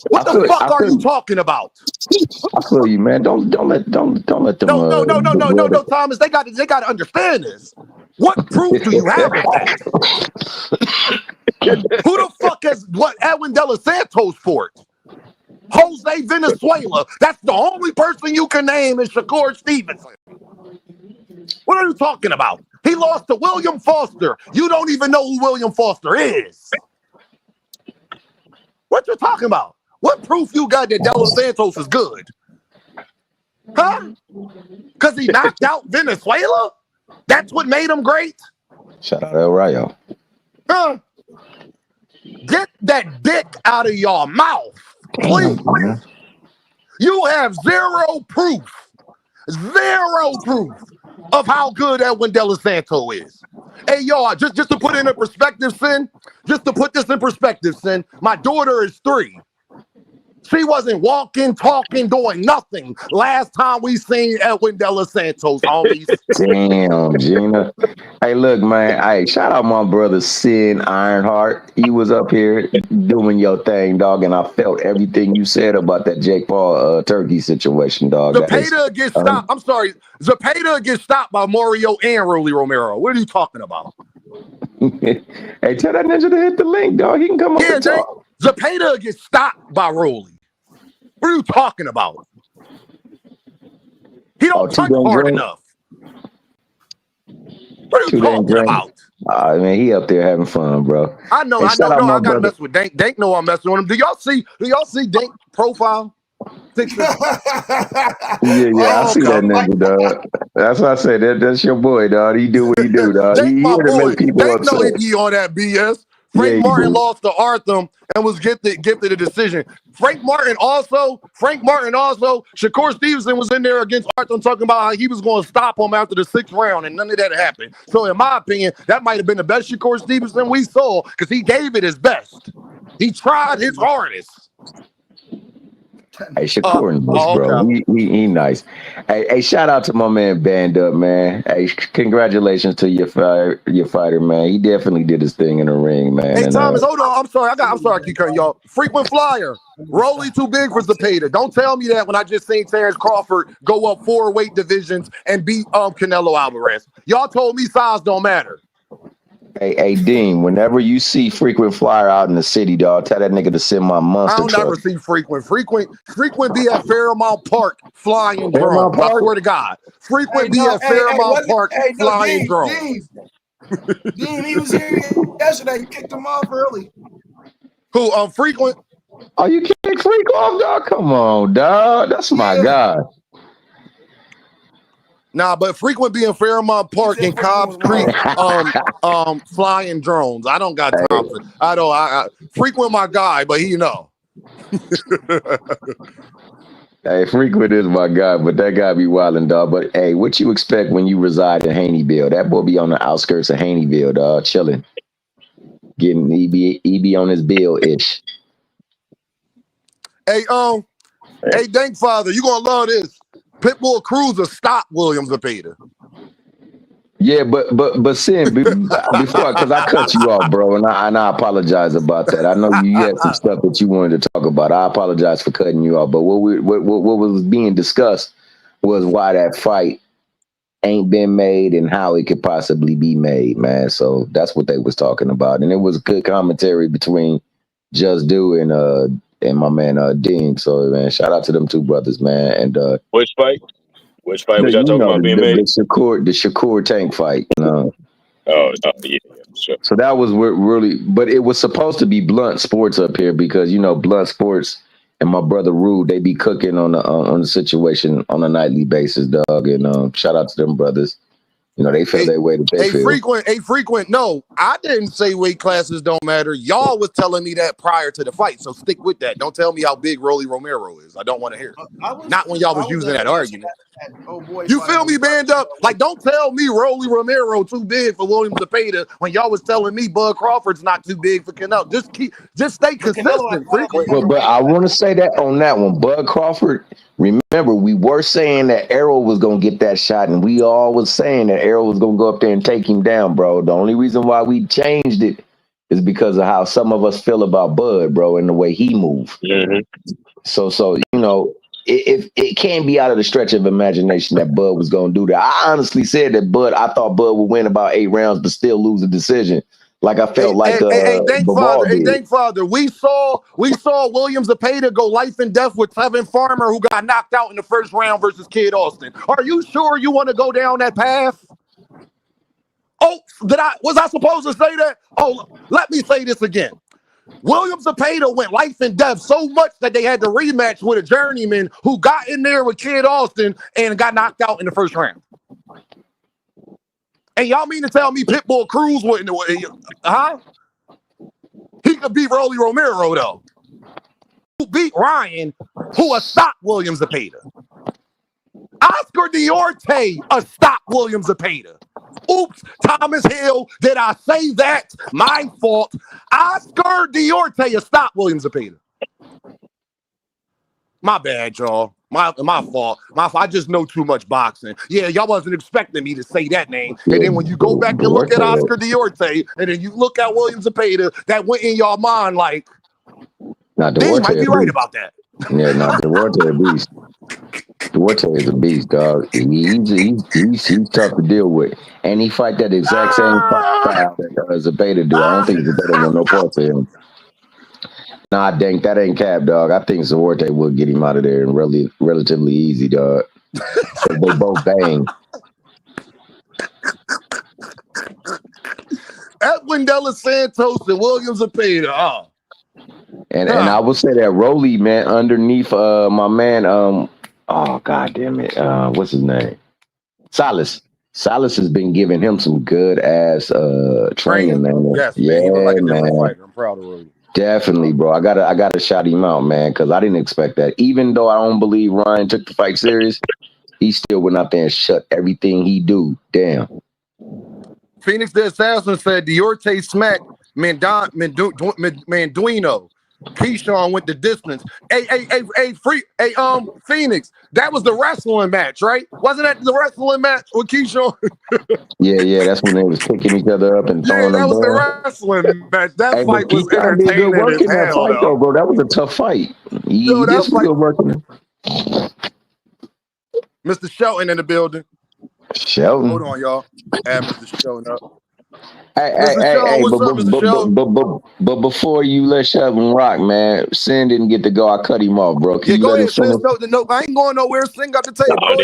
What the fuck are you talking about? I feel you, man. Don't let them. No, Thomas. They got to understand this. What proof do you have of that? Who the fuck has what Edwin De Los Santos fought? Jose Venezuela. That's the only person you can name is Shakur Stevenson. What are you talking about? He lost to William Foster. You don't even know who William Foster is. What you talking about? What proof you got that De Los Santos is good? Huh? Because he knocked out Venezuela? That's what made him great? Shout out El Rayo. Huh? Get that dick out of your mouth, please. You have zero proof of how good Edwin De Los Santos is. Hey, y'all, just to put it in perspective, Sin, my daughter is 3. She wasn't walking, talking, doing nothing last time we seen Edwin De Los Santos, homies. Damn, Gina. Hey, look, man. Hey, shout out my brother Sin Ironheart. He was up here doing your thing, dog, and I felt everything you said about that Jake Paul Turkey situation, dog. Zepeda gets stopped. I'm sorry. Zepeda gets stopped by Mario and Rolly Romero. What are you talking about? Hey, tell that ninja to hit the link, dog. He can come up and talk. Zepeda gets stopped by Rolly. What are you talking about? He don't punch hard enough. What are you talking about? I mean, he up there having fun, bro. I know. I gotta mess with Dank. Dank know I'm messing with him. Do y'all see Dank profile? Yeah, I see that nigga, dog. That's what I said. That's your boy, dog. He do what he do, dog. Dank my boy. Dank know he upset. be on that BS. Frank Martin lost to Arthur and was gifted a decision. Frank Martin also, Shakur Stevenson was in there against Arthur talking about how he was going to stop him after the 6th round, and none of that happened. So in my opinion, that might have been the best Shakur Stevenson we saw because he gave it his best. He tried his hardest. Hey, Shakur nice, bro. He nice. Hey, shout out to my man Band Up, man. Hey, congratulations to your fighter, man. He definitely did his thing in the ring, man. Hey, Thomas, hold on. I'm sorry. I keep cutting y'all. Frequent flyer. Rolly too big for Zepeda. Don't tell me that when I just seen Terrence Crawford go up 4 weight divisions and beat Canelo Alvarez. Y'all told me size don't matter. Hey, Dean, whenever you see Frequent Flyer out in the city, dog, tell that nigga to send my monster truck. I don't never see Frequent be at Fairmount Park flying drones. I swear to God. Frequent be at Fairmount Park flying drones. Dean, he was here yesterday. You kicked him off early. Who? Frequent? Oh, you kicked Freak off, dog? Come on, dog. That's my guy. Nah, but Frequent be in Fairmount Park in Cobbs Creek, flying drones. I don't got time for. I Frequent my guy, but he know. Hey, Hey, Frequent is my guy, but that guy be wildin', dog. But hey, what you expect when you reside in Haneyville? That boy be on the outskirts of Haneyville, dog, chilling, getting he be on his bill ish. Hey, Dank Father, you gonna love this. Pitbull Cruiser stopped Williams Zepeda. Yeah, but Sin, before, because I cut you off, bro, and I apologize about that. I know you had some stuff that you wanted to talk about. I apologize for cutting you off. But what was being discussed was why that fight ain't been made and how it could possibly be made, man. So that's what they was talking about, and it was good commentary between Just Do and my man Dean. So man, shout out to them two brothers, man. And which fight? Which fight was y'all talking about being made? The Shakur Tank fight. Oh, yeah, sure. So that was really, but it was supposed to be Blunt Sports up here because Blunt Sports and my brother Rude, they be cooking on the situation on a nightly basis, dog. And shout out to them brothers. They feel their way that they feel. Frequent. No, I didn't say weight classes don't matter. Y'all was telling me that prior to the fight, so stick with that. Don't tell me how big Rolly Romero is. I don't want to hear it. Not when y'all was using that argument. You feel me, band up? Like, don't tell me Rolly Romero too big for Williams Zepeda when y'all was telling me Bud Crawford's not too big for Canelo. Just stay consistent, Frequent. But I want to say that on that one, Bud Crawford. Remember, we were saying that Errol was going to get that shot, and we all was saying that Errol was going to go up there and take him down, bro. The only reason why we changed it is because of how some of us feel about Bud, bro, and the way he moved. Mm-hmm. So it can't be out of the stretch of imagination that Bud was going to do that. I honestly said that I thought Bud would win about 8 rounds, but still lose a decision. Like I felt Dank Father, we saw Williams Zepeda go life and death with Tevin Farmer, who got knocked out in the first round versus Kid Austin. Are you sure you want to go down that path? Oh, was I supposed to say that? Oh, let me say this again. Williams Zepeda went life and death so much that they had to rematch with a journeyman who got in there with Kid Austin and got knocked out in the first round. And y'all mean to tell me Pitbull Cruz wouldn't? Huh? He could beat Rolly Romero though. Who beat Ryan? Who stopped Williams Zepeda? Oscar Diorte stopped Williams Zepeda. Oops, Thomas Hill. Did I say that? My fault. Oscar Diorte stopped Williams Zepeda. My bad, y'all. My fault. I just know too much boxing. Yeah, y'all wasn't expecting me to say that name. And then when you go back and look at Oscar Diorte, and then you look at Williams Zepeda, that went in your mind like, you might be right about that. Yeah, Duarte a beast. Duarte is a beast, dog. He's tough to deal with. And he fight that exact same style that Zepeda do. I don't think Zepeda want no part to him. Nah, dang, that ain't cap, dog. I think Duarte will get him out of there and relatively easy, dog. They both bang. Edwin De Los Santos and Williams Zepeda. And I will say that Rolly, man, underneath my man, god damn it, what's his name? Silas. Silas has been giving him some good ass training, man. Yes, man. He looked like a different fighter. I'm proud of Rolly. Definitely, bro. I gotta shout him out, man, because I didn't expect that. Even though I don't believe Ryan took the fight serious, he still went out there and shut everything he do down. Phoenix the Assassin said Diorte smacked Manduino. Keyshawn went the distance. Phoenix. That was the wrestling match, right? Wasn't that the wrestling match with Keyshawn? yeah. That's when they was picking each other up and throwing them. Yeah, that was the wrestling match. That fight was entertaining as hell, though. Bro. That was a tough fight. He did some good work in it. Mr. Shelton in the building. Shelton. Hold on, y'all. Add Mr. Shelton up. Hey, but before you let Shelton rock, man, Sin didn't get to go. I cut him off, bro. Go ahead, Sin. No, I ain't going nowhere. Sin got the tape. I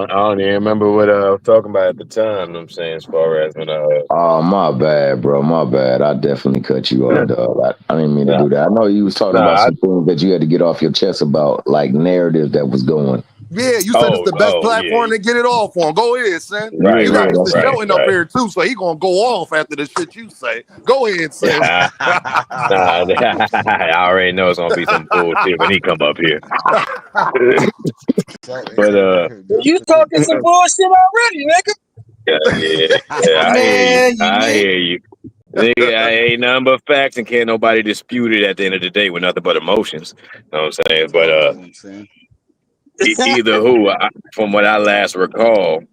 don't even remember what I was talking about at the time. You know what I'm saying, as far as when Oh, my bad, bro. My bad. I definitely cut you off, dog. I didn't mean to do that. I know you was talking about some things that you had to get off your chest about, like narrative that was going. Yeah, you said it's the best platform to get it off on. Go ahead, son. Right, You got right, Mr. right, Shelton up right. here too, so he gonna go off after the shit you say. Go ahead, son. Nah, I already know it's gonna be some bullshit when he come up here. But you talking some bullshit already, nigga. yeah, I hear you. Nigga, I ain't nothing but facts, and can't nobody dispute it at the end of the day with nothing but emotions. You know what I'm saying? But either who, from what I last recall,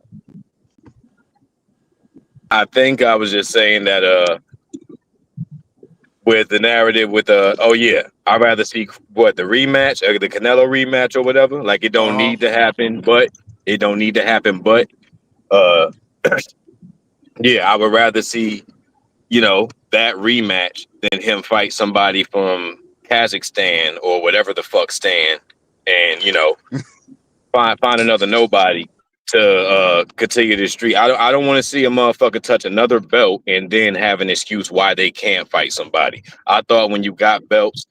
I think I was just saying that with the narrative with I'd rather see the rematch, the Canelo rematch or whatever. Like it don't need to happen, but yeah, I would rather see, that rematch than him fight somebody from Kazakhstan or whatever the fuck stand, and find another nobody to continue this streak. I don't want to see a motherfucker touch another belt and then have an excuse why they can't fight somebody. I thought when you got belts,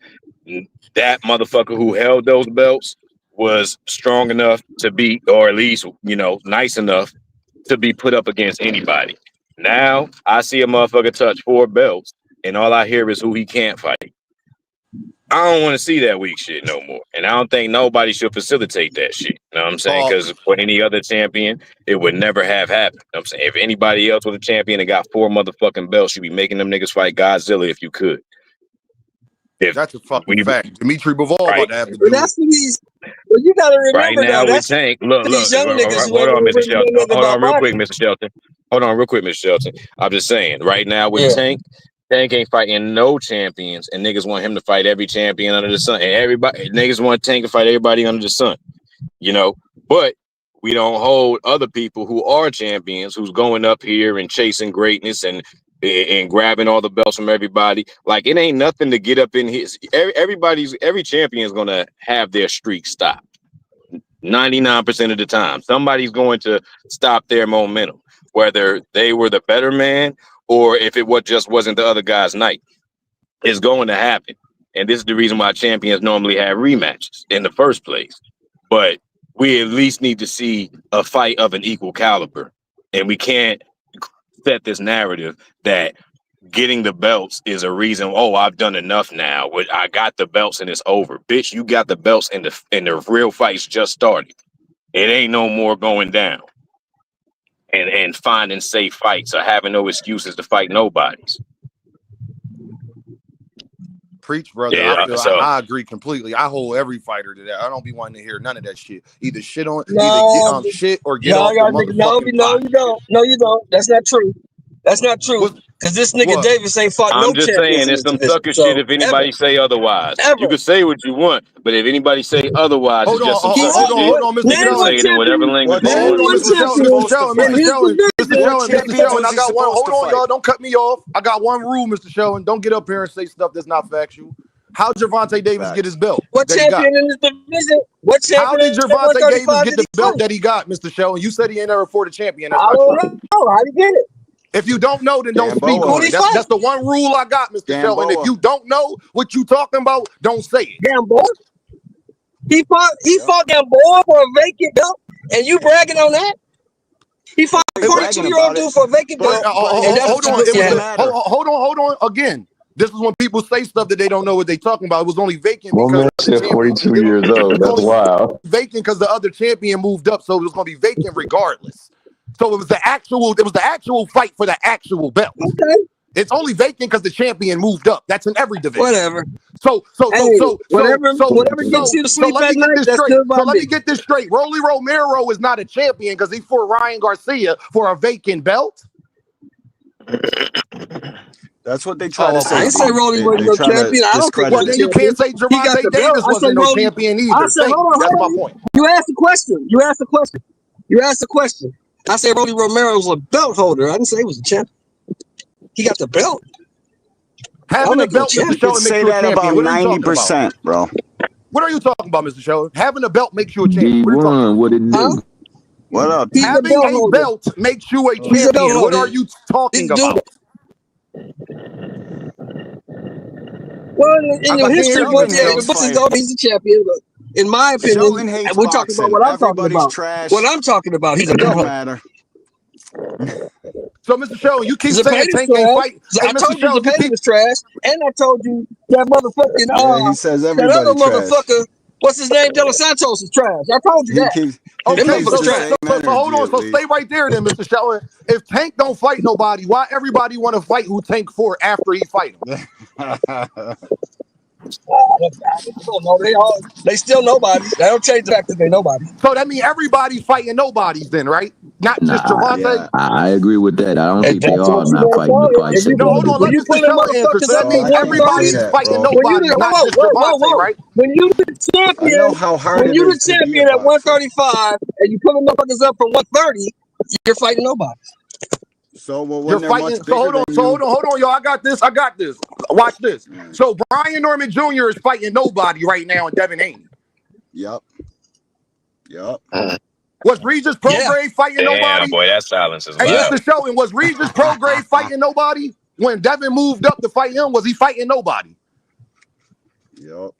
that motherfucker who held those belts was strong enough to be, or at least nice enough to be put up against anybody. Now I see a motherfucker touch 4 belts and all I hear is who he can't fight. I don't want to see that weak shit no more. And I don't think nobody should facilitate that shit. You know what I'm saying? Because for any other champion, it would never have happened. You know what I'm saying? If anybody else was a champion and got 4 motherfucking belts, you'd be making them niggas fight Godzilla if you could. That's a fucking fact. Dimitri Bivol about to have to do But that's these. Well, you gotta remember now that's Tank. Look, these young niggas. hold on, Mr. Shelton. Hold on real quick, Mr. Shelton. I'm just saying, right now with Tank ain't fighting no champions, and niggas want him to fight every champion under the sun. And niggas want Tank to fight everybody under the sun. But we don't hold other people who are champions, who's going up here and chasing greatness and grabbing all the belts from everybody. Like it ain't nothing to get up in his. Every champion is gonna have their streak stopped. 99% of the time, somebody's going to stop their momentum, whether they were the better man or if it wasn't the other guy's night. It's going to happen, and this is the reason why champions normally have rematches in the first place. But we at least need to see a fight of an equal caliber, and we can't set this narrative that getting the belts is a reason. Oh, I've done enough now. I got the belts and it's over. Bitch, you got the belts and the real fights just started. It ain't no more going down. And finding safe fights or having no excuses to fight nobodies. Preach, brother. Yeah, I agree completely. I hold every fighter to that. I don't be wanting to hear none of that shit. Either shit on, either get shit or get off the motherfucking pot. No, you don't. That's not true. That's not true. Because this nigga Davis ain't fought no champions. I'm just saying, it's some sucker shit if anybody say otherwise. You can say what you want, but if anybody say otherwise, it's just some sucker shit. Hold on, Mr. Shelton. Say it in whatever language. Hold on, Mr. Shelton. I got one. Hold on, y'all. Don't cut me off. I got one rule, Mr. Shelton. Don't get up here and say stuff that's not factual. How'd Gervonta Davis get his belt? What champion in this division? How did Gervonta Davis get the belt that he got, Mr. Shelton? You said he ain't ever fought a champion. I don't know. How he get it? If you don't know, then don't speak on it. That's the one rule I got, Mr. Shelton. If you don't know what you talking about, don't say it. Gamboa. He fought Gamboa for a vacant belt, and you bragging on that? He fought a 42-year-old dude for a vacant belt. Hold on. Again, this is when people say stuff that they don't know what they talking about. It was only vacant because 42 years old. That's wild. Vacant because the other champion moved up, so it was going to be vacant regardless. So it was the actual fight for the actual belt. Okay. It's only vacant because the champion moved up. That's in every division. Whatever. Whatever gets you to sleep at night, that's good. So let me get this straight. Rolly Romero is not a champion because he fought Ryan Garcia for a vacant belt. That's what they try to say. I didn't say Rolly was no champion. I don't think. Well, then you can't say Gervonta Davis wasn't no champion either. That's my point. You asked the question. I said Rolly Romero was a belt holder. I didn't say he was a champion. He got the belt. Having a belt, Mr. Shelton, say that about 90%, bro. What are you talking about, Mr. Shelton? Having a belt makes you a champion. What it do? Huh? What up? Having a belt makes you a champion. What are you talking about? Well, in your history, he's a champion. But In my opinion, Shelton hates we're talking about boxing. what I'm talking Everybody's about. trash. What I'm talking about, he's a It gun don't hunter. matter. So, Mr. Sheldon, you keep saying Zapate's Tank ain't trash. fight. Hey, I Mr. told you Sheldon, you Zapate keep. was trash, and I told you that motherfucking Yeah, he says that everybody other trash. motherfucker, what's his name, De Los Santos is trash. I told you He that. keeps Them Okay, keeps motherfuckers the trash. same so hold energy on. at So least. stay right there then, Mr. Sheldon. If Tank don't fight nobody, why everybody want to fight who Tank for after he fight him? They still nobody. They don't change the fact that they nobody. So that means everybody's fighting nobodies then, right? Not just Nah, Javante? Yeah. I agree with that. I don't If think they that's what are you not want to fighting call the it. fight If you No, separately. hold on. when Let you Mr. pulling Sheldon answer. So motherfuckers that up Oh, from means I can't say 130, everybody's that, fighting bro. when you nobody, not just Javante, right? when you the I know champion, how hard when it you the is to be a champion at boxer. 135 and you pulling motherfuckers up from 130, you're fighting nobody. So well, You're when they're fighting. much So bigger than you. hold on, y'all. I got this. Watch this. Yeah. So Brian Norman Jr. is fighting nobody right now in Devin Haney. Yep. Was Regis Prograde fighting nobody? Damn, boy, that silence is Hey, loud. Mr. Sheldon, was Regis Prograde fighting nobody? When Devin moved up to fight him, was he fighting nobody? Yep.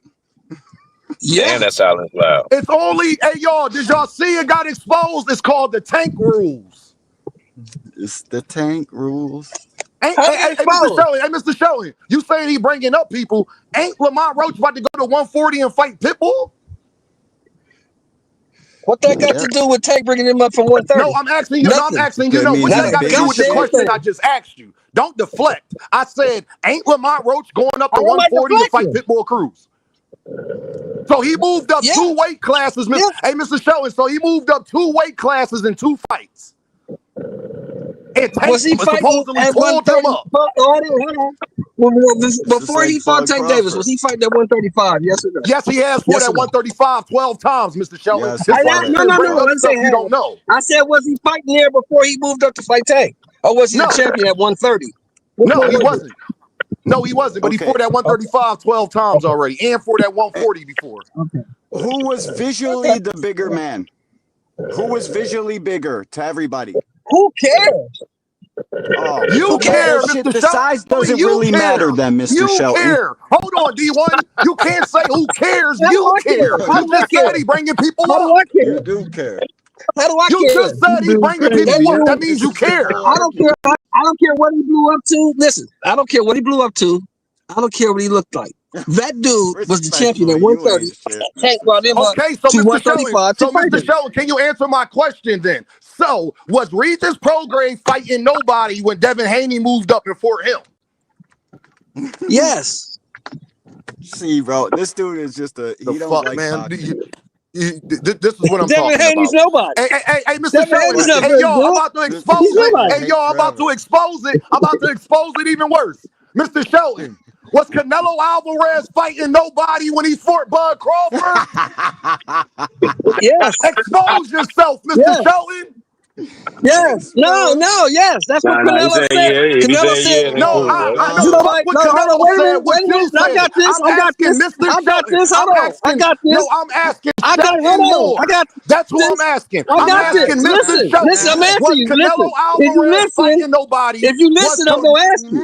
Damn, that silence loud. It's only, hey, y'all, did y'all see it got exposed? It's called the Tank Rules. It's the Tank rules. Hey, Mr. Sheldon, you saying he bringing up people. Ain't Lamont Roach about to go to 140 and fight Pitbull? What that got to do with Tank bringing him up from 130? No, I'm asking you. Nothing. No, I'm asking you. That No, means what Not that a got to do with the goddamn question thing. I just asked you? Don't deflect. I said, ain't Lamont Roach going up to How am I 140 to fight deflecting? Pitbull Cruz? So he moved up Yeah. 2 weight classes. Yeah. Hey, Mr. Sheldon, so he moved up 2 weight classes in 2 fights. And Tank Was he fighting supposedly at pulled him 130? up. Hold on. Before he fought Tank Davis, was he fighting at 135? Yes or no? Yes, he has fought Yes at or no? 135 12 times, Mr. Sheldon. Yes, That's he why fought you at shouldn't bring I up didn't stuff say you don't know. I said, was he fighting there before he moved up to fight Tank? Or was he No. the champion at 130? No, he wasn't. No, he wasn't. But he Okay. fought at 135 12 times already and fought at 140 before. Who was visually the bigger man? Who was visually bigger to everybody? Who cares? Oh, You forget care, that shit. Mr. The Shelton. size doesn't You really care. matter then, Mr. You Shelton. care. Hold on, D1. You can't say who cares. How do You I care? care. How You do I just care? said he bringing people How do up. I care? You do care. How do I You care? just said he bringing people up. That means you care. I don't care. I don't care what he blew up to. Listen, I don't care what he blew up to. I don't care what he looked like. That dude was the champion at 130. Tank brought him up Okay, so to Mr. Sheldon, 135 to fight him. Mr. Sheldon, can you answer my question then? So, was Regis Prograde fighting nobody when Devin Haney moved up and fought him? Yes. See, bro, this dude is just he don't like boxing. This is what I'm Devin talking Haney's about. nobody. Hey, Mr. Devin Sheldon. Haney's not Hey, very y'all, I'm good. about to expose He's it. nobody. Hey, y'all, I'm about to expose it. I'm about to expose it even worse. Mr. Sheldon, was Canelo Alvarez fighting nobody when he fought Bud Crawford? Yes. Expose yourself, Mr. Yes. Sheldon. Yes. No, yes. That's what Canelo said. Canelo said, No, I know. you know Fuck what hold on, Canelo said, what wait a you minute. I said. got this. I'm I got asking this. Mr. I got Sheldon. this. Hold on. I got this. No, I'm asking I got Sheldon hold on. Moore. I got That's who this. I'm asking. I I'm got this. asking Mr. Sheldon. Listen, I'm asking Was you. Canelo Listen. Alvarez fighting nobody? If you listen, I'm gonna ask you.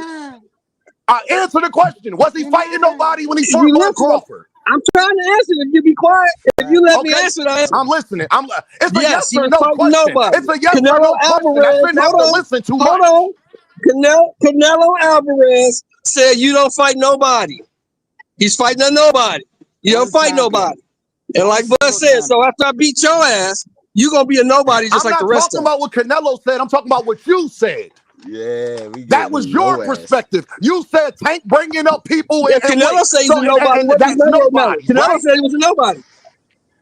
Answer the question. Was he fighting nobody when he If fought you Bud listen, Crawford? I'm trying to answer. If you be quiet, if you let me answer, I answer. I'm listening. It's a yes he or was no fighting question. nobody. It's a yes Canelo or no question. I Alvarez, shouldn't have to listen too much. Hold on. Canelo Alvarez said you don't fight nobody. He's fighting a nobody. You don't fight nobody. And like Bud said, so after I beat your ass, you're going to be a nobody just like the rest of I'm them. not talking about what Canelo said. I'm talking about what you said. Yeah, that was your perspective. You said Tank bringing up people. Yeah, Canelo said he's a nobody. That's nobody. Canelo said he was a nobody.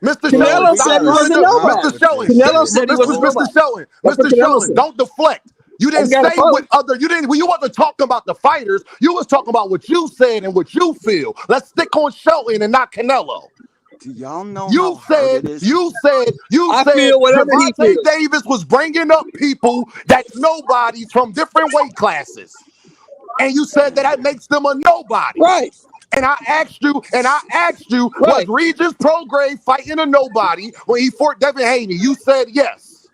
Mr. Canelo said he was a nobody. Mr. Sheldon. Canelo said he was a Mr. nobody. Sheldon. Mr. Sheldon, don't deflect. You didn't say what other. You didn't. You wasn't talking about the fighters. You was talking about what you said and what you feel. Let's stick on Sheldon and not Canelo. Do y'all know you said Javante Davis was bringing up people that's nobodies from different weight classes, and you said that makes them a nobody. Right. And I asked you, right. Was Regis Prograde fighting a nobody when he fought Devin Haney? You said yes.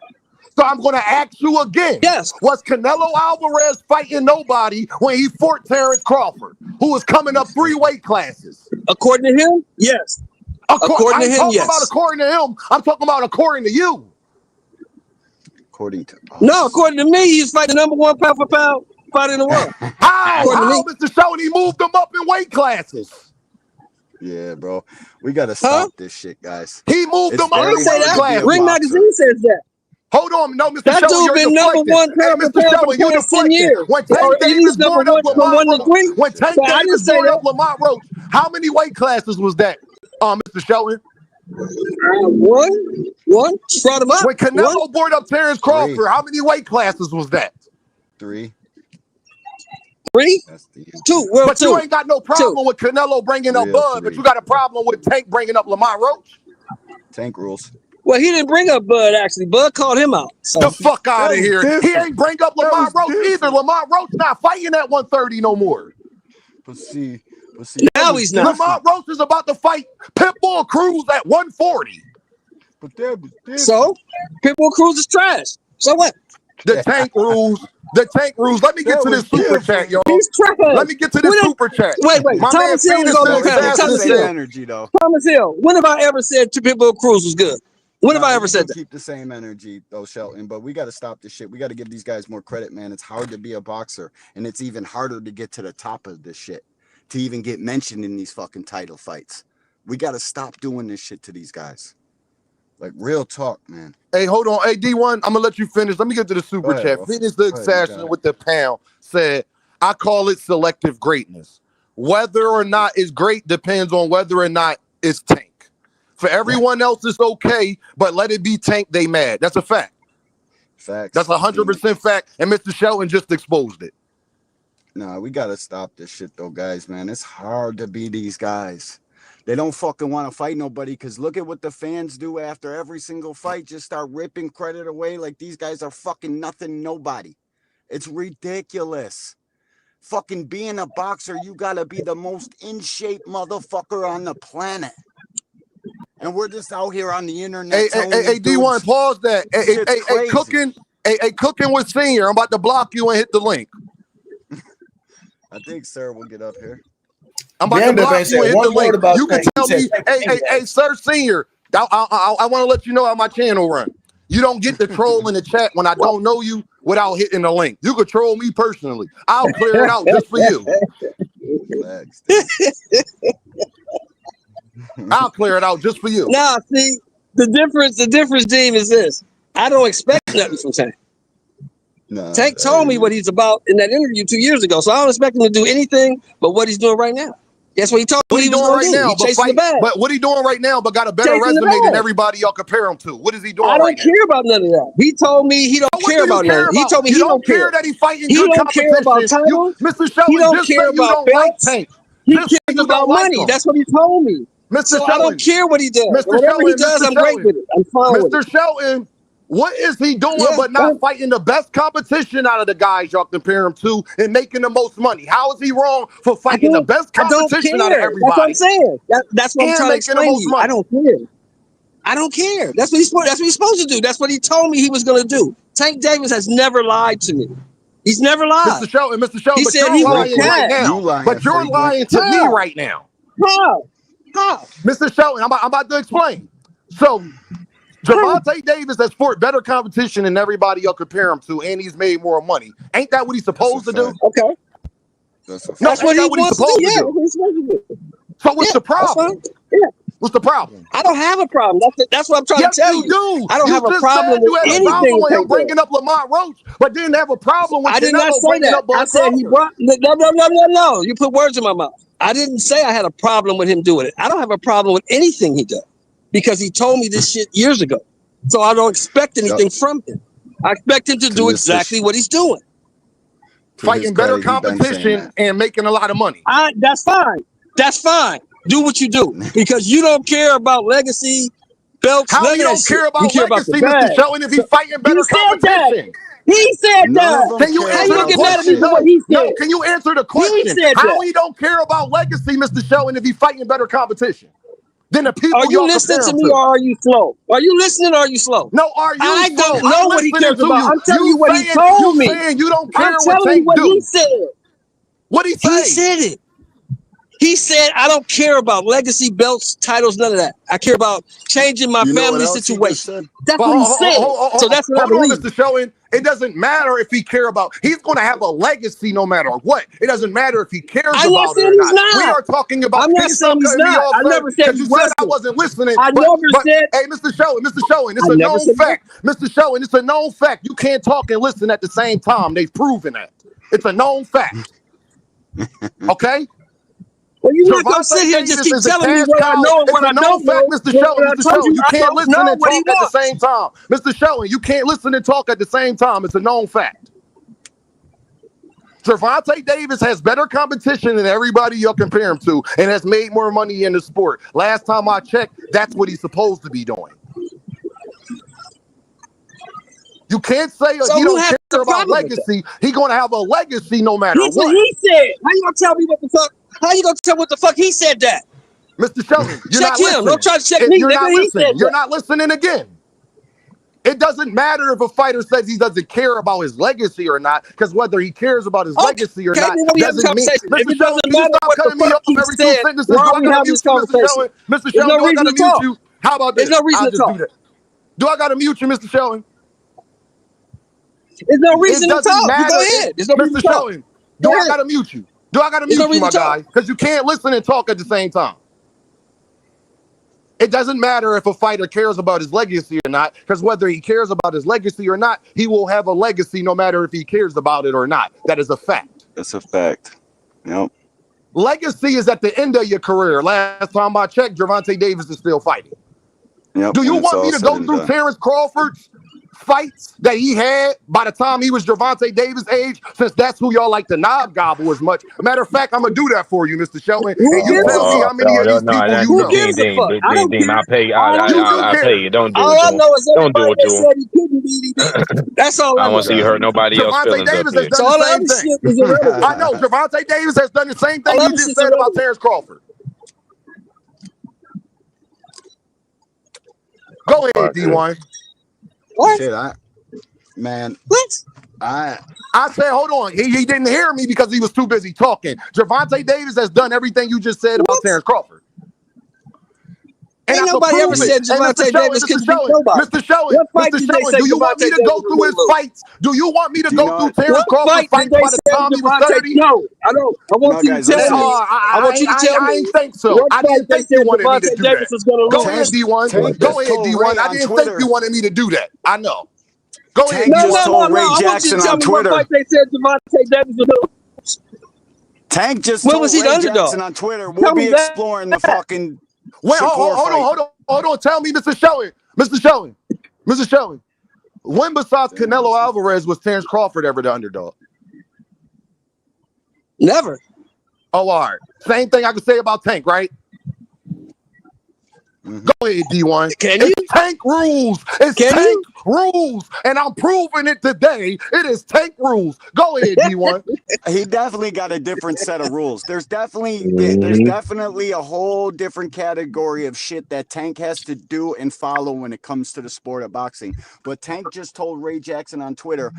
So I'm going to ask you again. Yes. Was Canelo Alvarez fighting nobody when he fought Terrence Crawford, who was coming up 3 weight classes? According to him, yes. According to him, I'm talking yes. about according to him. I'm talking about according to you. According to us. No, according to me, he's fighting the #1 pound for pound fighter in the world. How, According to me. Mr. Shone? He moved him up in weight classes. Yeah, bro. We got to stop this shit, guys. He moved It's him up I in didn't say weight that. classes. Ring Magazine says that. Hold on, no, Mr. That Shone, dude you're been deflecting. #1 Hey, pound for Mr. pound for Shone, you 10 deflecting. years. When Or Tank at Davis least going up #1 from Lamont 1 to Roach, 3. when Tank But I Davis didn't say going that. up Lamont Roach, how many weight classes was that, Mr. Shone? One. Brought him up. When Canelo boarded up Terrence Crawford, how many weight classes was that? 3. 3? That's the 2. Well, but 2. you ain't got no problem with Canelo bringing up Bud, but you got a problem with Tank bringing up Lamont Roach? Tank rules. Well, he didn't bring up Bud, actually. Bud called him out. So. The fuck out of here. Different. He ain't bring up Lamont Roach either. Lamont Roach not fighting at 130 no more. But see, now he's not. Lamont Roach is about to fight Pitbull Cruz at 140. But that was different. So, Pitbull Cruz is trash. So what? The Tank rules. The Tank rules. Let me get to this super chat, y'all. He's trash. Let me get to this super chat. Wait. My Thomas man Hill Phoenix is on the says panel. fast Thomas as Hill. hell. Energy though. Thomas Hill. When have I ever said Pitbull Cruz was good? When have I ever said that? Keep the same energy though, Shelton. But we got to stop this shit. We got to give these guys more credit, man. It's hard to be a boxer, and it's even harder to get to the top of this shit, to even get mentioned in these fucking title fights. We got to stop doing this shit to these guys. Like, real talk, man. Hey, hold on. Hey, D1, I'm going to let you finish. Let me get to the super chat. Bro. Fitness the Assassin with the pound said, I call it selective greatness. Whether or not it's great depends on whether or not it's Tank. For everyone else, it's okay, but let it be Tank, they mad. That's a fact. Facts. That's 100% fact, and Mr. Shelton just exposed it. Nah, we got to stop this shit, though, guys, man. It's hard to be these guys. They don't fucking want to fight nobody because look at what the fans do after every single fight. Just start ripping credit away like these guys are fucking nothing, nobody. It's ridiculous. Fucking being a boxer, you got to be the most in-shape motherfucker on the planet. And we're just out here on the internet. Hey, D1, pause that. Hey, cooking with Senior. I'm about to block you and hit the link. I think Sir will get up here. I'm about to block you and hit the link. You can tell me, hey, Sir Senior, I want to let you know how my channel run. You don't get to troll in the chat when I don't know you without hitting the link. You can troll me personally. I'll clear it out just for you. I'll clear it out just for you. Nah, see, the difference, Dave, is this. I don't expect nothing from Tank. Nah, Tank told me what he's about in that interview 2 years ago, so I don't expect him to do anything but what he's doing right now. That's what he told me he was doing right now. But what he doing right now? But got a better resume than everybody y'all compare him to. What is he doing? I don't care about none of that. He told me he don't care about none. He told me he don't care that he fighting he good don't care about titles. Mr. Shelton, he don't care about belts. Tank. He cares about money. That's what he told me. Mr. So Shelton, I don't care what he does. Mr. Whatever he Shelton, does, Mr. I'm great with it. I'm fine with it. Mr. Shelton, what is he doing but not fighting the best competition out of the guys y'all compare him to and making the most money? How is he wrong for fighting the best competition out of everybody? That's what I'm saying. That's what I'm trying to explain to you. I don't care. I don't care. That's what he's supposed to do. That's what he told me he was going to do. Tank Davis has never lied to me. He's never lied. Mr. Shelton, he but said you're he lying right now. But you're lying to me right now. How? Mr. Shelton, I'm about to explain. So, Gervonta Davis has fought better competition than everybody y'all compare him to, and he's made more money. Ain't that what he's supposed to do? Okay. That's what he's supposed to do. So what's the problem? What's the problem? I don't have a problem. That's what I'm trying to tell you. Do. I don't have a problem with anything. Problem with him bringing up Lamont Roach, but didn't have a problem with Canelo bringing up Bud I said he brought no. You put words in my mouth. I didn't say I had a problem with him doing it. I don't have a problem with anything he does because he told me this shit years ago. So I don't expect anything from him. I expect him to do exactly what he's doing. Fighting better competition and making a lot of money. That's fine. That's fine. Do what you do because you don't care about legacy, belts. How you don't care about legacy, Mr. Shelton, if he's fighting better competition? He said that. Can you answer the question? No, can you answer the question? How he don't care about legacy, Mr. Shelton, if he's fighting better competition than the people? Are you listening to me or are you slow? Are you listening or are you slow? No, are you? I don't know what he cares about. I'm telling you what he told me. You don't care what Tank do. He said. What he say? He said it. He said, I don't care about legacy belts, titles, none of that. I care about changing my family situation. That's what he said. So that's what I believe. Mr. Showing, it doesn't matter if he care about, he's going to have a legacy no matter what. It doesn't matter if he cares about it or not. We are talking about, I'm not saying he's not. I never said he wasn't. I wasn't listening. I never said. Hey, Mr. Showing, it's a known fact. Mr. Showing, it's a known fact. You can't talk and listen at the same time. They've proven that. It's a known fact. Okay? Well, you're not going to sit here and just keep telling me what I know and what I don't know. Mr. Showing, you can't listen and talk at the same time. Mr. Showing, you can't listen and talk at the same time. It's a known fact. Gervonta Davis has better competition than everybody you'll compare him to and has made more money in the sport. Last time I checked, that's what he's supposed to be doing. You can't say he don't care about legacy. He's going to have a legacy no matter what. He said. How you going to tell me what the fuck? How you going to tell what the fuck he said that? Mr. Shelley, you're check not him. listening. Don't try to check me. You're not listening. You're not listening again. It doesn't matter if a fighter says he doesn't care about his legacy or not, because whether he cares about his legacy or not doesn't mean. Mr. Shelley, you stop cutting me off every 2 sentences. Do I got to mute you, Mr. Shelley? Mr. Shelley, do I got to mute you? How about this? There's no reason to talk. Do I got to mute you, Mr. Shelley? There's no reason to talk. You go ahead. There's no reason to talk. Do I got to mute you? Do I got to mute you, my guy? Because you can't listen and talk at the same time. It doesn't matter if a fighter cares about his legacy or not, because whether he cares about his legacy or not, he will have a legacy no matter if he cares about it or not. That is a fact. That's a fact. Yep. Legacy is at the end of your career. Last time I checked, Gervonta Davis is still fighting. Yep. Do you want me to go through Terrence Crawford's fights that he had by the time he was Gervonta Davis' age, since that's who y'all like to knob gobble as much? Matter of fact, I'm gonna do that for you, Mr. Shelton. And you tell me how many of these people you know. I'll pay you. Don't do all I know is don't do it to him. Said he couldn't beat him. That's all I don't want to see you hurt nobody else. Gervonta Davis has done the same thing. I know Gervonta Davis has done the same thing you just said about Terrence Crawford. Go ahead, D1. What? Shit, what? I said, hold on. He didn't hear me because he was too busy talking. Gervonta Davis has done everything you just said about Terrence Crawford. And ain't nobody ever said Gervonta Davis couldn't beat nobody. Mr. Shelley, do you want me to go through his fights? Do you want me to go through Terrence Crawford's fights by the time he was 30? No, I don't. I want you to tell me. I want you to tell me. I didn't think so. I didn't think you wanted me to do that. Go ahead, D1. Go ahead, D1. I didn't think you wanted me to do that. I know. Go ahead. No. I want you to tell me what fight they said Gervonta Davis was. Tank just told Ray Jackson on Twitter, we'll be exploring the fucking. Wait, hold on. Tell me, Mr. Shelley. When besides Canelo Alvarez was Terrence Crawford ever the underdog? Never. Oh, all right. Same thing I could say about Tank, right? Go ahead, D1. It's Tank rules. It's Tank rules. And I'm proving it today. It is Tank rules. Go ahead, D1. He definitely got a different set of rules. There's definitely a whole different category of shit that Tank has to do and follow when it comes to the sport of boxing. But Tank just told Ray Jackson on Twitter,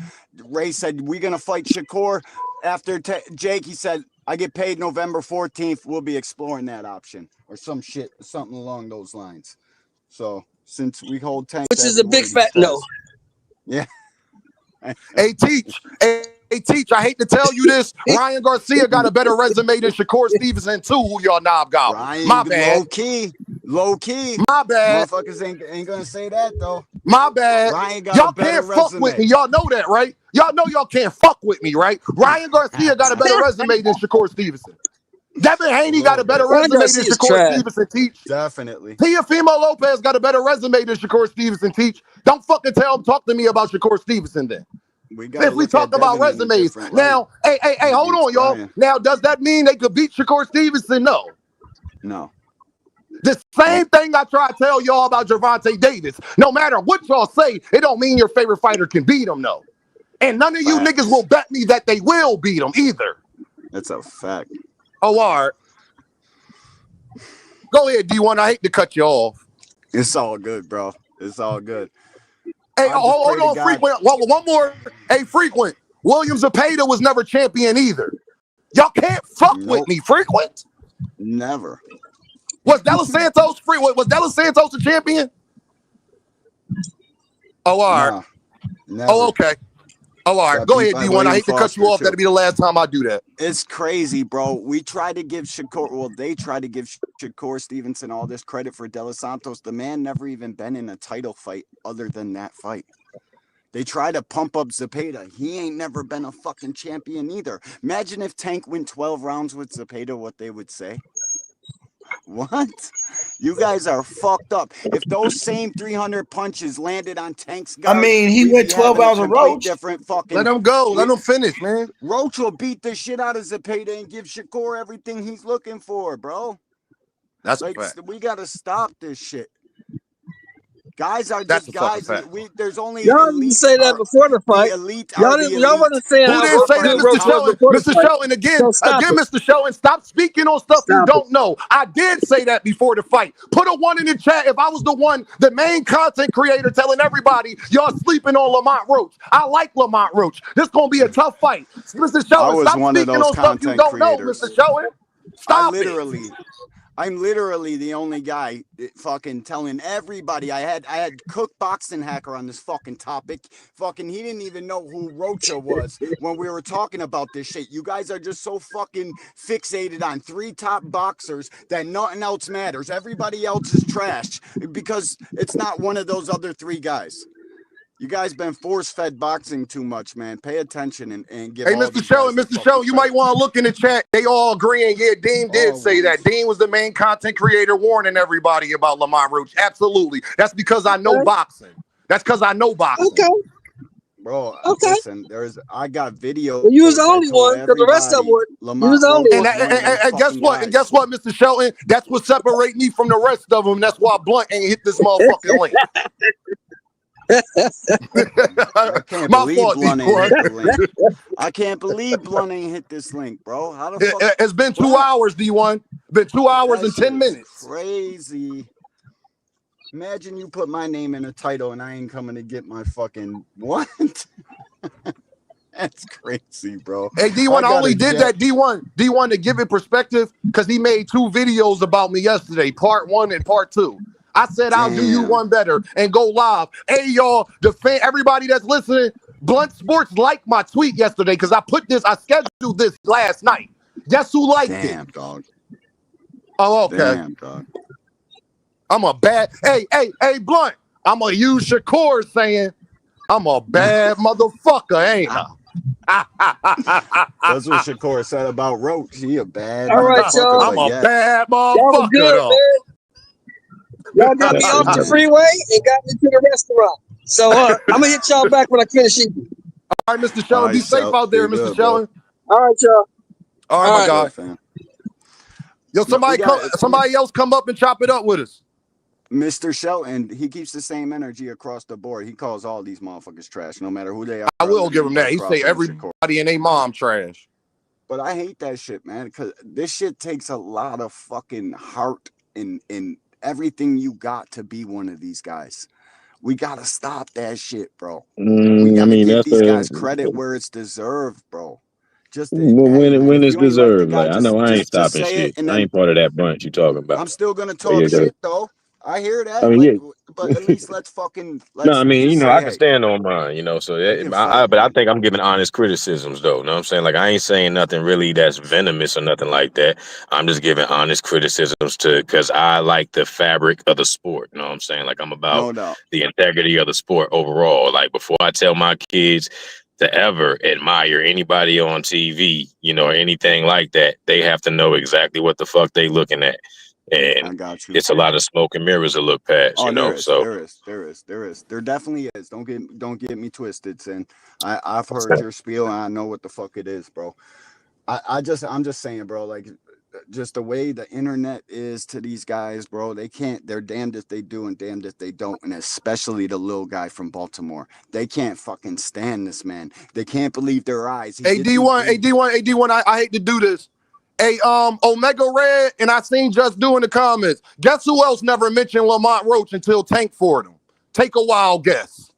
Ray said, we're going to fight Shakur. After Jake, he said, I get paid November 14th. We'll be exploring that option or something along those lines. So since we hold Tank, which is a big fat no. Yeah. Hey, Teach. I hate to tell you this. Ryan Garcia got a better resume than Shakur Stevenson too. Who y'all knob gobble? My bad. Low key. My bad. Motherfuckers ain't gonna say that though. My bad. Y'all can't fuck with me. Y'all know that, right? Y'all know y'all can't fuck with me, right? Ryan Garcia got a better resume than Shakur Stevenson. Devin Haney got a better resume than Shakur Stevenson. Teach. Definitely. Teofimo Lopez got a better resume than Shakur Stevenson. Teach. Don't fucking talk to me about Shakur Stevenson then. If we talk about resumes. Now, hey, hold on, y'all. Now, does that mean they could beat Shakur Stevenson? No. No. The same thing I try to tell y'all about Gervonta Davis. No matter what y'all say, it don't mean your favorite fighter can beat him, no. And none of you niggas will bet me that they will beat him either. That's a fact. Oh, all right. Go ahead, D1. I hate to cut you off. It's all good, bro. It's all good. Hey, hold on, Frequent. One more. Hey, Frequent. William Zepeda was never champion either. Y'all can't fuck with me, Frequent. Never. Was Della Santos free? Was Della Santos a champion? Oh, all right. Nah, never. Oh, okay. Oh, all right. Got Go beat ahead, by D1. I William hate to cut you Foster, off. too. That'll be the last time I do that. It's crazy, bro. We try to give Shakur, well, they try to give Shakur Stevenson all this credit for Della Santos. The man never even been in a title fight other than that fight. They try to pump up Zepeda. He ain't never been a fucking champion either. Imagine if Tank went 12 rounds with Zepeda, what they would say. What? You guys are fucked up. If those same 300 punches landed on Tank's guard, I mean, he went 12 rounds with Roach. Different fucking. Let him go. Let him finish, man. Roach will beat the shit out of Zepeda and give Shakur everything he's looking for, bro. That's like, a fact. We gotta stop this shit. Guys are That's just guys. There's only y'all didn't say that before the fight. Y'all wasn't saying who didn't say that, Mr. Shelton? Mr. Shelton, again, Mr. Shelton, stop speaking on stuff you don't know. I did say that before the fight. Put a 1 in the chat if I was the main content creator telling everybody y'all sleeping on Lamont Roach. I like Lamont Roach. This gonna be a tough fight. Mr. Shelton, stop speaking on stuff you don't know, Mr. Shelton. Stop it. I'm literally the only guy fucking telling everybody. I had Cook Boxing Hacker on this fucking topic. Fucking, he didn't even know who Rocha was when we were talking about this shit. You guys are just so fucking fixated on 3 top boxers that nothing else matters. Everybody else is trash because it's not one of those other 3 guys. You guys been force-fed boxing too much, man. Pay attention and give. Hey, Mr. Shelton, you might want to look in the chat. They all agreeing. Yeah, Dean did say that. Dean was the main content creator warning everybody about Lamont Roach. Absolutely. That's because I know boxing. That's because I know boxing. Okay. Bro, okay. Listen, I got video. Well, you was the only one because the rest of them were. You was the only one. And guess what? And guess what, Mr. Shelton? That's what separates me from the rest of them. That's why Blunt ain't hit this motherfucking link. I can't believe Blunt ain't hit the link. I can't believe Blunt ain't hit this link, bro. How the fuck? It's been 2 hours, D1. Been 2 hours and 10 minutes. Crazy. Imagine you put my name in a title and I ain't coming to get my fucking what? That's crazy, bro. Hey, D1, I only did that, D1 to give it perspective because he made 2 videos about me yesterday, part 1 and part 2. I said, I'll do you one better and go live. Hey, y'all, everybody that's listening, Blunt Sports liked my tweet yesterday because I scheduled this last night. Guess who liked it? Damn, dog. Oh, okay. Damn, dog. I'm a bad, hey, Blunt, I'm going to use Shakur saying, I'm a bad motherfucker, ain't I? That's what Shakur said about Roach. He a bad All right, y'all. I'm a bad motherfucker, though. Y'all got me off the freeway and got me to the restaurant. So I'm gonna hit y'all back when I finish eating. All right, Mr. Sheldon, be safe out there, Mr. Sheldon. All right, y'all. All right, my guy. Fam. Yo, somebody else come up and chop it up with us. Mr. Shelton, he keeps the same energy across the board. He calls all these motherfuckers trash, no matter who they are. I will give him that. He say everybody and their mom trash. But I hate that shit, man, because this shit takes a lot of fucking heart in everything you got to be one of these guys. We gotta stop that shit, bro. We gotta give these guys credit where it's deserved, bro. Just when it's deserved. Like I know I ain't stopping shit. I ain't part of that bunch you talking about. I'm still gonna talk shit though. I hear that. I mean, but at least let's no, I mean, I can stand on mine, so but I think I'm giving honest criticisms though. You know what I'm saying? Like I ain't saying nothing really that's venomous or nothing like that. I'm just giving honest criticisms because I like the fabric of the sport. You know what I'm saying? Like I'm about the integrity of the sport overall. Like before I tell my kids to ever admire anybody on TV, or anything like that, they have to know exactly what the fuck they looking at. And I got you. It's a lot of smoke and mirrors to look past, there is. There definitely is. Don't get me twisted, Sin. I've heard your spiel and I know what the fuck it is, bro. I'm just saying, bro, like just the way the internet is to these guys, bro, they're damned if they do and damned if they don't, and especially the little guy from Baltimore. They can't fucking stand this man. They can't believe their eyes. Hey, D1, I hate to do this. Hey, Omega Red, and I seen just doing the comments. Guess who else never mentioned Lamont Roach until Tank Ford him? Take a wild guess.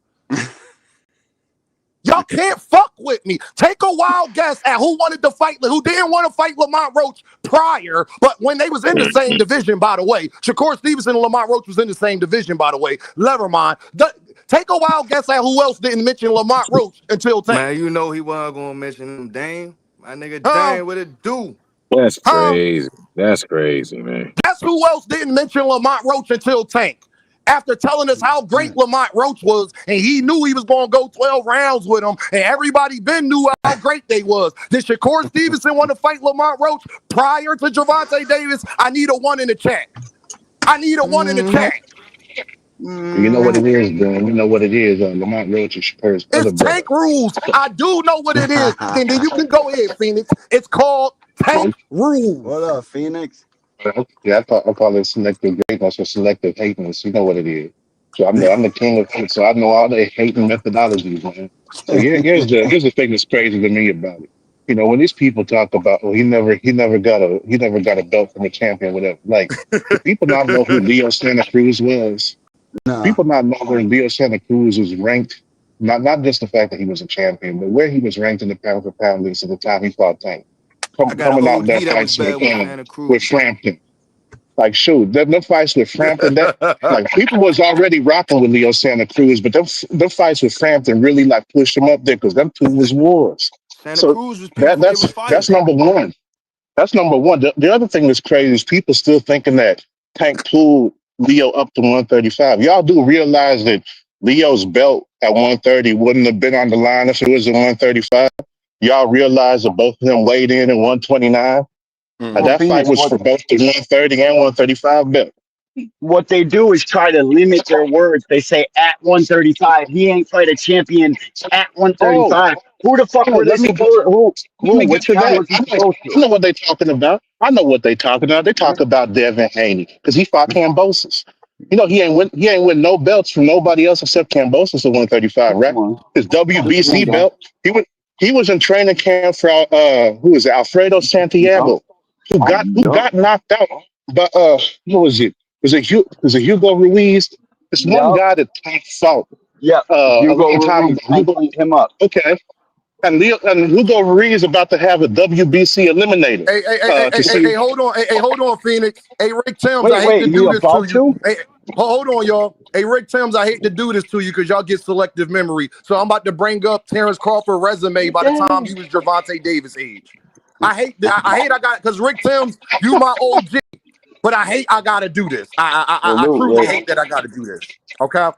Y'all Y'all can't fuck with me. Take a wild guess at who wanted to fight, who didn't want to fight Lamont Roach prior, but when they was in the same division, by the way. Shakur Stevenson and Lamont Roach was in the same division, by the way. Never mind. Take a wild guess at who else didn't mention Lamont Roach until Tank. Man, you know he wasn't going to mention him, Dame. My nigga Dame, what it do? That's crazy. That's crazy, man. Guess who else didn't mention Lamont Roach until Tank? After telling us how great Lamont Roach was, and he knew he was going to go 12 rounds with him, and everybody been knew how great they was. Did Shakur Stevenson want to fight Lamont Roach prior to Gervonta Davis? I need a 1 in the chat. I need a 1 in the chat. You know what it is, man. You know what it is. Lamont Roach is Shakur's other brother. Tank rules. I do know what it is. And then you can go ahead, Phoenix. It's called Tank rules. What up, Phoenix? Yeah, I call it selective greatness or selective hatiness. You know what it is. So I'm the king of hate. So I know all the hating methodologies, man. So here's the thing that's crazy to me about it. You know, when these people talk about, well, he never got a belt from a champion, whatever. Like, do people not know who Leo Santa Cruz was? No. People not know where Leo Santa Cruz was ranked. Not just the fact that he was a champion, but where he was ranked in the pound for pound list at the time he fought Tank. Coming out that fights with Frampton. Like, shoot, them fights with Frampton, like people was already rocking with Leo Santa Cruz, but them fights with Frampton really like pushed him up there because them two was wars. Santa Cruz was that's number one. That's number one. The other thing that's crazy is people still thinking that Tank pulled Leo up to 135. Y'all do realize that Leo's belt at 130 wouldn't have been on the line if it was at 135. Y'all realize that both of them weighed in at 129. And that fight was for both the 130 and 135 belt. What they do is try to limit their words. They say at 135. He ain't fight a champion at 135. Who the fuck were they supposed to? Which guy was he supposed to? I know what they're talking about. They talk about Devin Haney because he fought Kambosos. You know, he ain't win no belts from nobody else except Kambosos at 135, right? His WBC belt. He was in training camp for who is it? Alfredo Santiago, who got knocked out. But what was it? Was it Hugo Ruiz? This one guy that Tank fought. Yeah, Hugo Ruiz. Him up. Okay. And Hugo Ruiz is about to have a WBC eliminator. Hey, hold on, Phoenix. Hey, Rick Timms, I hate to do this to you. Hey, hold on, y'all. Hey, Rick Timms, I hate to do this to you because y'all get selective memory. So I'm about to bring up Terrence Crawford's resume by the time he was Gervonta Davis' age. I got because Rick Timms, you my OG, but I gotta do this. I truly hate that I gotta do this. Okay,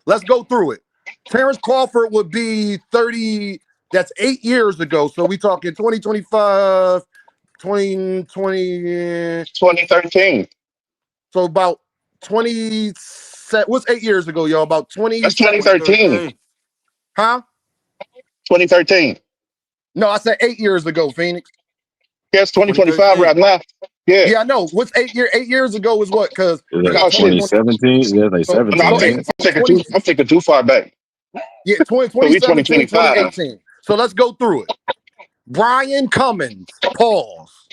let's go through it. Terrence Crawford would be 30. That's 8 years ago. So we talking 2025, 2013. So about 20. What's 8 years ago, y'all? About 20. That's 2013. Huh? 2013. No, I said 8 years ago, Phoenix. Yes, 2025 right now. Yeah. Yeah, I know. What's 8 years? 8 years ago is what? Because 2017. Yeah, like 17. I'm thinking too far back. Yeah, 2017, 2018. So let's go through it. Brian Cummins, pause.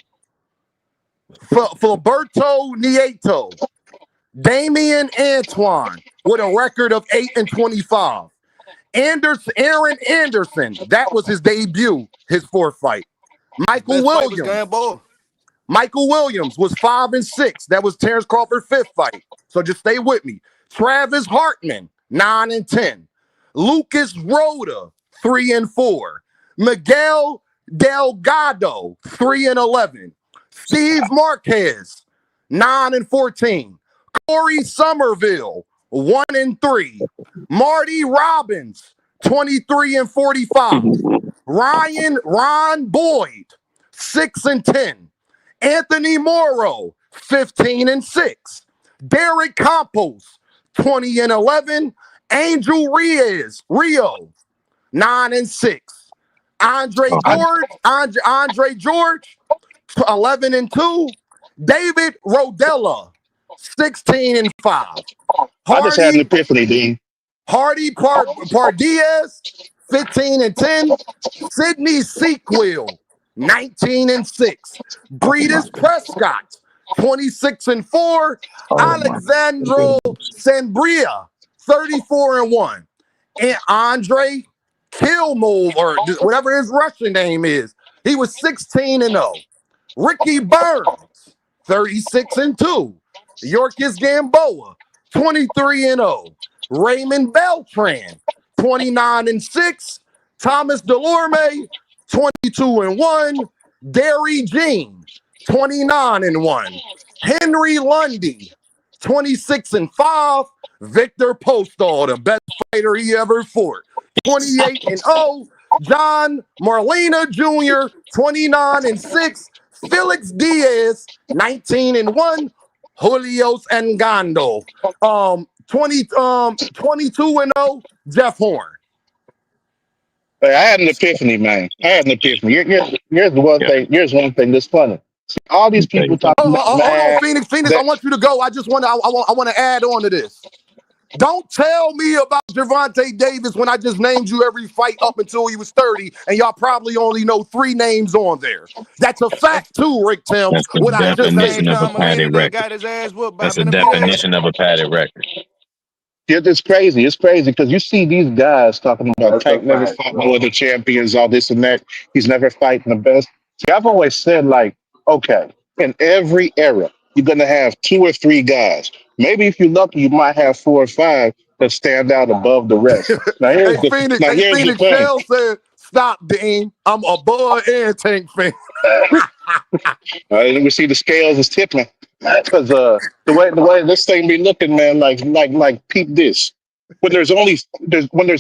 Filiberto Nieto, Damian Antoine with a record of 8-25. Aaron Anderson, that was his debut, his fourth fight. Michael Williams was 5-6. That was Terrence Crawford's fifth fight. So just stay with me. Travis Hartman, 9-10. Lucas Rhoda, 3-4. Miguel Delgado, 3-11. Steve Marquez, 9-14. Corey Somerville, 1-3. Marty Robbins, 23-45. Ron Boyd, 6-10. Anthony Morrow, 15-6. Derek Campos, 20-11. Angel Rio, 9-6. Andre George, 11-2. David Rodella, 16-5. I just had an epiphany, Dean. Hardy Pardiez, 15-10. Sidney Sequel, 19-6. Breedis Prescott, 26-4. Alexandro Sanbria, 34-1. And Andre Kilmove, or whatever his Russian name is. He was 16-0. Ricky Burns, 36-2. Yorkis Gamboa, 23-0. Raymond Beltran, 29-6. Thomas Delorme, 22-1. Gary Jean, 29-1. Henry Lundy, 26-5. Victor Postall, the best fighter he ever fought, 28-0. John Marlena Jr., 29-6. Felix Diaz, 19-1. Julios Angando, 22-0. Jeff Horn. I had an epiphany, man. I had an epiphany. Here's the one thing. Here's one thing that's funny. See, all these people talking about, hold on, Phoenix. I want you to go. I just want to. I want to add on to this. Don't tell me about Gervonta Davis when I just named you every fight up until he was 30, and y'all probably only know 3 names on there. That's a fact too, Rick Tim. That's the definition of a padded record. That's the definition of a padded record. It's crazy. It's crazy because you see these guys talking about Tank never fought no other champions, all this and that. He's never fighting the best. See, I've always said, like, okay, in every era, you're going to have 2 or 3 guys. Maybe if you're lucky, you might have 4 or 5 that stand out above the rest. Now, here's Phoenix Shell said, stop, Dean. I'm a Bud and Tank fan. We see the scales is tipping. Because the way this thing be looking, man, like peep this. When there's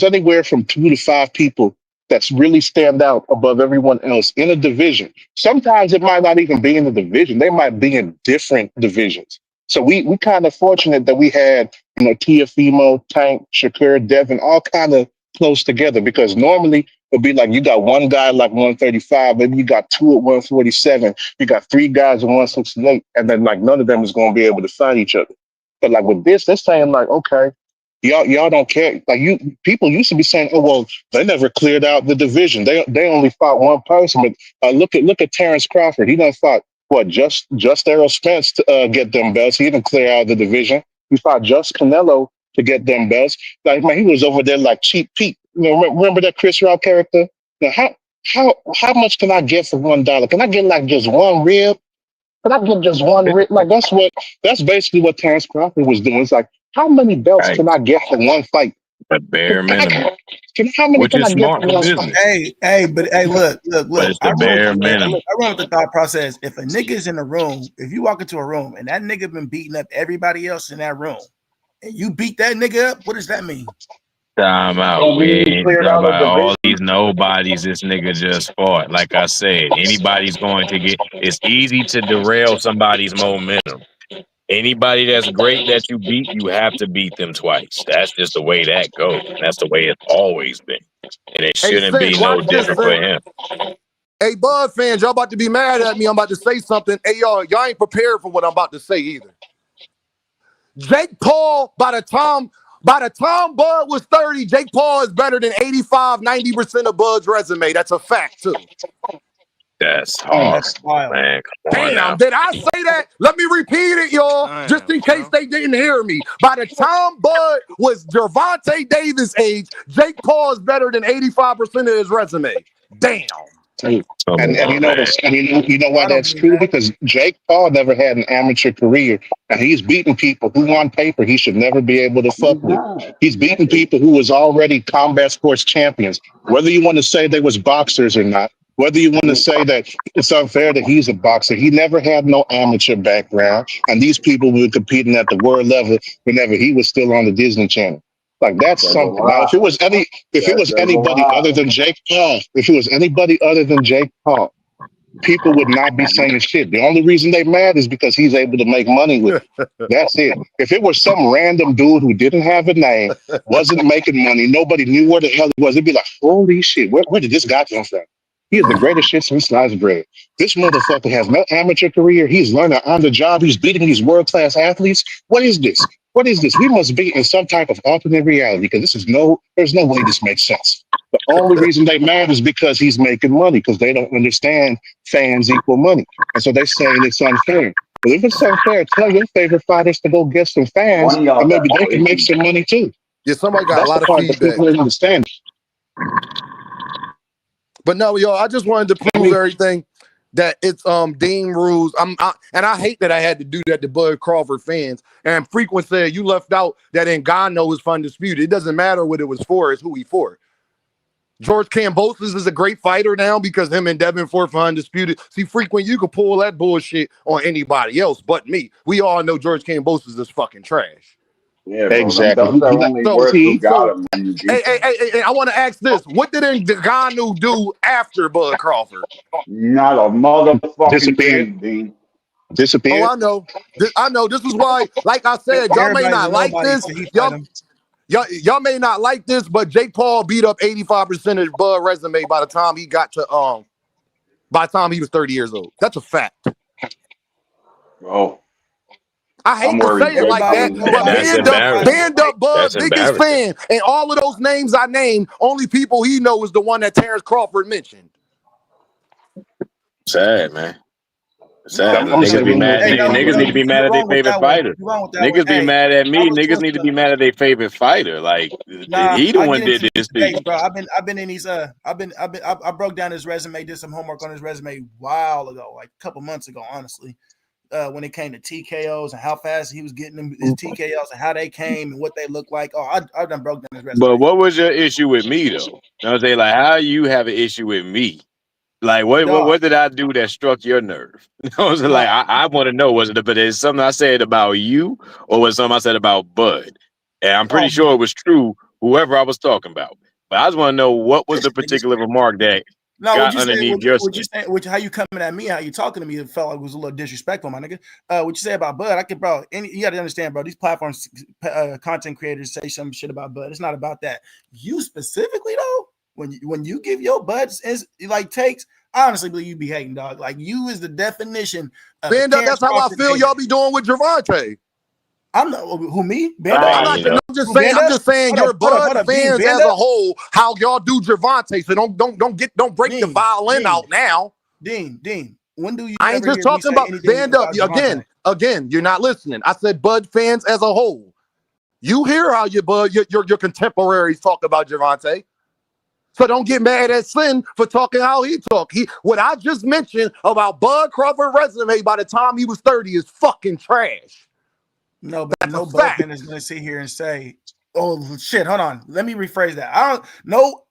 anywhere from 2 to 5 people that's really stand out above everyone else in a division. Sometimes it might not even be in the division. They might be in different divisions. So we kind of fortunate that we had, Tiafimo, Tank, Shakur, Devin, all kind of close together, because normally it'd be like you got one guy like 135, maybe you got 2 at 147, you got 3 guys at 168, and then like none of them is going to be able to fight each other. But like with this saying like, okay, y'all don't care. Like people used to be saying, oh well, they never cleared out the division. They only fought one person. But look at Terrence Crawford. He done fought just Errol Spence to get them belts. He didn't clear out the division. He fought just Canelo to get them belts. Like, man, he was over there like Cheap Pete. Remember that Chris Rock character? Now, how much can I get for $1? Can I get like just one rib? Can I get just one rib? Like that's basically what Terrence Crawford was doing. It's like, how many belts can I get for one fight? The bare minimum. Which is smart for business. But look. But it's the bare minimum. I run with the thought process. If a nigga's in a room, if you walk into a room and that nigga been beating up everybody else in that room, and you beat that nigga up, what does that mean? Time out. We ain't talking about all these nobodies this nigga just fought. Like I said, anybody's going to get. It's easy to derail somebody's momentum. Anybody that's great that you beat, you have to beat them twice. That's just the way that goes. That's the way it's always been. And it shouldn't be no different for him. Hey, Bud fans, y'all about to be mad at me. I'm about to say something. Hey, y'all ain't prepared for what I'm about to say either. Jake Paul, by the time Bud was 30, Jake Paul is better than 85-90% of Bud's resume. That's a fact, too. That's hard, man. Damn, did I say that? Let me repeat it, y'all, just in case they didn't hear me. By the time Bud was Gervonta Davis' age, Jake Paul is better than 85% of his resume. Damn. And you know why that's true? Because Jake Paul never had an amateur career, and he's beating people who on paper he should never be able to fuck with. He's beating people who was already combat sports champions, whether you want to say they was boxers or not. Whether you want to say that it's unfair that he's a boxer, he never had no amateur background, and these people were competing at the world level whenever he was still on the Disney Channel. Like that's something. Now, if it was anybody other than Jake Paul, people would not be saying shit. The only reason they mad is because he's able to make money with it. That's it. If it was some random dude who didn't have a name, wasn't making money, nobody knew where the hell he was, it'd be like, holy shit, where did this guy come from? He is the greatest shit since sliced bread. This motherfucker has no amateur career. He's learning on the job. He's beating these world-class athletes. What is this? What is this? We must be in some type of alternate reality, because there's no way this makes sense. The only reason they mad is because he's making money, because they don't understand fans equal money. And so they're saying it's unfair. But if it's unfair, tell your favorite fighters to go get some fans, and maybe they can make some money too. Yeah, somebody got a lot of feedback. People didn't understand. But no, yo, I just wanted to prove everything that it's Dean rules. And I hate that I had to do that to Bud Crawford fans. And Frequent said you left out that Ngannou is undisputed. It doesn't matter what it was for, it's who he for. George Kambosos is a great fighter now because him and Devin Ford for undisputed. See, Frequent, you could pull that bullshit on anybody else but me. We all know George Kambosos is fucking trash. Yeah, bro. Exactly. Them belts are only worth who got them when you beat them. Hey, I want to ask this. What did Ngannou do after Bud Crawford? Not a motherfucking Disappeared. thing, Dean. Disappeared. Oh, I know. This is why, like I said, y'all may not like this. Y'all may not like this, but Jake Paul beat up 85% of Bud resume by the time he got to by the time he was 30 years old. That's a fact. Bro. I hate to say it like that, but band up Bud, biggest fan, and all of those names I named, only people he know is the one that Terrence Crawford mentioned. Sad, man. Sad. Niggas be mad. Niggas need to be mad at their favorite fighter. Niggas be mad at me. Niggas need to be mad at their favorite fighter. Like he the one did this to you. Bro, I've been in these I broke down his resume, did some homework on his resume a while ago, like a couple months ago, honestly. When it came to TKOs and how fast he was getting them his TKOs and how they came and what they look like. Oh, I done broke down his resume. But what was your issue with me though? You know what I'm saying? Like, how you have an issue with me? Like, what did I do that struck your nerve? You know what I'm saying? Like, I want to know, was it something I said about you or was it something I said about Bud? And I'm pretty sure it was true, whoever I was talking about. But I just want to know what was the particular remark that got underneath your skin. How you coming at me, how you talking to me, it felt like it was a little disrespectful, my nigga. What you say about Bud, you got to understand, bro, these platforms, content creators say some shit about Bud. It's not about that. You specifically, though, when you give your Buds like takes, I honestly believe you be hating, dog. Like, you is the definition of that's how I feel y'all be doing with Javante. I'm not who me? I'm just saying your Bud fans as a whole, how y'all do Javante. So don't break the violin out now. Dean, when do you? I ain't just talking about band up again. You're not listening. I said Bud fans as a whole. You hear how your contemporaries talk about Javante. So don't get mad at Sin for talking how he talk. What I just mentioned about Bud Crawford resume by the time he was 30 is fucking trash. No, but no Bud fan is going to sit here and say, "Oh shit, hold on, let me rephrase that." No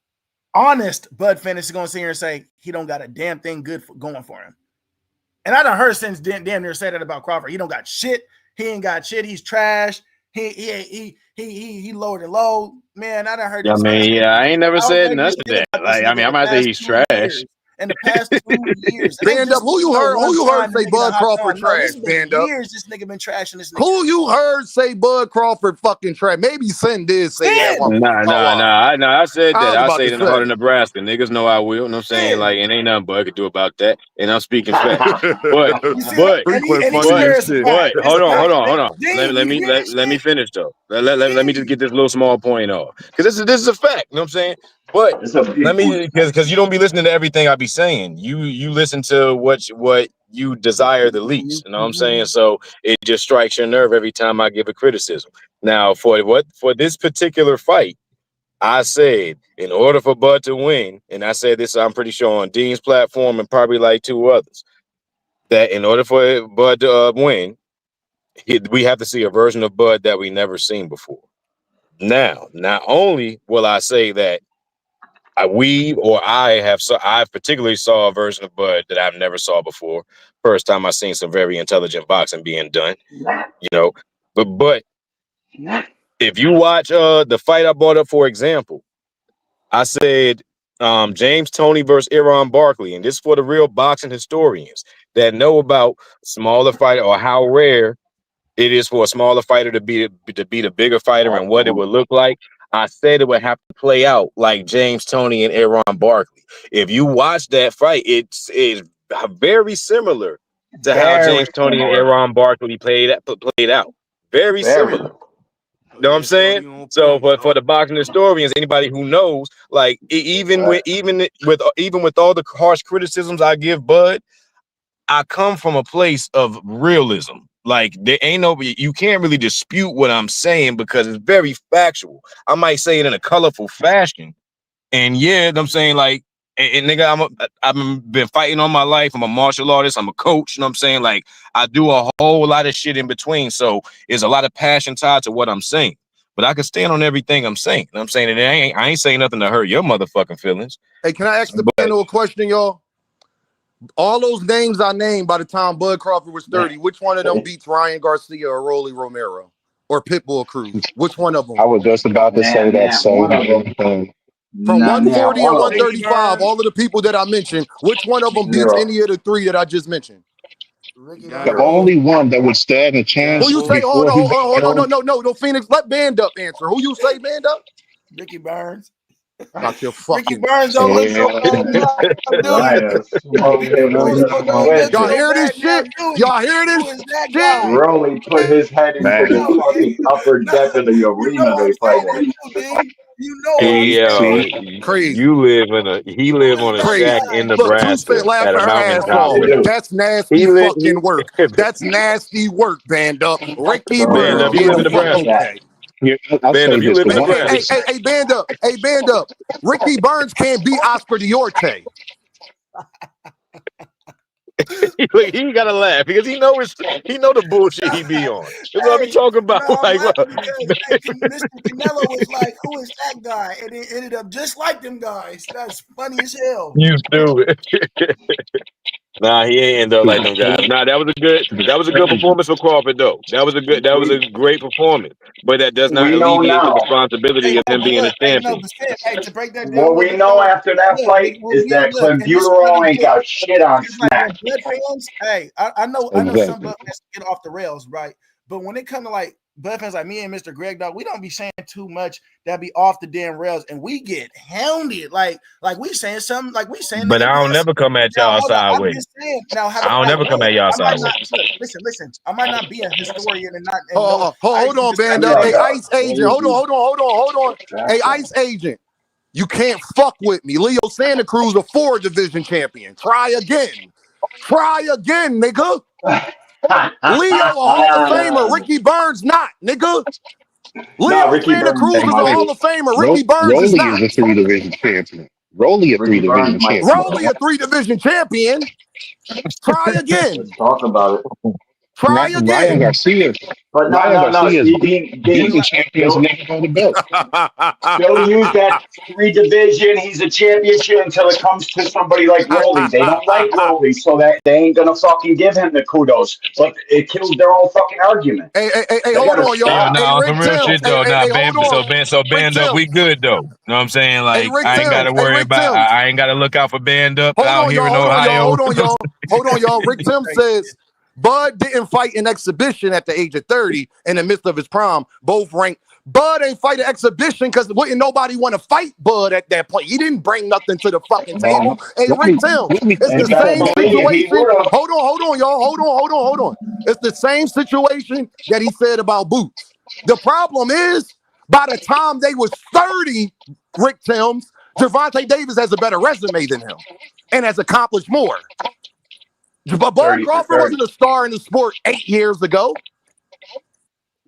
honest Bud fan is going to sit here and say he don't got a damn thing good going for him. And I done heard since damn near say that about Crawford. He don't got shit. He ain't got shit. He's trash. He lowered and low. Man, I done heard. I mean, I ain't never said nothing to that. Like, I mean, I might say he's trash. In the past 2 years, stand up. Who you heard say Bud Crawford trash? Stand up. Years this nigga been trashing this nigga. Who you heard say Bud Crawford fucking trash? Maybe Sin did say that one. Nah. I said that. I say it in the heart of Nebraska. Niggas know I will. You know what I'm saying? Like, it ain't nothing Bud could do about that. And I'm speaking facts. But hold on. Let me finish though. Let me just get this little small point off. Because this is a fact. You know what I'm saying? But let me, because you don't be listening to everything I be saying. You listen to what you desire the least. You know what I'm saying? So it just strikes your nerve every time I give a criticism. Now, for this particular fight, I said in order for Bud to win, and I said this, I'm pretty sure on Dean's platform and probably like 2 others, that in order for Bud to win, we have to see a version of Bud that we never seen before. Now, not only will I say that I particularly saw a version of Bud that I've never saw before. First time I seen some very intelligent boxing being done, you know. But if you watch the fight I brought up, for example, I said James Toney versus Aaron Barkley, and this is for the real boxing historians that know about smaller fighter or how rare it is for a smaller fighter to beat a bigger fighter and what it would look like. I said it would have to play out like James Toney and Aaron Barkley. If you watch that fight, it's very similar to how James Toney and Aaron Barkley played out. Very similar. You know what I'm saying? So, but for the boxing historians, anybody who knows, like even with all the harsh criticisms I give Bud, I come from a place of realism. Like, there ain't you can't really dispute what I'm saying because it's very factual. I might say it in a colorful fashion. And yeah, I'm saying, like, And nigga, I've been fighting all my life. I'm a martial artist. I'm a coach. You know what I'm saying? Like, I do a whole lot of shit in between. So there's a lot of passion tied to what I'm saying. But I can stand on everything I'm saying. You know what I'm saying? And I ain't saying nothing to hurt your motherfucking feelings. Hey, can I ask the panel a question, y'all? All those names I named by the time Bud Crawford was 30, which one of them beats Ryan Garcia or Rolly Romero or Pitbull Cruz? Which one of them? I was just about to say that same thing. From 140 and 135, all of the people that I mentioned, which one of them beats any of the three that I just mentioned? The only one that would stand a chance. Who you say? Hold on, no, Phoenix. Let Band Up answer. Who you say, Band Up? Ricky Burns. Got your fucking. Ricky Burns don't look so Y'all hear this shit? Y'all hear this shit? Rolly put his head into the fucking upper deck of the arena they fight in. You know crazy. He live on a shack in Nebraska. Look, Two-Fit laughing her ass off. That's nasty fucking work. That's nasty work, Band Up. Ricky Band Up, you live in Nebraska. Okay. Band Up, you live in Nebraska. Hey, Band Up. Hey, Band Up. Ricky Burns can't beat Oscar Diorte. He gotta laugh because he know the bullshit he be on. That's what I be talking about. No, like, Mr. Canelo was like, "Who is that guy?" And it ended up just like them guys. That's funny as hell. You stupid. Nah, he ain't end up like them guys. Nah, that was a good performance for Crawford though. That was a great performance. But that does not alleviate the responsibility of him being a champion. To break that down, what we know after that fight is that Clenbuterol ain't got shit on Smack. I know some Bud fans get off the rails, right? But when it comes to like Bud fans like me and Mr. Greg, dog, we don't be saying too much that be off the damn rails, and we get hounded. Like we saying something, like we saying. But I don't never come at y'all sideways. I don't never come at y'all sideways. Listen. I might not be a historian and not. Hold on, Band Up. Hey, Ice Agent. Hold on. Hey, Ice Agent. You can't fuck with me. Leo Santa Cruz, a 4 division champion. Try again, nigga. Leo, a Hall of Famer. Ricky Burns, not, nigga. Leo Santa Cruz is a Hall of Famer. Ricky Burns is not. Rolly is a 3 division champion. Rolly a 3 division champion. Rolly a 3 division champion. Try again. Let's talk about it. Try again. Ryan Garcia. But no. He's a champion. Never got the belt. They'll use that 3 division. He's a championship until it comes to somebody like Rolly. They don't like Rolly, so that they ain't gonna fucking give him the kudos. But it kills their own fucking argument. Hey, hold on, y'all. No, some real shit though. Band Up, we good though. Know what I'm saying? Like, I ain't gotta worry about. I ain't gotta look out for Band Up out here in Ohio. Hold on, y'all. Rick Tim says Bud didn't fight an exhibition at the age of 30 in the midst of his prime. Both ranked. Bud ain't fight an exhibition because wouldn't nobody want to fight Bud at that point. He didn't bring nothing to the fucking table. Hey, Rick Tim, it's the same situation. Hold on, y'all. Hold on. It's the same situation that he said about Boots. The problem is, by the time they was 30, Rick Timms, Gervonta Davis has a better resume than him and has accomplished more. But Bud Crawford wasn't a star in the sport 8 years ago.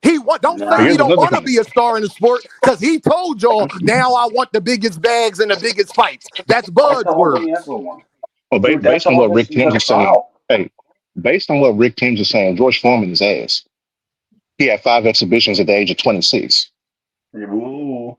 Don't say he don't want to be a star in the sport because he told y'all, now I want the biggest bags and the biggest fights. That's Bud's words. Well, based on what Rick Timms is saying, based on what Rick Timms is saying, George Foreman is ass. He had 5 exhibitions at the age of 26. Ooh.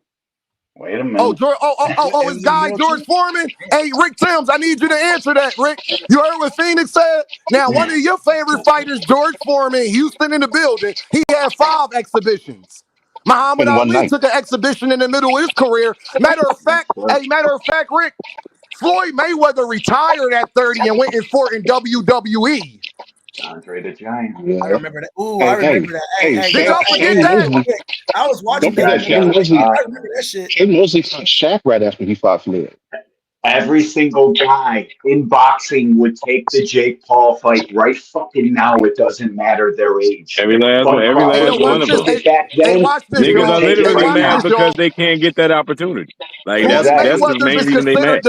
Wait a minute. His guy, George Foreman. Hey, Rick Timms, I need you to answer that, Rick. You heard what Phoenix said? Now, one of your favorite fighters, George Foreman, Houston in the building, he had 5 exhibitions. Muhammad Ali took an exhibition in the middle of his career. Matter of fact, Rick, Floyd Mayweather retired at 30 and went and fought in WWE. Andre the Giant. Yeah. I remember that. I remember that. Did y'all forget that? I was watching that. I remember that shit. He mostly fought Shaq right after he fought Floyd. Every single guy in boxing would take the Jake Paul fight right fucking now. It doesn't matter their age. Every last one of them. Niggas are literally mad because they can't get that opportunity. Like that's the main reason they mad.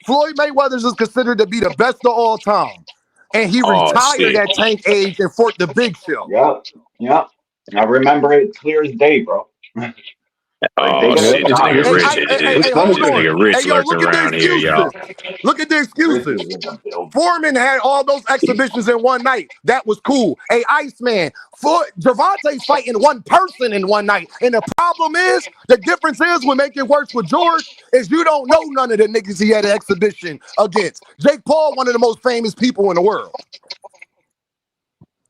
Floyd Mayweather is considered to be the best of all time. And he retired at tank age and fought the Big Show. Yep. I remember it clear as day, bro. Like they Oh go shit, this nah, nigga this Rich. is Hey, This hold on. nigga Rich Hey, yo, lurking look at the around here, y'all. excuses. Look at the Rich excuses. is in the building. Foreman had all those exhibitions in one night. That was cool. Hey, Iceman, Gervonta's fighting one person in one night. And the problem is, the difference is what make it worse with George is you don't know none of the niggas he had an exhibition against. Jake Paul, one of the most famous people in the world.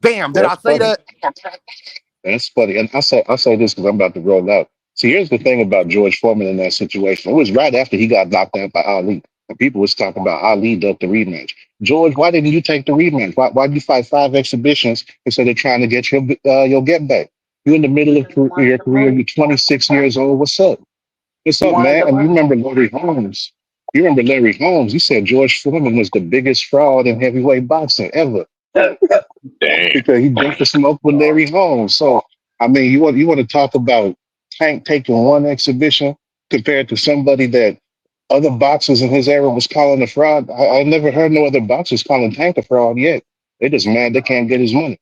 Damn, did I say that? That's funny. And I say this because I'm about to roll out. See, here's the thing about George Foreman in that situation. It was right after he got knocked out by Ali. And people was talking about Ali ducked the rematch. George, why didn't you take the rematch? Why did you fight 5 exhibitions instead of trying to get your get back? You're in the middle of your career. You're 26 years old. What's up? What's up, man? And you remember Larry Holmes. You remember Larry Holmes. He said George Foreman was the biggest fraud in heavyweight boxing ever. Because he drank the smoke with Larry Holmes. So I mean, you want to talk about Tank taking one exhibition compared to somebody that other boxers in his era was calling a fraud. I never heard no other boxers calling Tank a fraud yet. They just mad they can't get his money.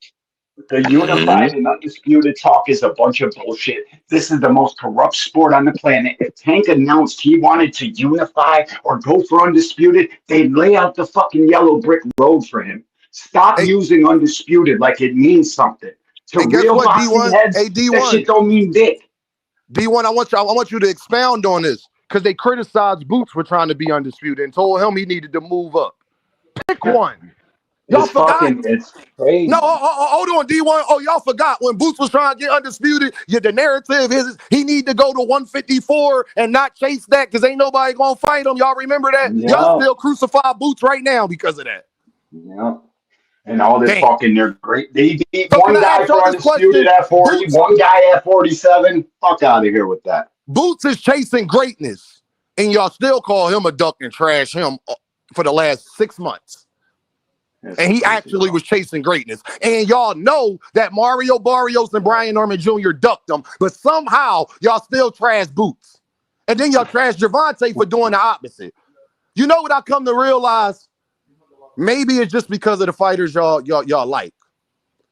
The unified and undisputed talk is a bunch of bullshit. This is the most corrupt sport on the planet. If Tank announced he wanted to unify or go for undisputed, they'd lay out the fucking yellow brick road for him. Stop using undisputed like it means something. To Hey, guess real what, boxing D1? heads, Hey, that D1. shit don't mean dick. D1, I want you to expound on this because they criticized Boots for trying to be undisputed and told him he needed to move up. Pick one. Y'all forgot? It's crazy. No, hold on, D1. Oh, y'all forgot when Boots was trying to get undisputed. The narrative is he need to go to 154 and not chase that because ain't nobody gonna fight him. Y'all remember that? Yeah. Y'all still crucify Boots right now because of that. Yeah. And all this Damn. fucking, they're great. They beat So can one I guy ask y'all for this undisputed question? at 40, Boots, one guy at 47. Fuck out of here with that. Boots is chasing greatness, and y'all still call him a duck and trash him for the last 6 months. And he actually was chasing greatness. And y'all know that Mario Barrios and Brian Norman Jr. ducked him, but somehow y'all still trash Boots. And then y'all trash Gervonta for doing the opposite. You know what I come to realize? Maybe it's just because of the fighters y'all like.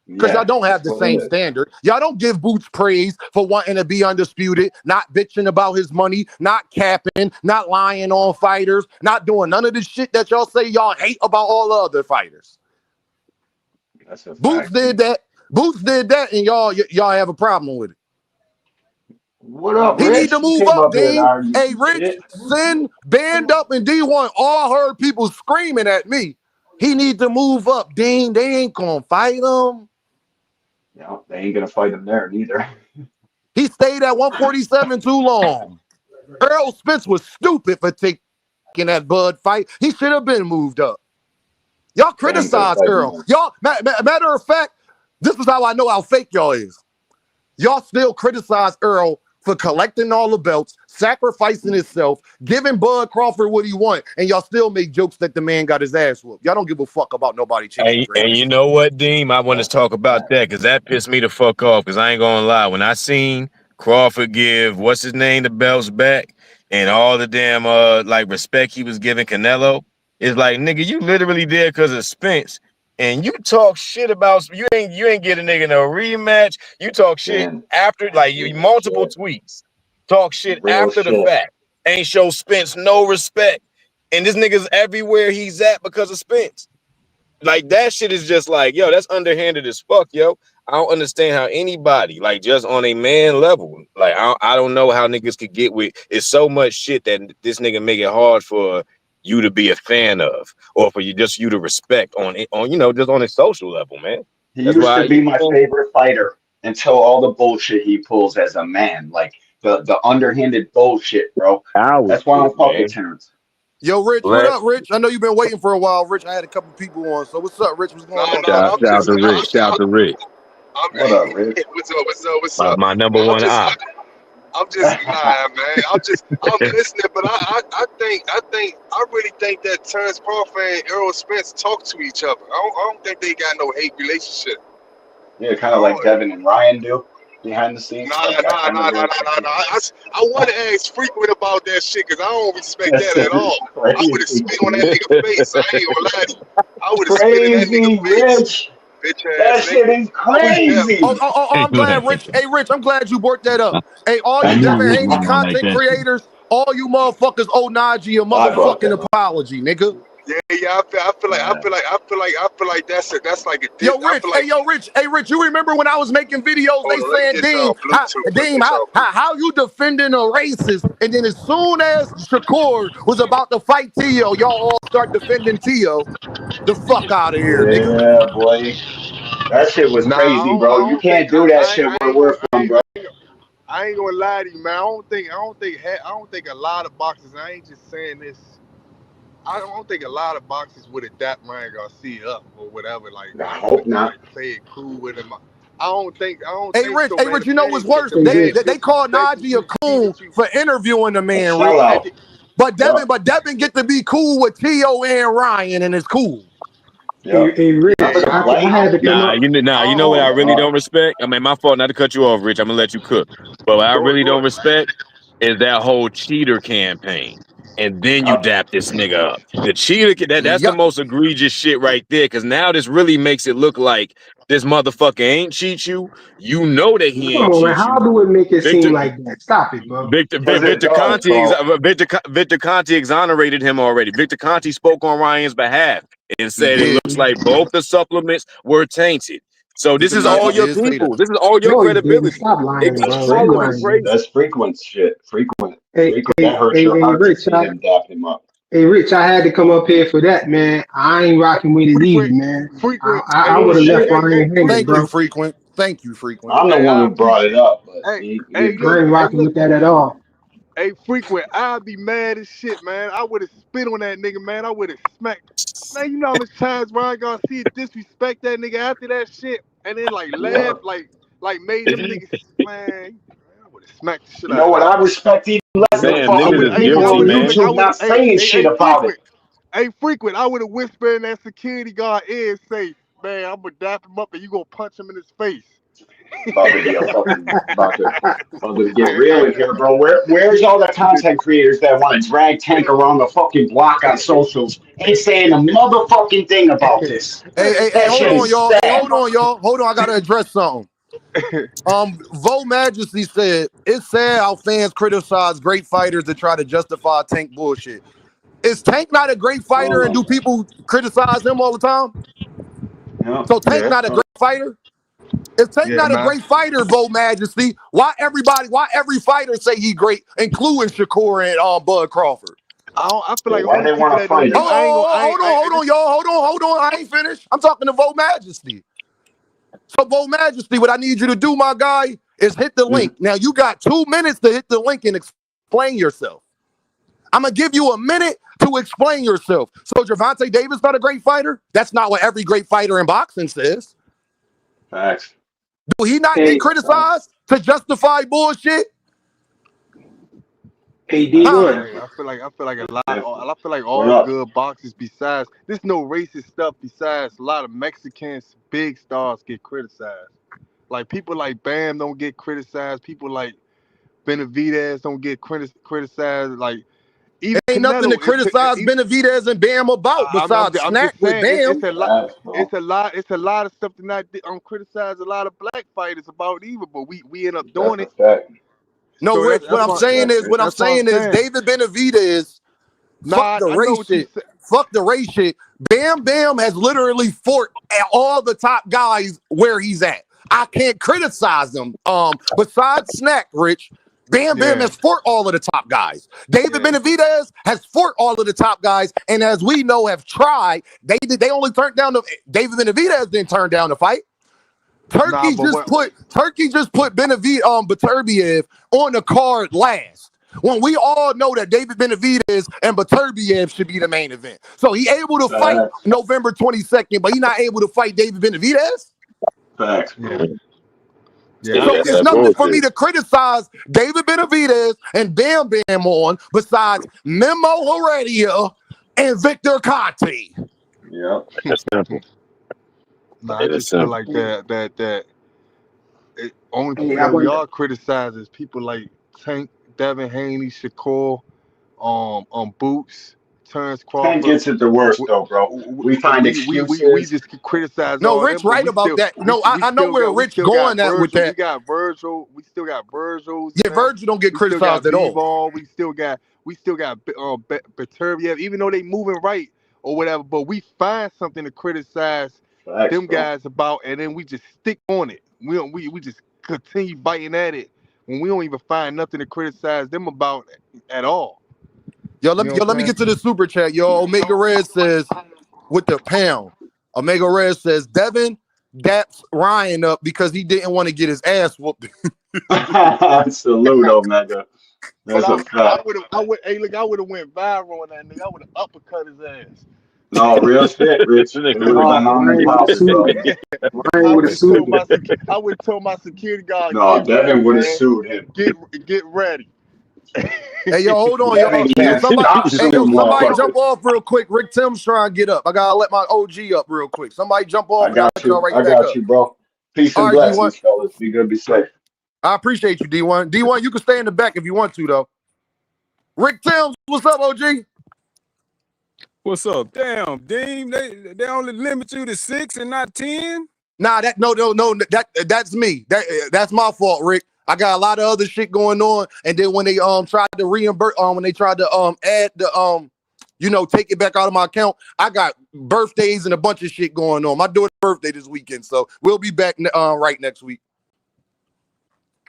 Because y'all don't have the same standard. Y'all don't give Boots praise for wanting to be undisputed, not bitching about his money, not capping, not lying on fighters, not doing none of the shit that y'all say y'all hate about all the other fighters. That's a fact. Boots did that. Boots did that, and y'all have a problem with it. What up, He Rich? need to You move came up, up here and Dean. argued Hey, some Rich, shit. Sin, Band Up, and D1 all heard people screaming at me. He need to move up, Dean. They ain't gonna fight him. No, they ain't gonna fight him there neither. He stayed at 147 too long. Earl Spence was stupid for taking that Bud fight. He should have been moved up. Y'all criticize Earl. Y'all, matter of fact, this is how I know how fake y'all is. Y'all still criticize Earl for collecting all the belts, sacrificing himself, giving Bud Crawford what he want, and y'all still make jokes that the man got his ass whooped. Y'all don't give a fuck about nobody chasing And greatness. you know what, Deem? I want to talk about that because that pissed me the fuck off. Because I ain't gonna lie, when I seen Crawford give what's his name the belts back and all the damn like respect he was giving Canelo, it's like, nigga, you literally did because of Spence. And you talk shit about you ain't get a nigga no rematch. You talk shit after like you multiple tweets. Talk shit after the fact. Ain't show Spence no respect. And this nigga's everywhere he's at because of Spence. Like that shit is just like, yo, that's underhanded as fuck, yo. I don't understand how anybody, like, just on a man level, like, I don't know how niggas could get with. It's so much shit that this nigga make it hard for you to be a fan of, or for you to respect on just on a social level, man. He That's used why to be my favorite fighter until all the bullshit he pulls as a man, like the underhanded bullshit, bro. That's why I'm fucking Terrence. Yo, Rich, what up, Rich? I know you've been waiting for a while, Rich. I had a couple people on. So what's up, Rich? What's going on? Shout out to Rich. Shout out to Rich. What up, Rich? What's up? My number one op. I'm just nah, man. I'm listening, but I really think that Terrence Crawford and Errol Spence talk to each other. I don't think they got no hate relationship. Yeah, kind of like Devin and Ryan do behind the scenes. Nah. I want to ask frequent about that shit because I don't respect that at all. I would have spit on that nigga face. I ain't gonna lie to you. I would have spit in that nigga face. bitch ass That shit nigga. is I wish that. crazy. I'm glad, Rich. Hey, Rich, I'm glad you brought that up. Hey, all you Devin Haney content creators, all you motherfuckers owe Najee a I brought motherfucking that up. apology, nigga. Yeah, I feel like that's like a diss. Yo, I Rich. feel Hey, like, yo, Rich. Hey, Rich. You remember when I was making videos? hold They on, let me saying, get y'all Bluetooth. Let me Deem, get y'all Bluetooth. how you defending a racist? And then as soon as Shakur was about to fight Tio, y'all all start defending Tio. The fuck out of here, nigga. Yeah, boy. That shit was Nah, crazy, bro. I You don't think can't do that shit where we're from, bro. I ain't gonna lie to you, man. I don't think a lot of boxers. I ain't just saying this. I don't think a lot of boxers would adapt Ryan Garcia up or whatever. I hope not. Like play it cool with him. I don't Hey, think Rich. so, Hey, man. Rich. You know what's worse? The man They called disrespected Najee a you. coon for interviewing the A man, Rich. sellout. But Yep. Devin get to be cool with Tio and Ryan, and it's cool. Yep. Hey, Rich, Not to I play. had to come up. You know what I really don't respect? I mean, my fault not to cut you off, Rich. I'm gonna let you cook. But what I really Go don't ahead. respect is that whole cheater campaign. And then you dap this nigga up. The cheater, that's the Yup. most egregious shit right there. Cause now this really makes it look like this motherfucker ain't cheat you. You know that he Come ain't on, man. cheat How you. do it make it Victor seem like that? Stop it, bro. Because it does, bro. Victor Conti exonerated him already. Victor Conti spoke on Ryan's behalf and He said it did. looks like both the supplements were tainted. So this Victor is Conti all your did say that. people. This is all your No, he didn't. credibility. Stop It's lying, That's bro. You entirely frequent. lying, bro. crazy. That's frequent shit. Frequent. Hey, Frequent. That hey, hurts hey, your hey, heart to Rich. see him dap him up. Hey, Rich. I had to come up here for that, man. I ain't rocking with it either, man. I would have left Ryan Hanging, Thank you, bro. Frequent. Thank you, Frequent. I'm the one who brought it up, but he I agreed. ain't rocking with that at all. Hey, Frequent, I'd be mad as shit, man. I would have spit on that nigga, man. I would have smacked. Man, you know how much times Ryan Garcia disrespect that nigga after that shit, and then laugh, Yep. made them niggas, man. I would have smacked the shit You out know of what that I nigga. respect even less? The Damn, I fucking would, niggas is hey, people I guilty, on would have, man. I YouTube would, not saying shit about it. Frequent. I would have whispered in that security guard ear and say, man, I'm gonna dap him up and you gonna punch him in his face. About to be a fucking about to get real in here, bro. Where's all the content creators that want to drag Tank around the fucking block on socials? Ain't saying a motherfucking thing about this. Hey, That hold shit on, is y'all. Hey, sad. hold on, y'all. Hold on. I gotta address something. Vo Majesty said it's sad how fans criticize great fighters to try to justify Tank bullshit. Is Tank not a great Oh fighter, and my do god. people criticize him all the time? Yep. So Tank Yeah, not a great fighter? If Tank yeah, not a man. great fighter, Vo Majesty, why every fighter say he great, including Shakur and Bud Crawford? I feel Yeah, like why only they people want to that don't fight give. him? Hold on, y'all. Hold on. I ain't finished. I'm talking to Vo Majesty. So, Vo Majesty, what I need you to do, my guy, is hit the link. Now, you got 2 minutes to hit the link and explain yourself. I'm going to give you a minute to explain yourself. So, Gervonta Davis not a great fighter? That's not what every great fighter in boxing says. Facts. Do he not get Hey, criticized to justify bullshit? hey, Huh? D1. I feel like a lot. Definitely. I feel like What all up? good boxers besides there's no racist stuff besides a lot of Mexicans, big stars get criticized. Like people like Bam don't get criticized. People like Benavidez don't get criticized. Like even Ain't nothing to Canelo. criticize Benavidez and Bam about besides I'm snack just with saying Bam. Facts, bro. it's a lot of stuff to not criticize a lot of black fighters about either. But we end up That's doing a it. fact. No, So Rich, what I'm saying is, that's what I'm saying. David Benavidez, fuck Nah, the I know race what you shit. said. Fuck the race shit. Bam Bam has literally fought at all the top guys where he's at. I can't criticize them. Besides Snack, Rich, Bam Bam Yeah, has fought all of the top guys. David yeah. Benavidez has fought all of the top guys, and as we know, have tried. They only turned down the David Benavidez didn't turn down the fight. Nah, Turkey but just what? put Beterbiev on the card last. When we all know that David Benavidez and Beterbiev should be the main event. So he able to fight Facts. November 22nd, but he not able to fight David Benavidez. Facts, Yeah, bro. yeah. I Yeah, So that's feel it's that you. nothing for me bullshit. to criticize David Benavidez and Bam Bam on besides Memo Heredia and Victor Conti. Yep. That's simple. Nah, I It is just feel simple. like that only Hey, people I that we want. are criticizing is people like Tank, Devin Haney, Shakur, Boots, Terrence Tank Crawford. gets it the worst though, bro. We find We excuses. just criticize No, all Rich them, but right about that. No, I know where we Rich still got going at with Virgil. that. We got Virgil. We still got Virgil's. Yeah, Virgil don't get We still got criticized at all. B-Ball. We still got Peterviev. Even though they moving right or whatever, but we find something to criticize Facts, them bro. guys about, and then we just stick on it. We just continue biting at it when we don't even find nothing to criticize them about at all. Yo, let me get to the super chat. Yo, Omega Red says with the pound. Omega Red says Devin daps Ryan up because he didn't want to get his ass whooped. Salute, Omega. That's a fact. I would have went viral on that nigga. I would have uppercut his ass. No, real shit, Rich. It would have been on and popping, bro. I would have told my security guard, No, get ready, Devin would have man. sued him. Get ready. Hey, yo, hold on, yo. Devin can't stop suing Somebody jump motherfuckers. off real quick. Rick Tim's trying to get up. I gotta let my OG up real quick. Somebody jump off and I'll let y'all right I back got up. you, bro. Peace and All right, blessings, D1. fellas. Be good, be safe. I appreciate you, D1. D1, you can stay in the back if you want to, though. Rick Timms, what's up, OG? What's up? Damn, Dean, they only limit you to 6 and not 10? Nah, that's me. That's my fault, Rick. I got a lot of other shit going on, and then when they tried to reimburse, when they tried to add the take it back out of my account, I got birthdays and a bunch of shit going on. My daughter's birthday this weekend, so we'll be back right next week.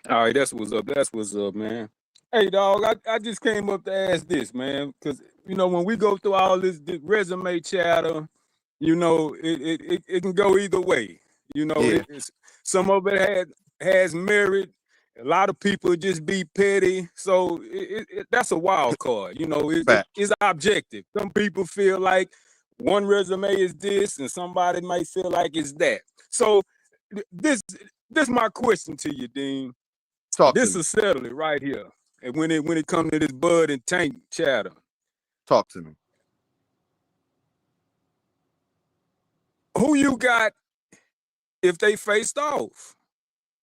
All right, that's what's up. That's what's up, man. Hey, dog, I just came up to ask this, man, because when we go through all this resume chatter, it can go either way. Yeah. Some of it has merit. A lot of people just be petty. So that's a wild card. It's objective. Some people feel like one resume is this, and somebody might feel like it's that. So this my question to you, Dean. This will settle it right here. And when it comes to this Bud and Tank chatter. Talk to me. Who you got if they faced off?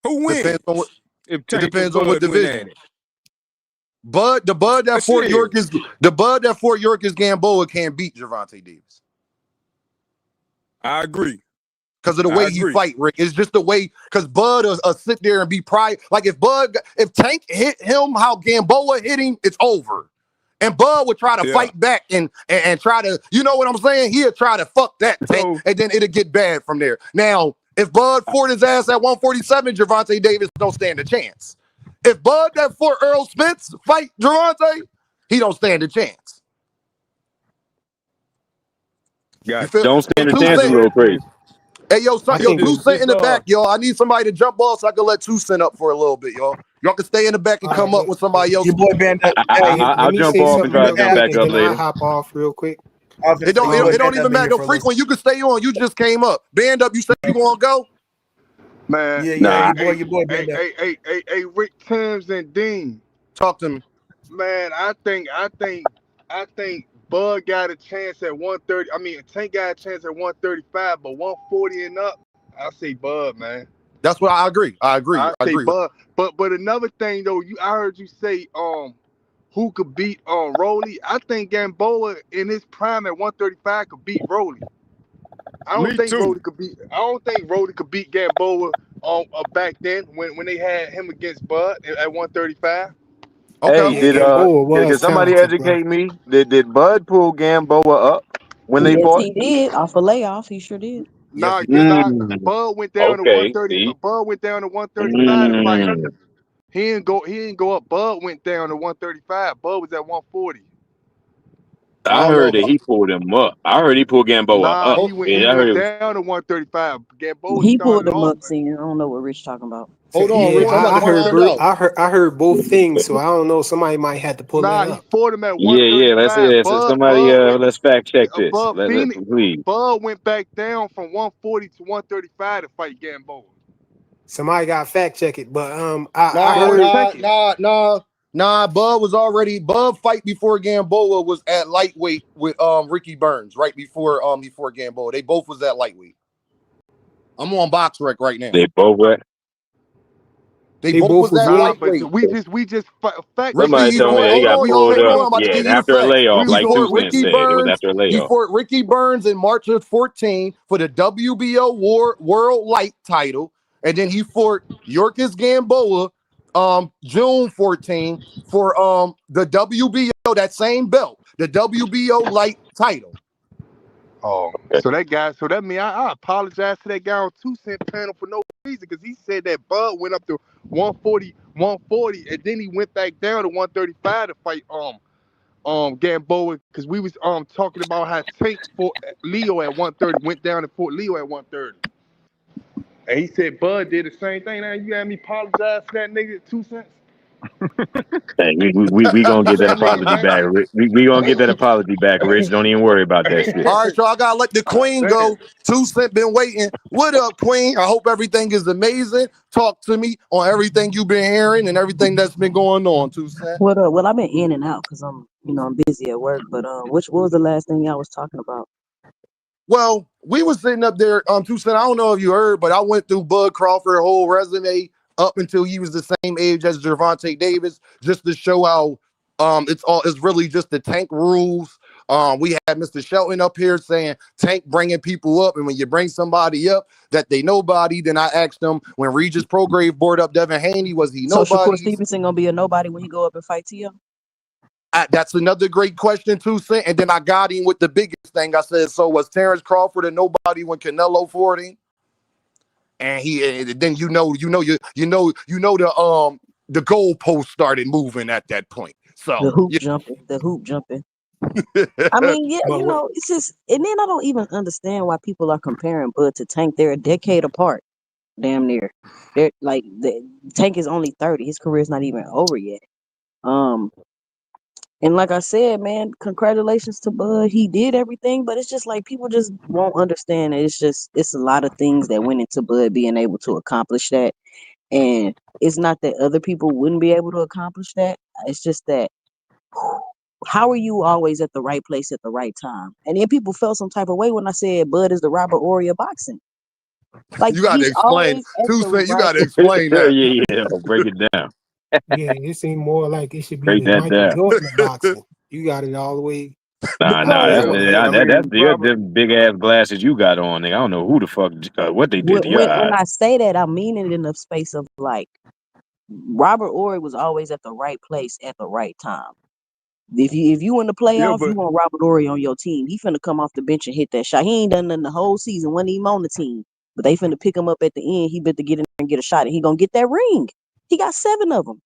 Who wins? Depends on what, if Tank it depends and on what Bud went division. at it? The Bud that Fort York is Gamboa can't beat Gervonta Davis. I agree. Because of the way he fight, Rick. It's just the way, because Bud will sit there and be pride. Like if Tank hit him how Gamboa hit him, it's over. And Bud would try to fight back and try to, you know what I'm saying? He'll try to fuck that Tank, and then it'll get bad from there. Now, if Bud fought his ass at 147, Gervonta Davis don't stand a chance. If Bud that fought Earl Spence fight Gervonta, he don't stand a chance. Don't stand a chance is a little crazy. Hey, yo, 2 Cent in the back, y'all. I need somebody to jump off so I can let 2 Cent up for a little bit, y'all. Y'all can stay in the back and come up with somebody else. Your boy Bandit. I'll jump off and try to jump back up later. I'll hop off real quick. It don't even matter. No, Frequent, you can stay on. You just came up. Band up, you said you want to go? Man. Your boy Band up. Hey, Rick Timms and Dean. Talk to me. Man, I think Bud got a chance at 130. I mean, Tank got a chance at 135, but 140 and up, I say Bud, man. That's what I agree. I say Bud. But another thing though, I heard you say who could beat Rolly. I think Gamboa in his prime at 135 could beat Rolly. I don't think Rolly could beat Gamboa back then when they had him against Bud at 135. Okay. Hey, did somebody educate me? Did Bud pull Gamboa up when they fought? He did off a layoff. He sure did. Nah, Bud went down to 130. Bud went down to 135 to fight him. He didn't go up. Bud went down to 135. Bud was at 140. I heard that he pulled him up. I heard he pulled Gamboa up. He went down to 135. Gamboa he pulled him up. See, I don't know what Rich talking about. Hold on, Rich. I heard both things, so I don't know. Somebody might have to pull that up. He fought him at 135. Let's fact check this. Please. Bud went back down from 140 to 135 to fight Gamboa. Somebody got fact check it, but Bud fight before Gamboa was at lightweight with Ricky Burns right before Gamboa. They both was at lightweight. I'm on BoxRec right now. They both were. They both was at Nah, but lightweight. we just fact Ricky, Somebody he told me fought. that he Hold got on, y'all. pulled Hold on. up. I'm about to Yeah, give you the after a facts. layoff, He like fought 2 Cent Ricky said. It was Burns. after a He layoff. fought Ricky Burns in March of 14 for the WBO World Light title, and then he fought Yorkis Gamboa, June 14 for the WBO, that same belt, the WBO Light title. Oh, so that mean I apologize to that guy on 2 Cent panel for no reason, because he said that Bud went up to 140, and then he went back down to 135 to fight Gamboa, because we was talking about how Tank fought Leo at 130, went down and fought Leo at 130. And he said Bud did the same thing. Now you had me apologize to that nigga 2 Cents? Hey, we gonna get that apology back. We gonna get that apology back, Rich. Don't even worry about that shit. All right, y'all. I gotta let the queen go. 2 Cent been waiting. What up, queen? I hope everything is amazing. Talk to me on everything you've been hearing and everything that's been going on, 2 Cent. What up? Well, I've been in and out because I'm busy at work. But what was the last thing y'all was talking about? Well, we was sitting up there, 2 Cent. I don't know if you heard, but I went through Bud Crawford's whole resume up until he was the same age as Gervonta Davis, just to show how it's really just the Tank rules. We had Mr. Shelton up here saying Tank bringing people up, and when you bring somebody up that they nobody, then I asked them when Regis Prograve board up Devin Haney, was he So Shakur nobody? Stevenson gonna be a nobody when he go up and fight T.O.? That's another great question, 2 Cent. And then I got him with the biggest thing. I said, so was Terrence Crawford a nobody when Canelo fought him? And then you know the goalpost started moving at that point. So The hoop jumping. I mean, yeah, it's just, and then I don't even understand why people are comparing Bud to Tank. They're a decade apart, damn near. They're like Tank is only 30. His career is not even over yet. And like I said, man, congratulations to Bud. He did everything, but it's just like people just won't understand it. It's a lot of things that went into Bud being able to accomplish that. And it's not that other people wouldn't be able to accomplish that. It's just that how are you always at the right place at the right time? And then people felt some type of way when I said Bud is the Robert Horry of boxing. Like you gotta he's explain. 2 Cent, you gotta explain that. Yeah, break it down. Yeah, it seemed more like it should be Break the that Michael down. Jordan of boxing. You got it all the way. Nah, that's the big ass glasses you got on, nigga. I don't know who the fuck what they did to your eyes. When I say that, I mean it in the space of like Robert Horry was always at the right place at the right time. If you in the playoffs, you want Robert Horry on your team. He finna come off the bench and hit that shot. He ain't done nothing the whole season, wasn't even on the team. But they finna pick him up at the end. He better get in there and get a shot, and he gonna get that ring. He got 7 of them.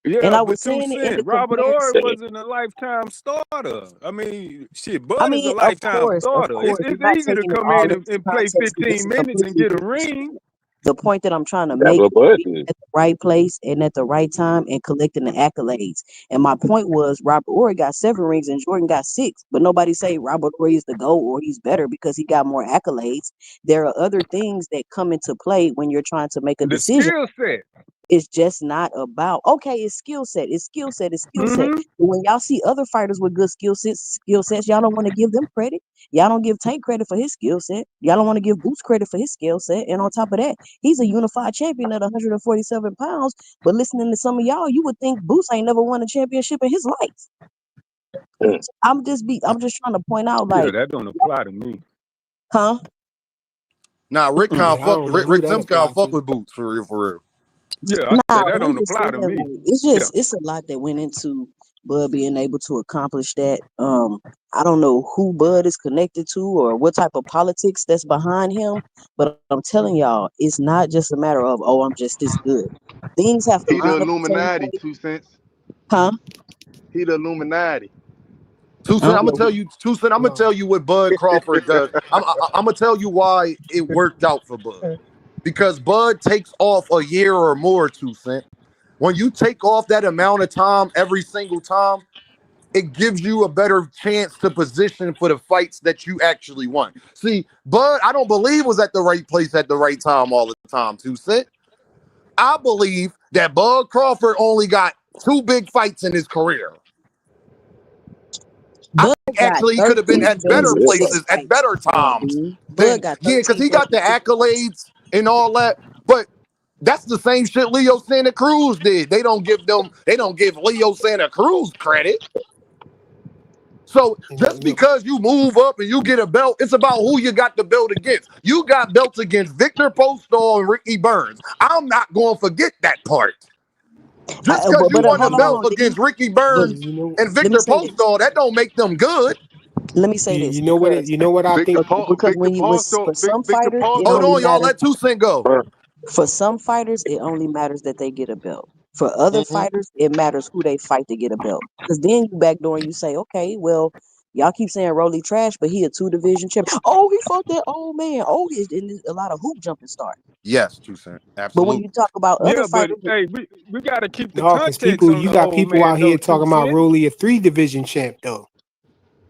Yeah, and I but was saying it in the Robert Horry comparison. wasn't a lifetime starter. I mean, shit, Bud I is a mean, lifetime of starter. course, It's not easy to taking it come all in into and play context, but this 15 is minutes and completely get a different. ring. The point that I'm trying to That's make what Bud is did. at the right place and at the right time and collecting the accolades. And my point was Robert Horry got 7 rings and Jordan got 6, but nobody say Robert Horry is the GOAT or he's better because he got more accolades. There are other things that come into play when you're trying to make a decision. The skill set. It's just not about it's skill set. But when y'all see other fighters with good skill sets, y'all don't want to give them credit. Y'all don't give Tank credit for his skill set. Y'all don't want to give Boots credit for his skill set. And on top of that, he's a unified champion at 147 pounds. But listening to some of y'all, you would think Boots ain't never won a championship in his life. I'm just trying to point out, like, that don't apply to me. Huh? Nah, Rick Sims can't fuck with Boots for real. Yeah, that don't apply to me. Like, it's a lot that went into Bud being able to accomplish that. I don't know who Bud is connected to or what type of politics that's behind him, but I'm telling y'all, it's not just a matter of I'm just this good. Things have to He the line up the same Illuminati, way. 2 Cents. Huh? He the Illuminati. 2 Cent, I'm gonna tell you. 2 Cent, I'm gonna tell you what Bud Crawford does. I'm gonna tell you why it worked out for Bud. Because Bud takes off a year or more, 2 Cent. When you take off that amount of time every single time, it gives you a better chance to position for the fights that you actually want. See, Bud, I don't believe was at the right place at the right time all the time, 2 Cent. I believe that Bud Crawford only got 2 big fights in his career. Bud Actually, he could have been at better places at better times. Bud got Because he got the accolades and all that. But That's the same shit Leo Santa Cruz did. They don't give Leo Santa Cruz credit. So just because you move up and you get a belt, it's about who you got the belt against. You got belts against Victor Postol and Ricky Burns. I'm not going to forget that part. Just because you won a belt against Ricky Burns and Victor Postol, that don't make them good. Let me say this. You know what I think? Because when you for some fighters, hold on, y'all. Let Toussaint go. For some fighters, it only matters that they get a belt. For other fighters, it matters who they fight to get a belt. Because then you backdoor and you say, okay, well, y'all keep saying Rolly trash, but he a 2-division champion. Oh, he fought that old man. Oh, and a lot of hoop jumping start. Yes, Toussaint. Absolutely. But when you talk about other fighters, hey, we got to keep the context. You got people out here talking about Rolly a 3-division champ though.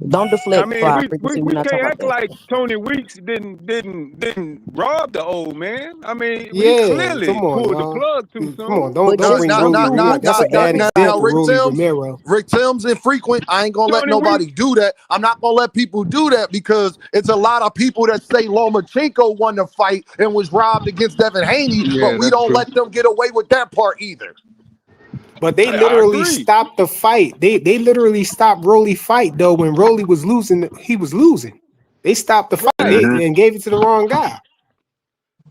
Don't deflect. I mean, we can't act like Tony Weeks didn't rob the old man. I mean, we clearly pulled the plug too soon. Come on, don't bring Rolly. That's a bad example, Rolly Romero. Rick Timms infrequent. I ain't gonna let nobody do that. I'm not gonna let people do that because it's a lot of people that say Lomachenko won the fight and was robbed against Devin Haney, but we don't let them get away with that part either. But they literally stopped the fight. They literally stopped Rolly fight though when Rolly was losing. He was losing. They stopped the fight and gave it to the wrong guy.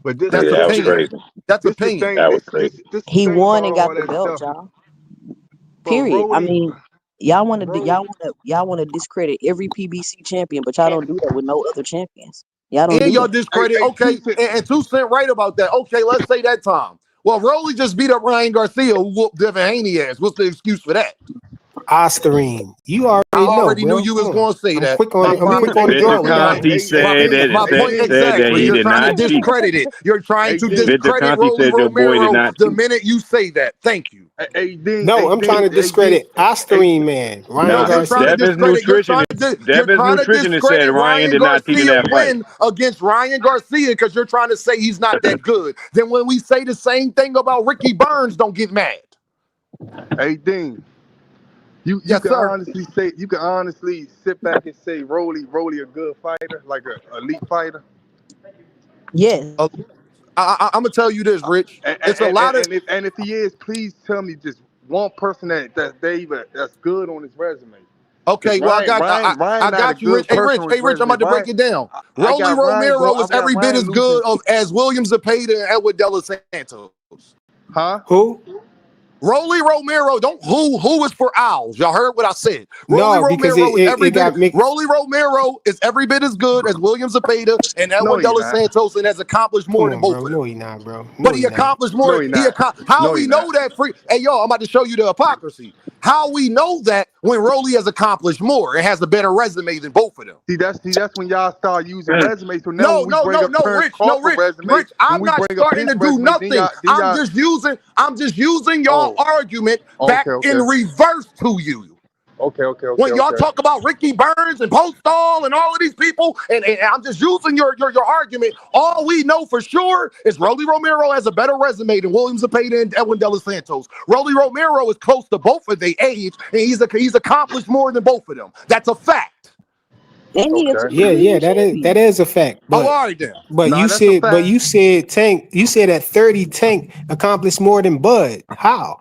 But this that's opinion. That's opinion. That was crazy. He won and got the belt, y'all. Period. I mean, y'all want to discredit every PBC champion, but y'all don't do that with no other champions. Y'all don't. And y'all discredit. Okay, and Toussaint right about that. Okay, let's say that time. Well, Rolly just beat up Ryan Garcia, who whooped Devin Haney ass. What's the excuse for that? Ostarine. You already knew you was going to say that. I'm quick on the draw. Conti said that he You're did trying not to discredit it. You're trying to discredit Rolly Romero the minute you say that. Thank you. No, I'm trying to discredit Ostarine, man. Devin's nutritionist said Ryan did not teach that fight against Ryan Garcia because you're trying to say he's not that good. Then when we say the same thing about Ricky Burns, don't get mad. Hey, Dean. You can honestly sit back and say Rolly a good fighter, like a elite fighter. Yes. I'm gonna tell you this, Rich. It's a lot of and if he is, please tell me just one person that's good on his resume. Okay, well, I got you, Rich. Hey, Rich, I'm about to break it down. Rolly Romero is every bit as good as William Zepeda and Edward De Los Santos. Huh? Who? Rolly Romero, who is for owls? Y'all heard what I said. Rolly Romero is every bit as good as William Zepeda and Edward De Los Santos and has accomplished more than both of them. No, he not, bro. But he accomplished more. How we know that? Hey, yo, I'm about to show you the hypocrisy. How we know that when Rolly has accomplished more and has a better resume than both of them. See, that's when y'all start using resumes. So now Rich. I'm not starting to do nothing. I'm just using y'all argument back in reverse to you. Okay. When y'all talk about Ricky Burns and Postol and all of these people, and I'm just using your argument, all we know for sure is Rolly Romero has a better resume than William Zepeda and Edwin De Los Santos. Rolly Romero is close to both of their age, and he's accomplished more than both of them. That's a fact. Yeah, that is a fact. But, all right then. But you said Tank. You said that 30 Tank accomplished more than Bud. How?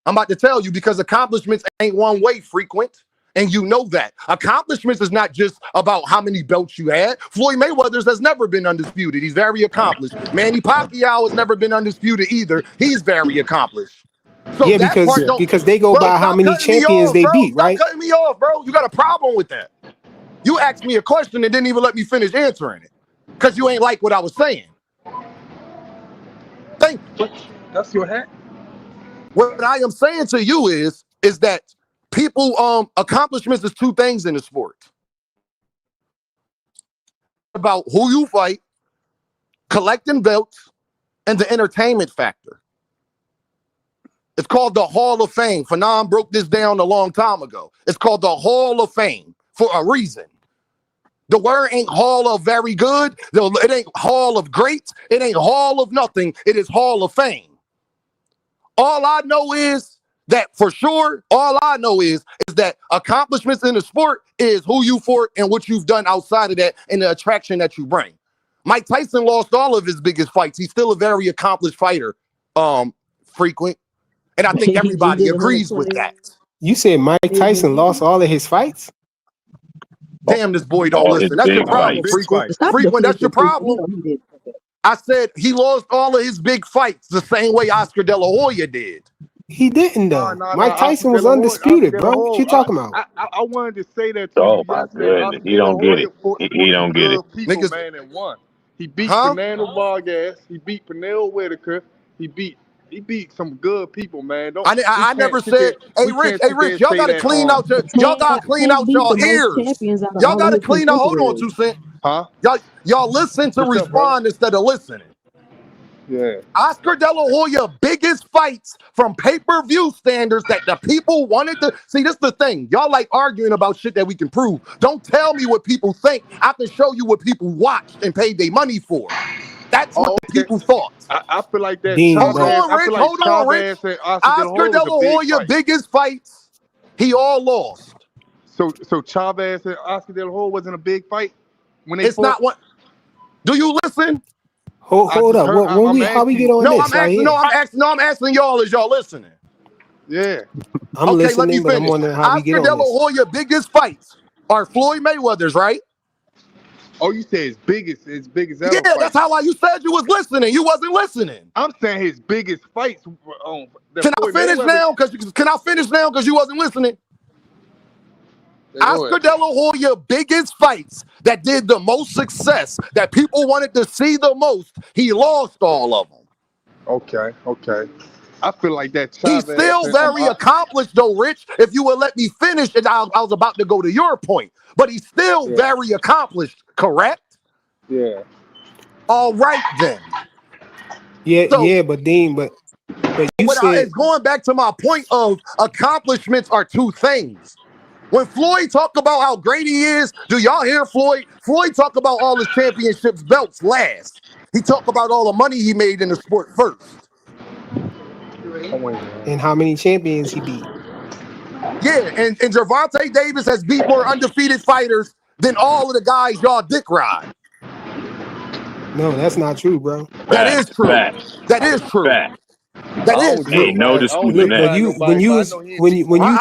I'm about to tell you because accomplishments ain't one way frequent. And you know that. Accomplishments is not just about how many belts you had. Floyd Mayweather's has never been undisputed. He's very accomplished. Manny Pacquiao has never been undisputed either. He's very accomplished. So yeah, because they go by how many champions they beat, right? Stop cutting me off, bro. You got a problem with that. You asked me a question and didn't even let me finish answering it. Because you ain't like what I was saying. Thank you. That's your hat. What I am saying to you is that people, accomplishments is two things in the sport. About who you fight, collecting belts, and the entertainment factor. It's called the Hall of Fame. Fanon broke this down a long time ago. It's called the Hall of Fame for a reason. The word ain't Hall of Very Good. It ain't Hall of Great. It ain't Hall of Nothing. It is Hall of Fame. All I know is that for sure, is that accomplishments in the sport is who you fought and what you've done outside of that and the attraction that you bring. Mike Tyson lost all of his biggest fights. He's still a very accomplished fighter Frequent, and I think everybody agrees with that. You said Mike Tyson lost all of his fights? Damn, this boy don't All his listen. That's your big problem, fights. Frequent. Frequent, that's your problem. I said he lost all of his big fights the same way Oscar De La Hoya did. He didn't though. Nah, Mike Tyson was undisputed, bro. What you talking about? I wanted to say that to Oh you my yesterday. goodness, Oscar he De La don't get Hoya it. fought He don't some get it. good people, Niggas, man, and won. He beat Fernando Vargas. He beat Pernell Whitaker. He beat some good people, man. I never said, hey Rich, y'all gotta clean out y'all ears. Y'all gotta clean out. Hold on, 2 Cent. Huh? Y'all listen to What's up, respond instead of listening. Yeah. Oscar De La Hoya biggest fights from pay-per-view standards that the people wanted to see. This is the thing. Y'all like arguing about shit that we can prove. Don't tell me what people think. I can show you what people watched and paid their money for. That's what the people thought. I feel like that. Hold on, Rich. And Oscar De La Hoya biggest fights, he all lost. So Chavez and Oscar De La Hoya wasn't a big fight when they It's fought? not what. Do you listen? Hold up. How we get on this? I'm asking y'all as y'all listening. Yeah. I'm okay, listening, let me but I'm finish. wondering how we get Oscar De on La this. Hoya biggest fights are Floyd Mayweather's, right? Oh, you say his biggest ever Yeah, fight. that's how you said you was listening. You wasn't listening. I'm saying his biggest fights. Can I finish now? Because you wasn't listening. Oscar De La Hoya biggest fights that did the most success, that people wanted to see the most, he lost all of them. Okay. I feel like that He's Chavez still very accomplished though, Rich, if you would let me finish, and I was about to go to your point, but he's still very accomplished, correct? Yeah. All right then. But Dean, but you said it's going back to my point of accomplishments are two things. When Floyd talk about how great he is, do y'all hear Floyd? Floyd talk about all his championships belts last. He talk about all the money he made in the sport first. And how many champions he beat? Yeah, and Gervonta Davis has beat more undefeated fighters than all of the guys y'all dick ride. No, that's not true, bro. That is true. That is true. That is true. Ain't no disputing that. How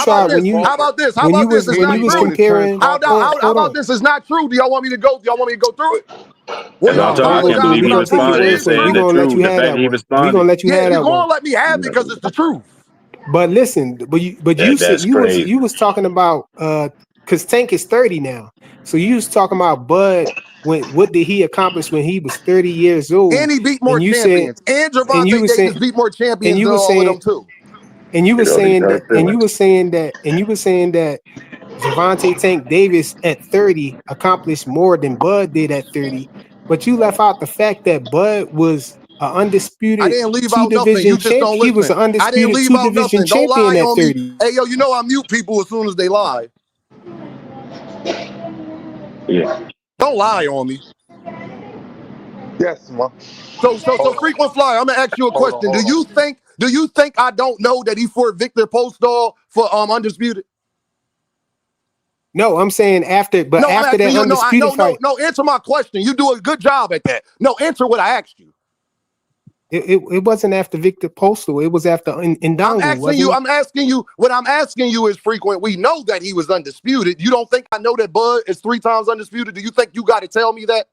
about this? It's not true. How about this? It's not true. Do y'all want me to go? Do y'all want me to go through it? Well, I can't believe he responded and saying the truth. The fact he responded. We're gonna let you have that you're gonna one. let me have it because it's the truth. But listen, you said you was talking about because Tank is 30 now. So you was talking about Bud. What did he accomplish when he was 30 years old? And he beat more champions. And Gervonta Davis beat more champions than all of them too. And you were saying that. And you were saying that Gervonta Tank Davis at 30 accomplished more than Bud did at 30. But you left out the fact that Bud was an undisputed. I didn't leave out nothing. You just don't listen. He was an undisputed I didn't leave out nothing. Don't lie on me. 30. Hey, yo, you know I mute people as soon as they lie. Yeah. Don't lie on me. Yes, man. So frequent flyer, I'm gonna ask you a question. Do you think I don't know that he fought Victor Postol for undisputed? No, I'm saying after that undisputed fight. No, answer my question. You do a good job at that. No, answer what I asked you. It wasn't after Victor Postol. It was after Ndongo. I'm asking you. What I'm asking you is frequent. We know that he was undisputed. You don't think I know that Bud is 3 times undisputed? Do you think you got to tell me that?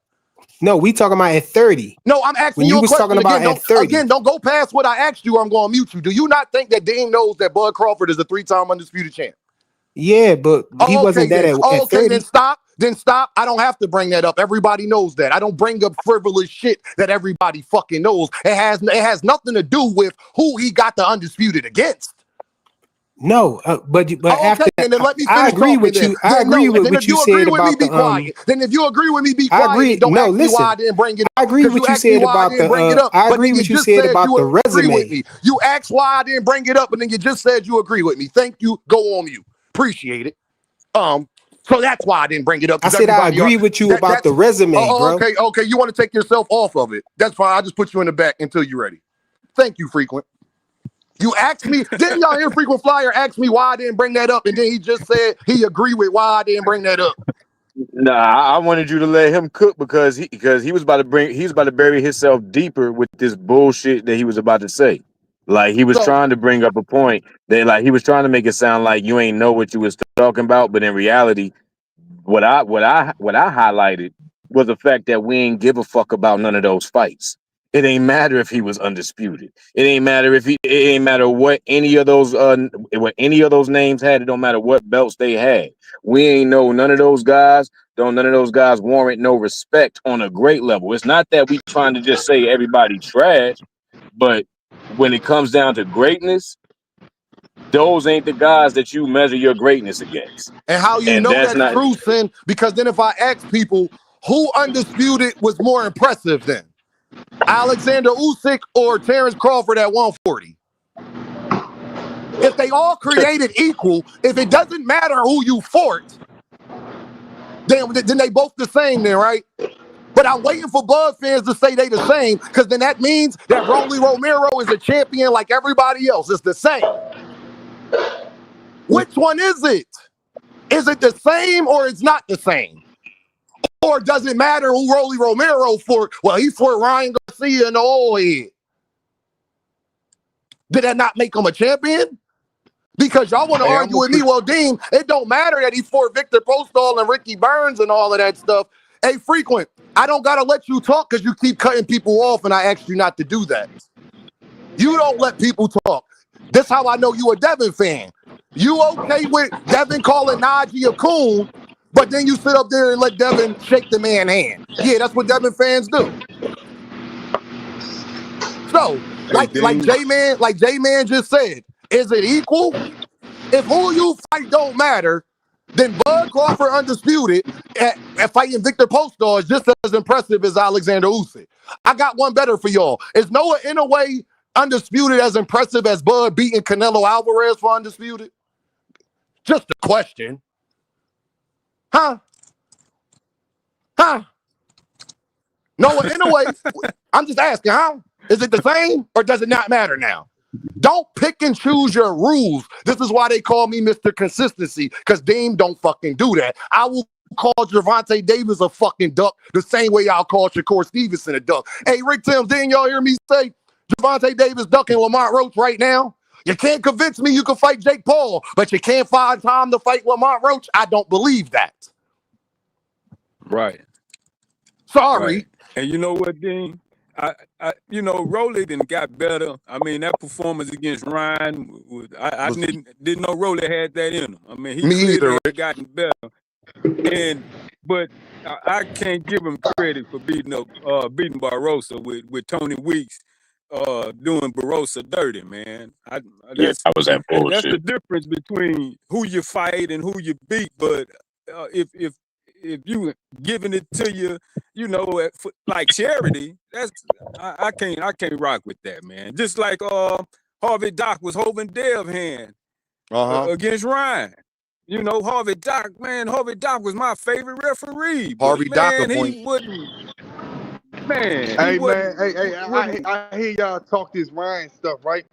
No, we talking about at 30. No, I'm asking you a question again. Don't go past what I asked you. Or I'm going to mute you. Do you not think that Dean knows that Bud Crawford is a 3-time undisputed champ? Yeah, but he wasn't that at 30. Then stop. I don't have to bring that up. Everybody knows that. I don't bring up frivolous shit that everybody fucking knows. It has nothing to do with who he got the undisputed against. No, but after and then let me finish I agree with you. I agree with what you said about the quiet. Then if you agree with me, be quiet. I agree. Don't ask me why I didn't bring it up. I agree with what you said about the. I agree with what you said about the resume. You asked why I didn't bring it up, and then you just said you agree with me. Thank you. Go on mute. Appreciate it. So that's why I didn't bring it up. I said I agree with you about the resume, bro. Okay. You want to take yourself off of it? That's fine. I'll just put you in the back until you're ready. Thank you, frequent. You asked me, didn't y'all hear frequent flyer ask me why I didn't bring that up? And then he just said he agreed with why I didn't bring that up. Nah, I wanted you to let him cook because he was about to bury himself deeper with this bullshit that he was about to say. Like he was trying to bring up a point that like he was trying to make it sound like you ain't know what you was talking about, but in reality, what I highlighted was the fact that we ain't give a fuck about none of those fights. It ain't matter if he was undisputed. It ain't matter if it ain't matter what any of those names had. It don't matter what belts they had. We ain't know none of those guys. None of those guys warrant no respect on a great level. It's not that we trying to just say everybody trash, but when it comes down to greatness, those ain't the guys that you measure your greatness against. And how you And know that's that's not true, Sin? Because then if I ask people who undisputed was more impressive then, Alexander Usyk or Terrence Crawford at 140? If they all created equal, if it doesn't matter who you fought, then they both the same then, right? But I'm waiting for Bud fans to say they the same, because then that means that Rolly Romero is a champion like everybody else. It's the same. Which one is it? Is it the same or it's not the same? Or does it matter who Rolly Romero fought? Well, he fought Ryan Garcia in the old head. Did that not make him a champion? Because y'all want to argue with me. Well, Dean, it don't matter that he fought Victor Postol and Ricky Burns and all of that stuff. Hey, Frequent, I don't got to let you talk because you keep cutting people off, and I asked you not to do that. You don't let people talk. This how I know you a Devin fan. You okay with Devin calling Najee a coon, but then you sit up there and let Devin shake the man's hand. Yeah, that's what Devin fans do. So, like J-Man just said, is it equal? If who you fight don't matter, then Bud Crawford undisputed at fighting Victor Postol is just as impressive as Alexander Usyk. I got one better for y'all. Is Noah Inoue undisputed as impressive as Bud beating Canelo Alvarez for undisputed? Just a question. Huh? Noah Inoue, I'm just asking, huh? Is it the same or does it not matter now? Don't pick and choose your rules. This is why they call me Mr. Consistency, because Dame don't fucking do that. I will call Gervonta Davis a fucking duck the same way I'll call Shakur Stevenson a duck. Hey, Rick Timms, didn't y'all hear me say Gervonta Davis ducking Lamont Roach right now? You can't convince me you can fight Jake Paul, but you can't find time to fight Lamont Roach. I don't believe that. Right. Sorry. Right. And you know what, Dean? Rolly done got better. I mean, that performance against Ryan, I didn't know Rolly had that in him. I mean, he clearly had gotten better. But I can't give him credit for beating Barroso with Tony Weeks doing Barroso dirty, man. that was that bullshit. That's the difference between who you fight and who you beat. But if you giving it to you, like charity, I can't rock with that, man. Just like Harvey Dock was holding Dev's hand against Ryan. Harvey Dock was my favorite referee. Harvey Dock, he wouldn't. Man, I hear y'all talk this Ryan stuff, right?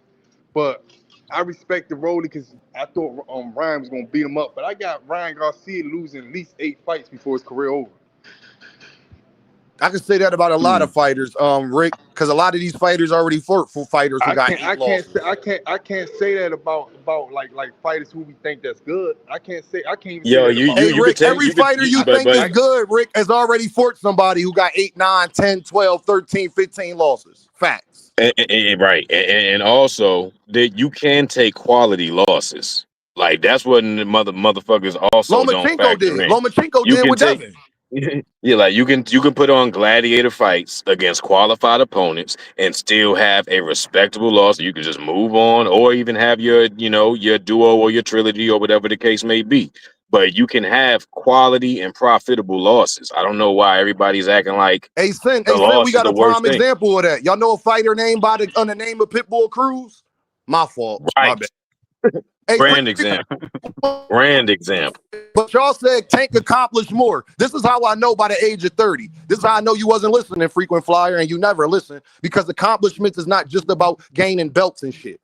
But I respect the Rolly because I thought Ryan was gonna beat him up, but I got Ryan Garcia losing at least 8 fights before his career over. I can say that about a lot of fighters, Rick, because a lot of these fighters already fought for fighters who got 8 losses. I can't say that about like fighters who we think that's good. I can't even Yo, say that about hey, Rick, every fighter you think is good, Rick, has already fought somebody who got 8, 9, 10, 12, 13, 15 losses. Facts. Right. And also that you can take quality losses. Like that's what the motherfuckers also don't factor in. Lomachenko did with Devin. Yeah, like you can put on gladiator fights against qualified opponents and still have a respectable loss. You can just move on, or even have your duo or your trilogy or whatever the case may be. But you can have quality and profitable losses. I don't know why everybody's acting like we got a prime example of that. Y'all know a fighter named on the name of Pitbull Cruz? My fault. Right. My bad. Brand example. But y'all said Tank accomplished more. This is how I know by the age of 30. This is how I know you wasn't listening, frequent flyer, and you never listen, because accomplishments is not just about gaining belts and shit.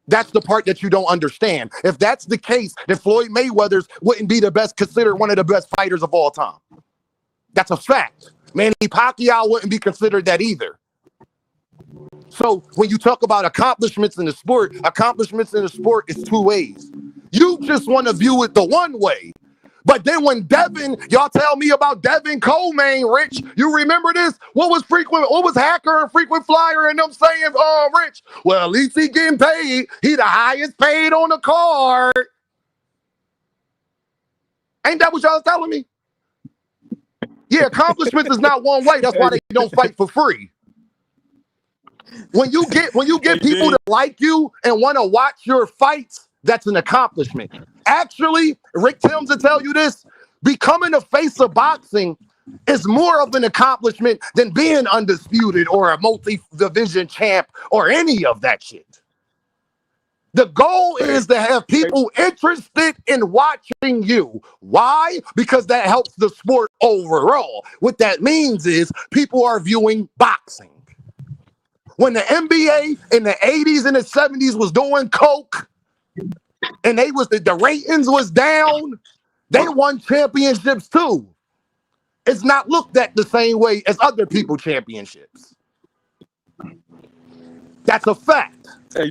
That's the part that you don't understand. If that's the case, then Floyd Mayweather's wouldn't be considered one of the best fighters of all time. That's a fact. Manny Pacquiao wouldn't be considered that either. So when you talk about accomplishments in the sport is two ways. You just want to view it the one way. But then when Devin, y'all tell me about Devin Coleman, Rich, you remember this? What was Hacker and Frequent Flyer and them saying, Rich? Well, at least he getting paid. He the highest paid on the card. Ain't that what y'all was telling me? Yeah, accomplishments is not one way. That's why they don't fight for free. When you get people to like you and want to watch your fights, that's an accomplishment. Actually, Rick Timms will tell you this, becoming a face of boxing is more of an accomplishment than being undisputed or a multi-division champ or any of that shit. The goal is to have people interested in watching you. Why? Because that helps the sport overall. What that means is people are viewing boxing. When the NBA in the 80s and the 70s was doing coke and the ratings was down, they won championships too. It's not looked at the same way as other people championships. That's a fact. Hey,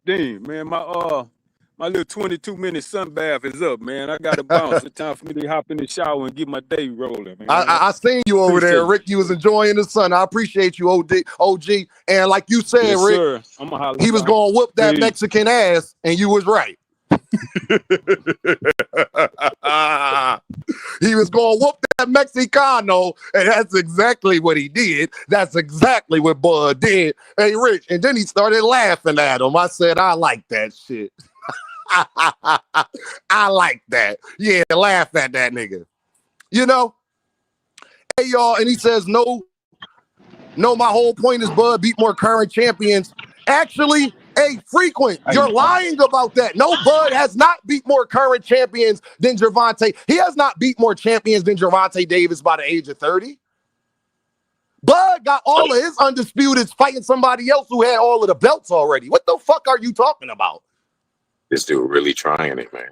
Dean, man, my little 22-minute sun bath is up, man. I got to bounce. It's time for me to hop in the shower and get my day rolling, man. I seen you over there, Rick. You was enjoying the sun. I appreciate you, OG. And like you said, yes, Rick, sir. he was going to whoop that Mexican ass, and you was right. He was going to whoop that Mexicano, and that's exactly what he did. That's exactly what Bud did. Hey, Rich, and then he started laughing at him. I said, I like that shit. I like that. Yeah, laugh at that nigga. You know? Hey, y'all, and he says, no, my whole point is Bud beat more current champions. Actually, hey, Frequent, you're lying about that. No, Bud has not beat more current champions than Gervonta. He has not beat more champions than Gervonta Davis by the age of 30. Bud got all of his undisputeds fighting somebody else who had all of the belts already. What the fuck are you talking about? This dude really trying it, man.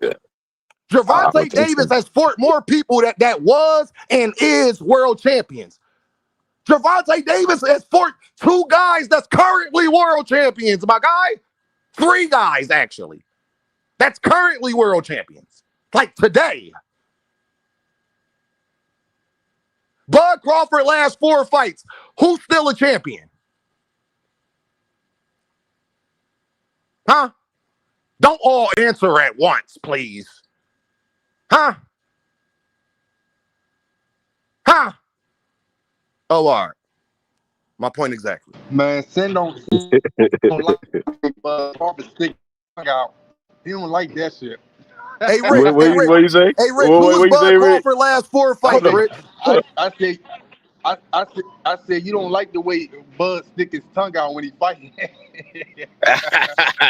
Yeah. Gervonta Davis has fought more people that was and is world champions. Gervonta Davis has fought 2 guys that's currently world champions, my guy. 3 guys, actually. That's currently world champions. Like today. Bud Crawford last 4 fights. Who's still a champion? Huh? Don't all answer at once, please. Huh? Huh? Oh, all right. My point exactly. Man, Sin don't like Crawford stick out. He don't like that shit. Hey, Rick. What you say? Hey, Rick, who was Bud Crawford last 4 fights, Rick? I said you don't like the way Bud stick his tongue out when he fighting.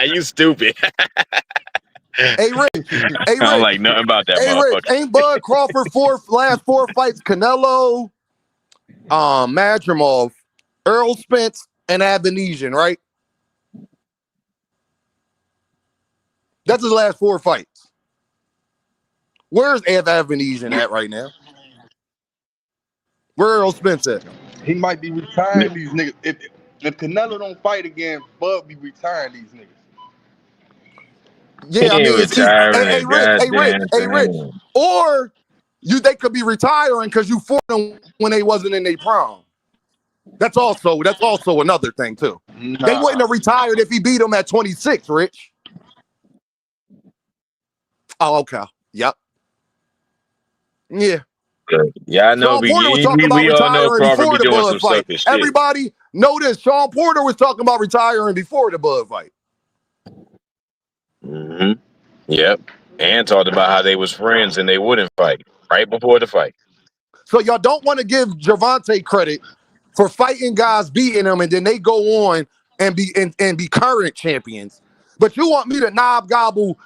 You stupid. Hey, Rich. I don't like nothing about that motherfucker. Rich, ain't Bud Crawford last 4 fights Canelo, Madrimov, Earl Spence, and Abenesian, right? That's his last 4 fights. Where's Abenesian at right now? Where Earl Spence at? He might be retiring these niggas. If Canelo don't fight again, Bud be retiring these niggas. Yeah, I mean, hey, Rich. Or they could be retiring because you fought them when they wasn't in their prime. That's also another thing too. Nah. They wouldn't have retired if he beat them at 26, Rich. Oh, okay. Yep. Yeah. Yeah, I know. Sean Porter was talking about retiring before the Bud fight. Everybody know this. Sean Porter was talking about retiring before the Bud fight. Mm-hmm. Yep. And talked about how they was friends and they wouldn't fight right before the fight. So y'all don't want to give Gervonta credit for fighting guys, beating them, and then they go on and be current champions. But you want me to knob gobble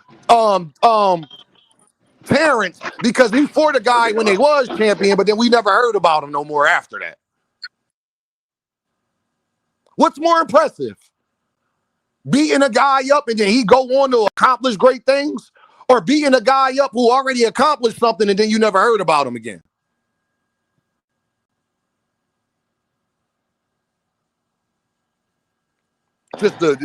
Terrence because he fought a guy when they was champion, but then we never heard about him no more after that. What's more impressive? Beating a guy up and then he go on to accomplish great things, or beating a guy up who already accomplished something and then you never heard about him again? Just to,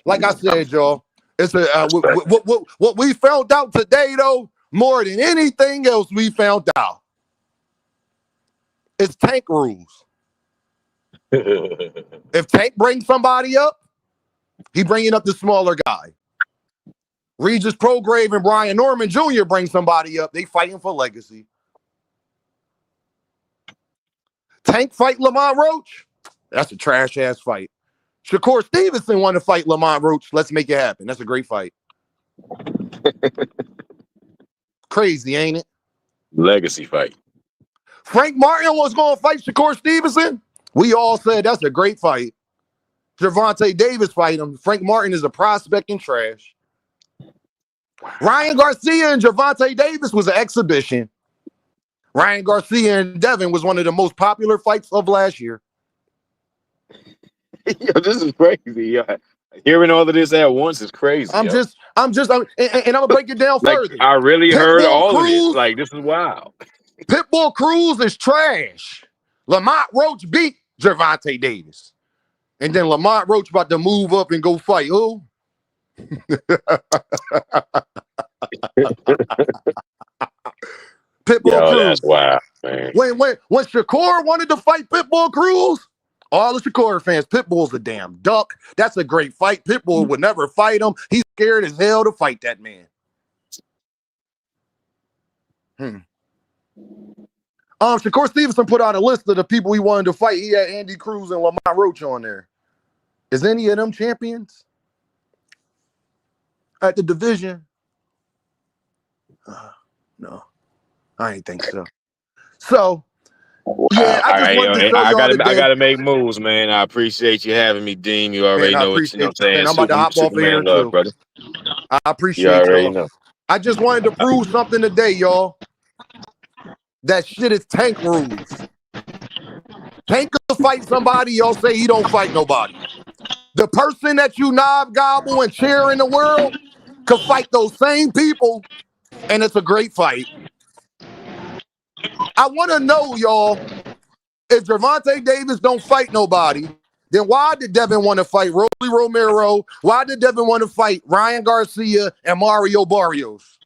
like I said, y'all, it's what we found out today, though, more than anything else we found out, it's Tank rules. If Tank brings somebody up, he bringing up the smaller guy. Regis Prograve and Brian Norman Jr. bring somebody up, they fighting for legacy. Tank fight Lamont Roach, that's a trash ass fight. Shakur Stevenson want to fight Lamont Roach. Let's make it happen. That's a great fight. Crazy, ain't it? Legacy fight. Frank Martin was going to fight Shakur Stevenson. We all said that's a great fight. Gervonta Davis fight him. Frank Martin is a prospect and trash. Ryan Garcia and Gervonta Davis was an exhibition. Ryan Garcia and Devin was one of the most popular fights of last year. Yo, this is crazy. Yo. Hearing all of this at once is crazy. And I'm gonna break it down like, further. I really heard all Cruz, of this. Like, this is wild. Pitbull Cruz is trash. Lamont Roach beat Gervonta Davis. And then Lamont Roach about to move up and go fight who? Pitbull Cruz. That's wild, man. When Shakur wanted to fight Pitbull Cruz, all the Shakur fans, Pitbull's a damn duck. That's a great fight. Pitbull would never fight him. He's scared as hell to fight that man. Shakur Stevenson put out a list of the people he wanted to fight. He had Andy Cruz and Lamont Roach on there. Is any of them champions at the division? No, I ain't think so. So, yeah, I gotta make moves, man. I appreciate you having me, Dean. You already know what I'm saying. I'm about to hop off air too, brother. I appreciate y'all. Know. I just wanted to prove something today, y'all. That shit is Tank rules. Tank could fight somebody, y'all say he don't fight nobody. The person that you knob, gobble, and cheer in the world could fight those same people, and it's a great fight. I want to know, y'all, if Gervonta Davis don't fight nobody, then why did Devin want to fight Rolly Romero? Why did Devin want to fight Ryan Garcia and Mario Barrios?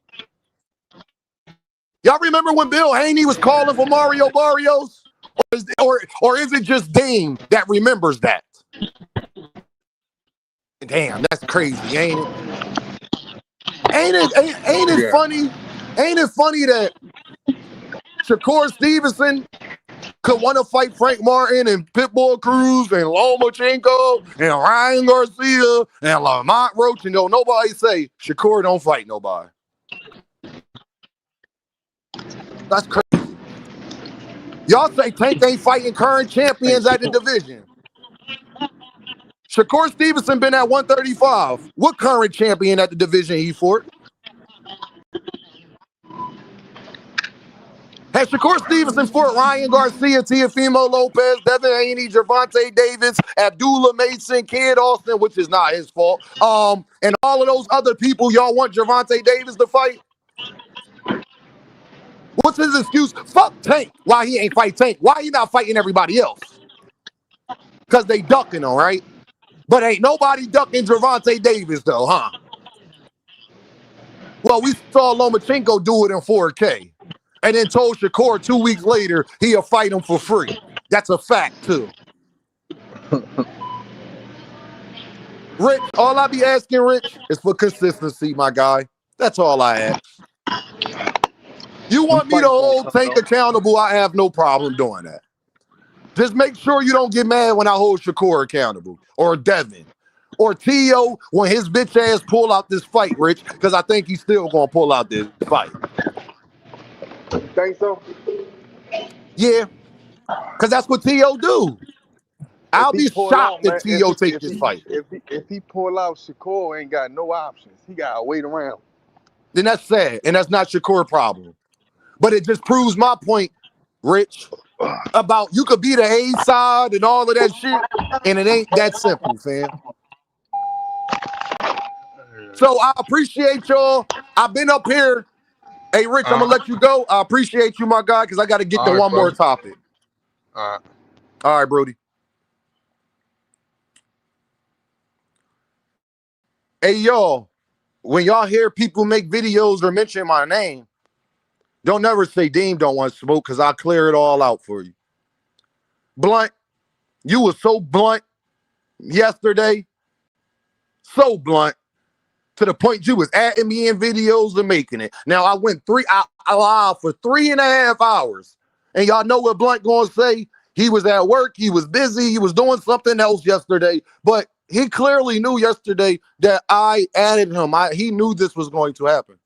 Y'all remember when Bill Haney was calling for Mario Barrios? Or is it just Dean that remembers that? Damn, that's crazy, ain't it? Ain't it funny? Ain't it funny that Shakur Stevenson could want to fight Frank Martin and Pitbull Cruz and Lomachenko and Ryan Garcia and Lamont Roach, and nobody say Shakur don't fight nobody. That's crazy. Y'all say Tank ain't fighting current champions at the division. Shakur Stevenson been at 135. What current champion at the division he fought? Has Shakur Stevenson fought Ryan Garcia, Teofimo Lopez, Devin Haney, Gervonta Davis, Abdullah Mason, Kid Austin, which is not his fault, and all of those other people y'all want Gervonta Davis to fight? What's his excuse? Fuck Tank. Why he ain't fight Tank? Why he not fighting everybody else? Because they ducking him, right? But ain't nobody ducking Gervonta Davis, though, huh? Well, we saw Lomachenko do it in 4K. And then told Shakur 2 weeks later he'll fight him for free. That's a fact, too. Rich, all I be asking, Rich, is for consistency, my guy. That's all I ask. You want me to hold Tank accountable, I have no problem doing that. Just make sure you don't get mad when I hold Shakur accountable, or Devin, or T.O. when his bitch ass pull out this fight, Rich, because I think he's still going to pull out this fight. Think so? Yeah, because that's what T.O. do. I'll be shocked if T.O. take this fight. If he pull out, Shakur ain't got no options. He got to wait around. Then that's sad, and that's not Shakur's problem. But it just proves my point, Rich, about you could be the A side and all of that shit, and it ain't that simple, fam. So I appreciate y'all. I've been up here. Hey, Rich, I'm going to let you go. I appreciate you, my guy, because I got to get to one more topic. All right, Brody. Hey, y'all, when y'all hear people make videos or mention my name, don't never say Dean don't want smoke, because I'll clear it all out for you. Blunt, you were so blunt yesterday, so blunt, to the point you was adding me in videos and making it. Now, I went live for 3.5 hours, and y'all know what Blunt gonna say? He was at work, he was busy, he was doing something else yesterday, but he clearly knew yesterday that I added him. He knew this was going to happen.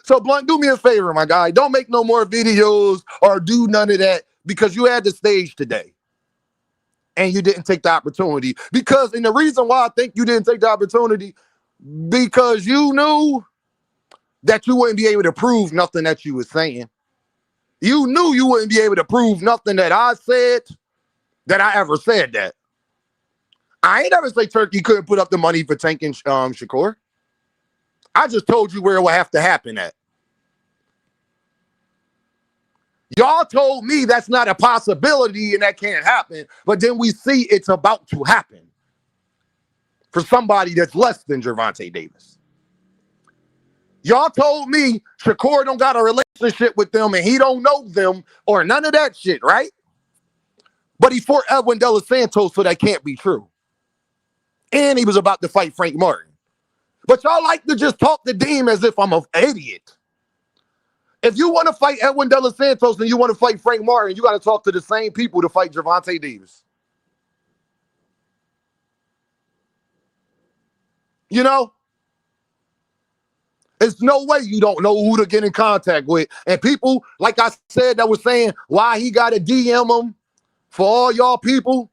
So, Blunt, do me a favor, my guy. Don't make no more videos or do none of that, because you had the stage today and you didn't take the opportunity. And the reason why I think you didn't take the opportunity, because you knew that you wouldn't be able to prove nothing that you was saying. You knew you wouldn't be able to prove nothing that I said, that I ever said that. I ain't ever say Turkey couldn't put up the money for tanking Shakur. I just told you where it would have to happen at. Y'all told me that's not a possibility and that can't happen, but then we see it's about to happen for somebody that's less than Gervonta Davis. Y'all told me Shakur don't got a relationship with them and he don't know them or none of that shit, right? But he fought Edwin De Los Santos, so that can't be true. And he was about to fight Frank Martin. But y'all like to just talk to Dean as if I'm an idiot. If you want to fight Edwin De Los Santos and you want to fight Frank Martin, you got to talk to the same people to fight Gervonta Davis. You know? There's no way you don't know who to get in contact with. And people, like I said, that was saying why he got to DM him for all y'all people.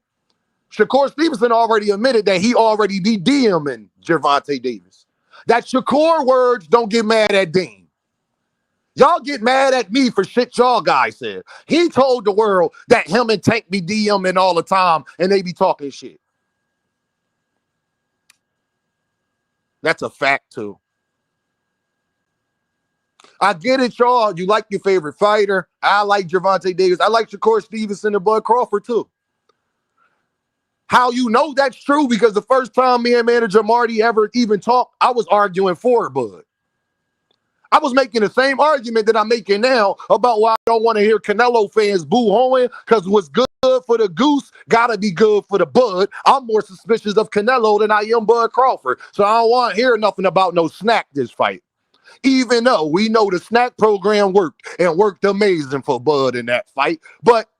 Shakur Stevenson already admitted that he already be DMing Gervonta Davis. That Shakur words don't get mad at Dean. Y'all get mad at me for shit y'all guys said. He told the world that him and Tank be DMing all the time and they be talking shit. That's a fact too. I get it, y'all. You like your favorite fighter. I like Gervonta Davis. I like Shakur Stevenson and Bud Crawford too. How you know that's true? Because the first time me and manager Marty ever even talked, I was arguing for Bud. I was making the same argument that I'm making now about why I don't want to hear Canelo fans boo-hooing, because what's good for the goose gotta be good for the bud. I'm more suspicious of Canelo than I am Bud Crawford. So I don't want to hear nothing about no snack this fight. Even though we know the snack program worked and worked amazing for Bud in that fight. But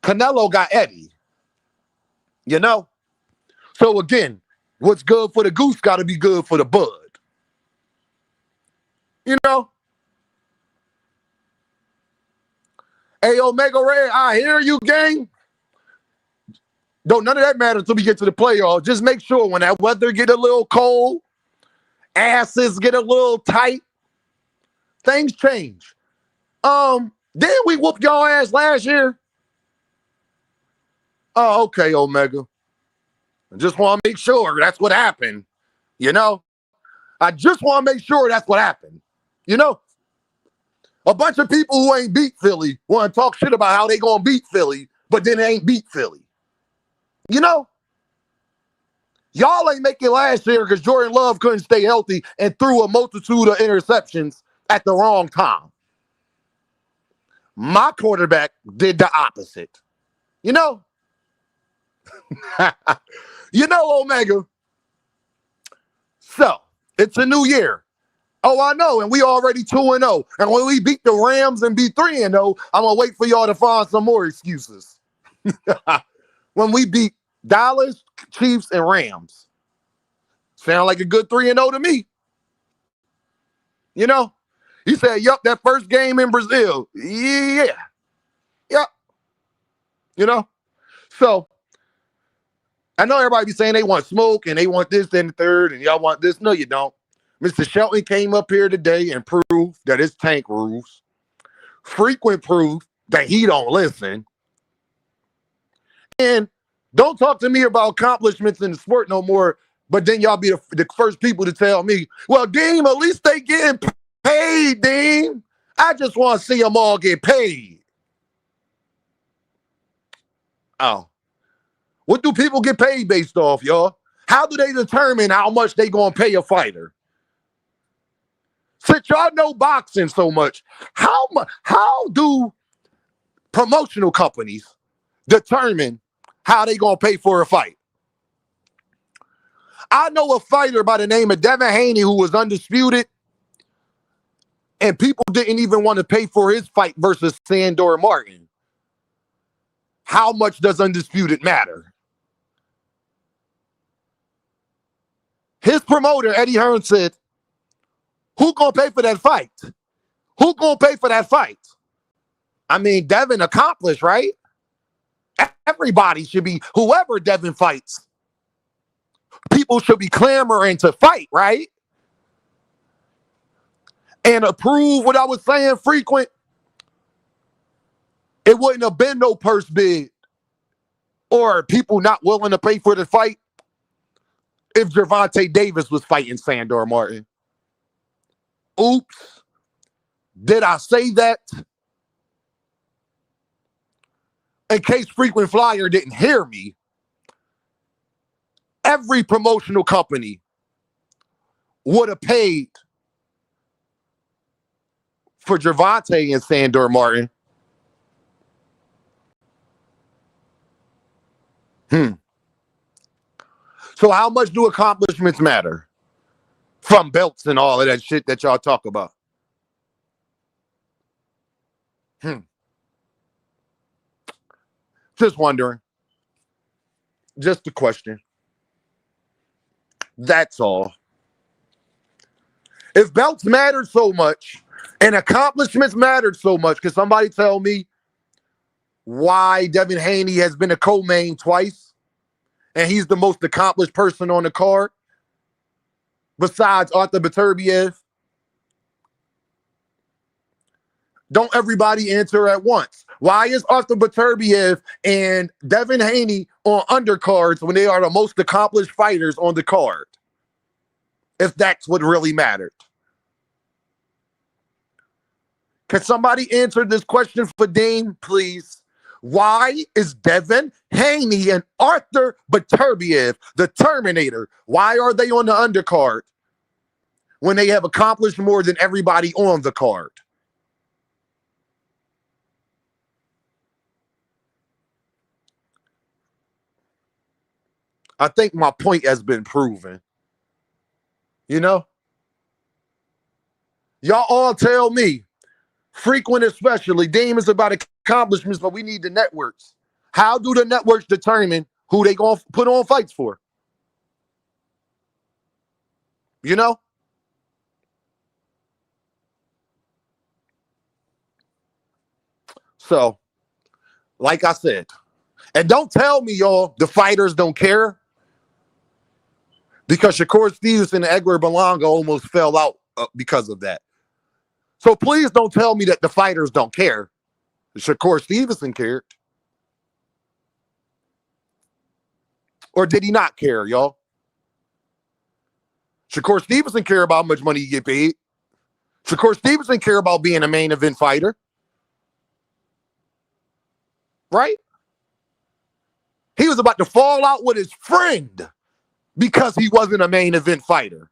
Canelo got Eddie. You know? So again, what's good for the goose gotta be good for the bud. You know? Hey, Omega Red, I hear you, gang. Don't none of that matter until we get to the playoffs. Just make sure when that weather get a little cold, asses get a little tight, things change. Didn't we whoop y'all ass last year? Oh, okay, Omega. I just want to make sure that's what happened. You know? I just want to make sure that's what happened. You know? A bunch of people who ain't beat Philly want to talk shit about how they gonna beat Philly, but then they ain't beat Philly. You know? Y'all ain't make it last year because Jordan Love couldn't stay healthy and threw a multitude of interceptions at the wrong time. My quarterback did the opposite. You know? You know, Omega. So, it's a new year. Oh, I know, and we already 2-0. And when we beat the Rams and be 3-0, I'm going to wait for y'all to find some more excuses. When we beat Dallas, Chiefs, and Rams. Sound like a good 3-0 to me. You know? He said, yup, that first game in Brazil. Yeah. Yep. You know? So, I know everybody be saying they want smoke and they want this, then the third, and y'all want this. No, you don't. Mr. Shelton came up here today and proved that it's tank rules. Frequent proof that he don't listen. And don't talk to me about accomplishments in the sport no more, but then y'all be the first people to tell me, well, Dean, at least they getting paid, Dean. I just want to see them all get paid. Oh. What do people get paid based off, y'all? How do they determine how much they gonna pay a fighter? Since y'all know boxing so much, how do promotional companies determine how they gonna pay for a fight? I know a fighter by the name of Devin Haney who was undisputed, and people didn't even want to pay for his fight versus Sandor Martin. How much does undisputed matter? His promoter, Eddie Hearn, said, who gonna pay for that fight? Who gonna pay for that fight? I mean, Devin accomplished, right? Everybody should be, whoever Devin fights, people should be clamoring to fight, right? And approve what I was saying frequent. It wouldn't have been no purse bid or people not willing to pay for the fight if Gervonta Davis was fighting Sandor Martin. Oops. Did I say that? In case frequent flyer didn't hear me, every promotional company would have paid for Gervonta and Sandor Martin. So how much do accomplishments matter? From belts and all of that shit that y'all talk about. Just wondering. Just a question. That's all. If belts mattered so much and accomplishments mattered so much, can somebody tell me why Devin Haney has been a co-main twice and he's the most accomplished person on the card besides Arthur Beterbiev? Don't everybody answer at once. Why is Arthur Beterbiev and Devin Haney on undercards when they are the most accomplished fighters on the card? If that's what really mattered. Can somebody answer this question for Dame, please? Why is Devin Haney and Arthur Beterbiev, the Terminator, why are they on the undercard when they have accomplished more than everybody on the card? I think my point has been proven. You know? Y'all all tell me, frequent especially, Dame is about accomplishments, but we need the networks. How do the networks determine who they gonna put on fights for? You know? So, like I said, and don't tell me, y'all, the fighters don't care, because Shakur Stevenson and Edgar Berlanga almost fell out because of that. So please don't tell me that the fighters don't care. Shakur Stevenson cared. Or did he not care, y'all? Shakur Stevenson care about how much money you get paid. Shakur Stevenson care about being a main event fighter. Right? He was about to fall out with his friend because he wasn't a main event fighter.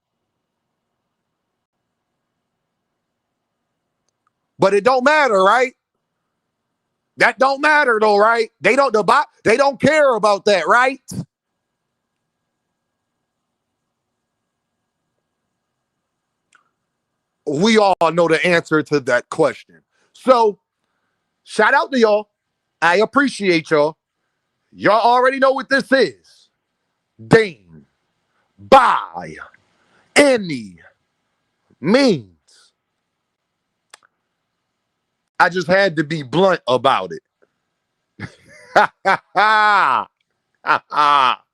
But it don't matter, right? That don't matter though, right? They don't care about that, right? We all know the answer to that question. So, shout out to y'all. I appreciate y'all. Y'all already know what this is. Dame, by any means. I just had to be blunt about it. Ha ha ha. Ha ha.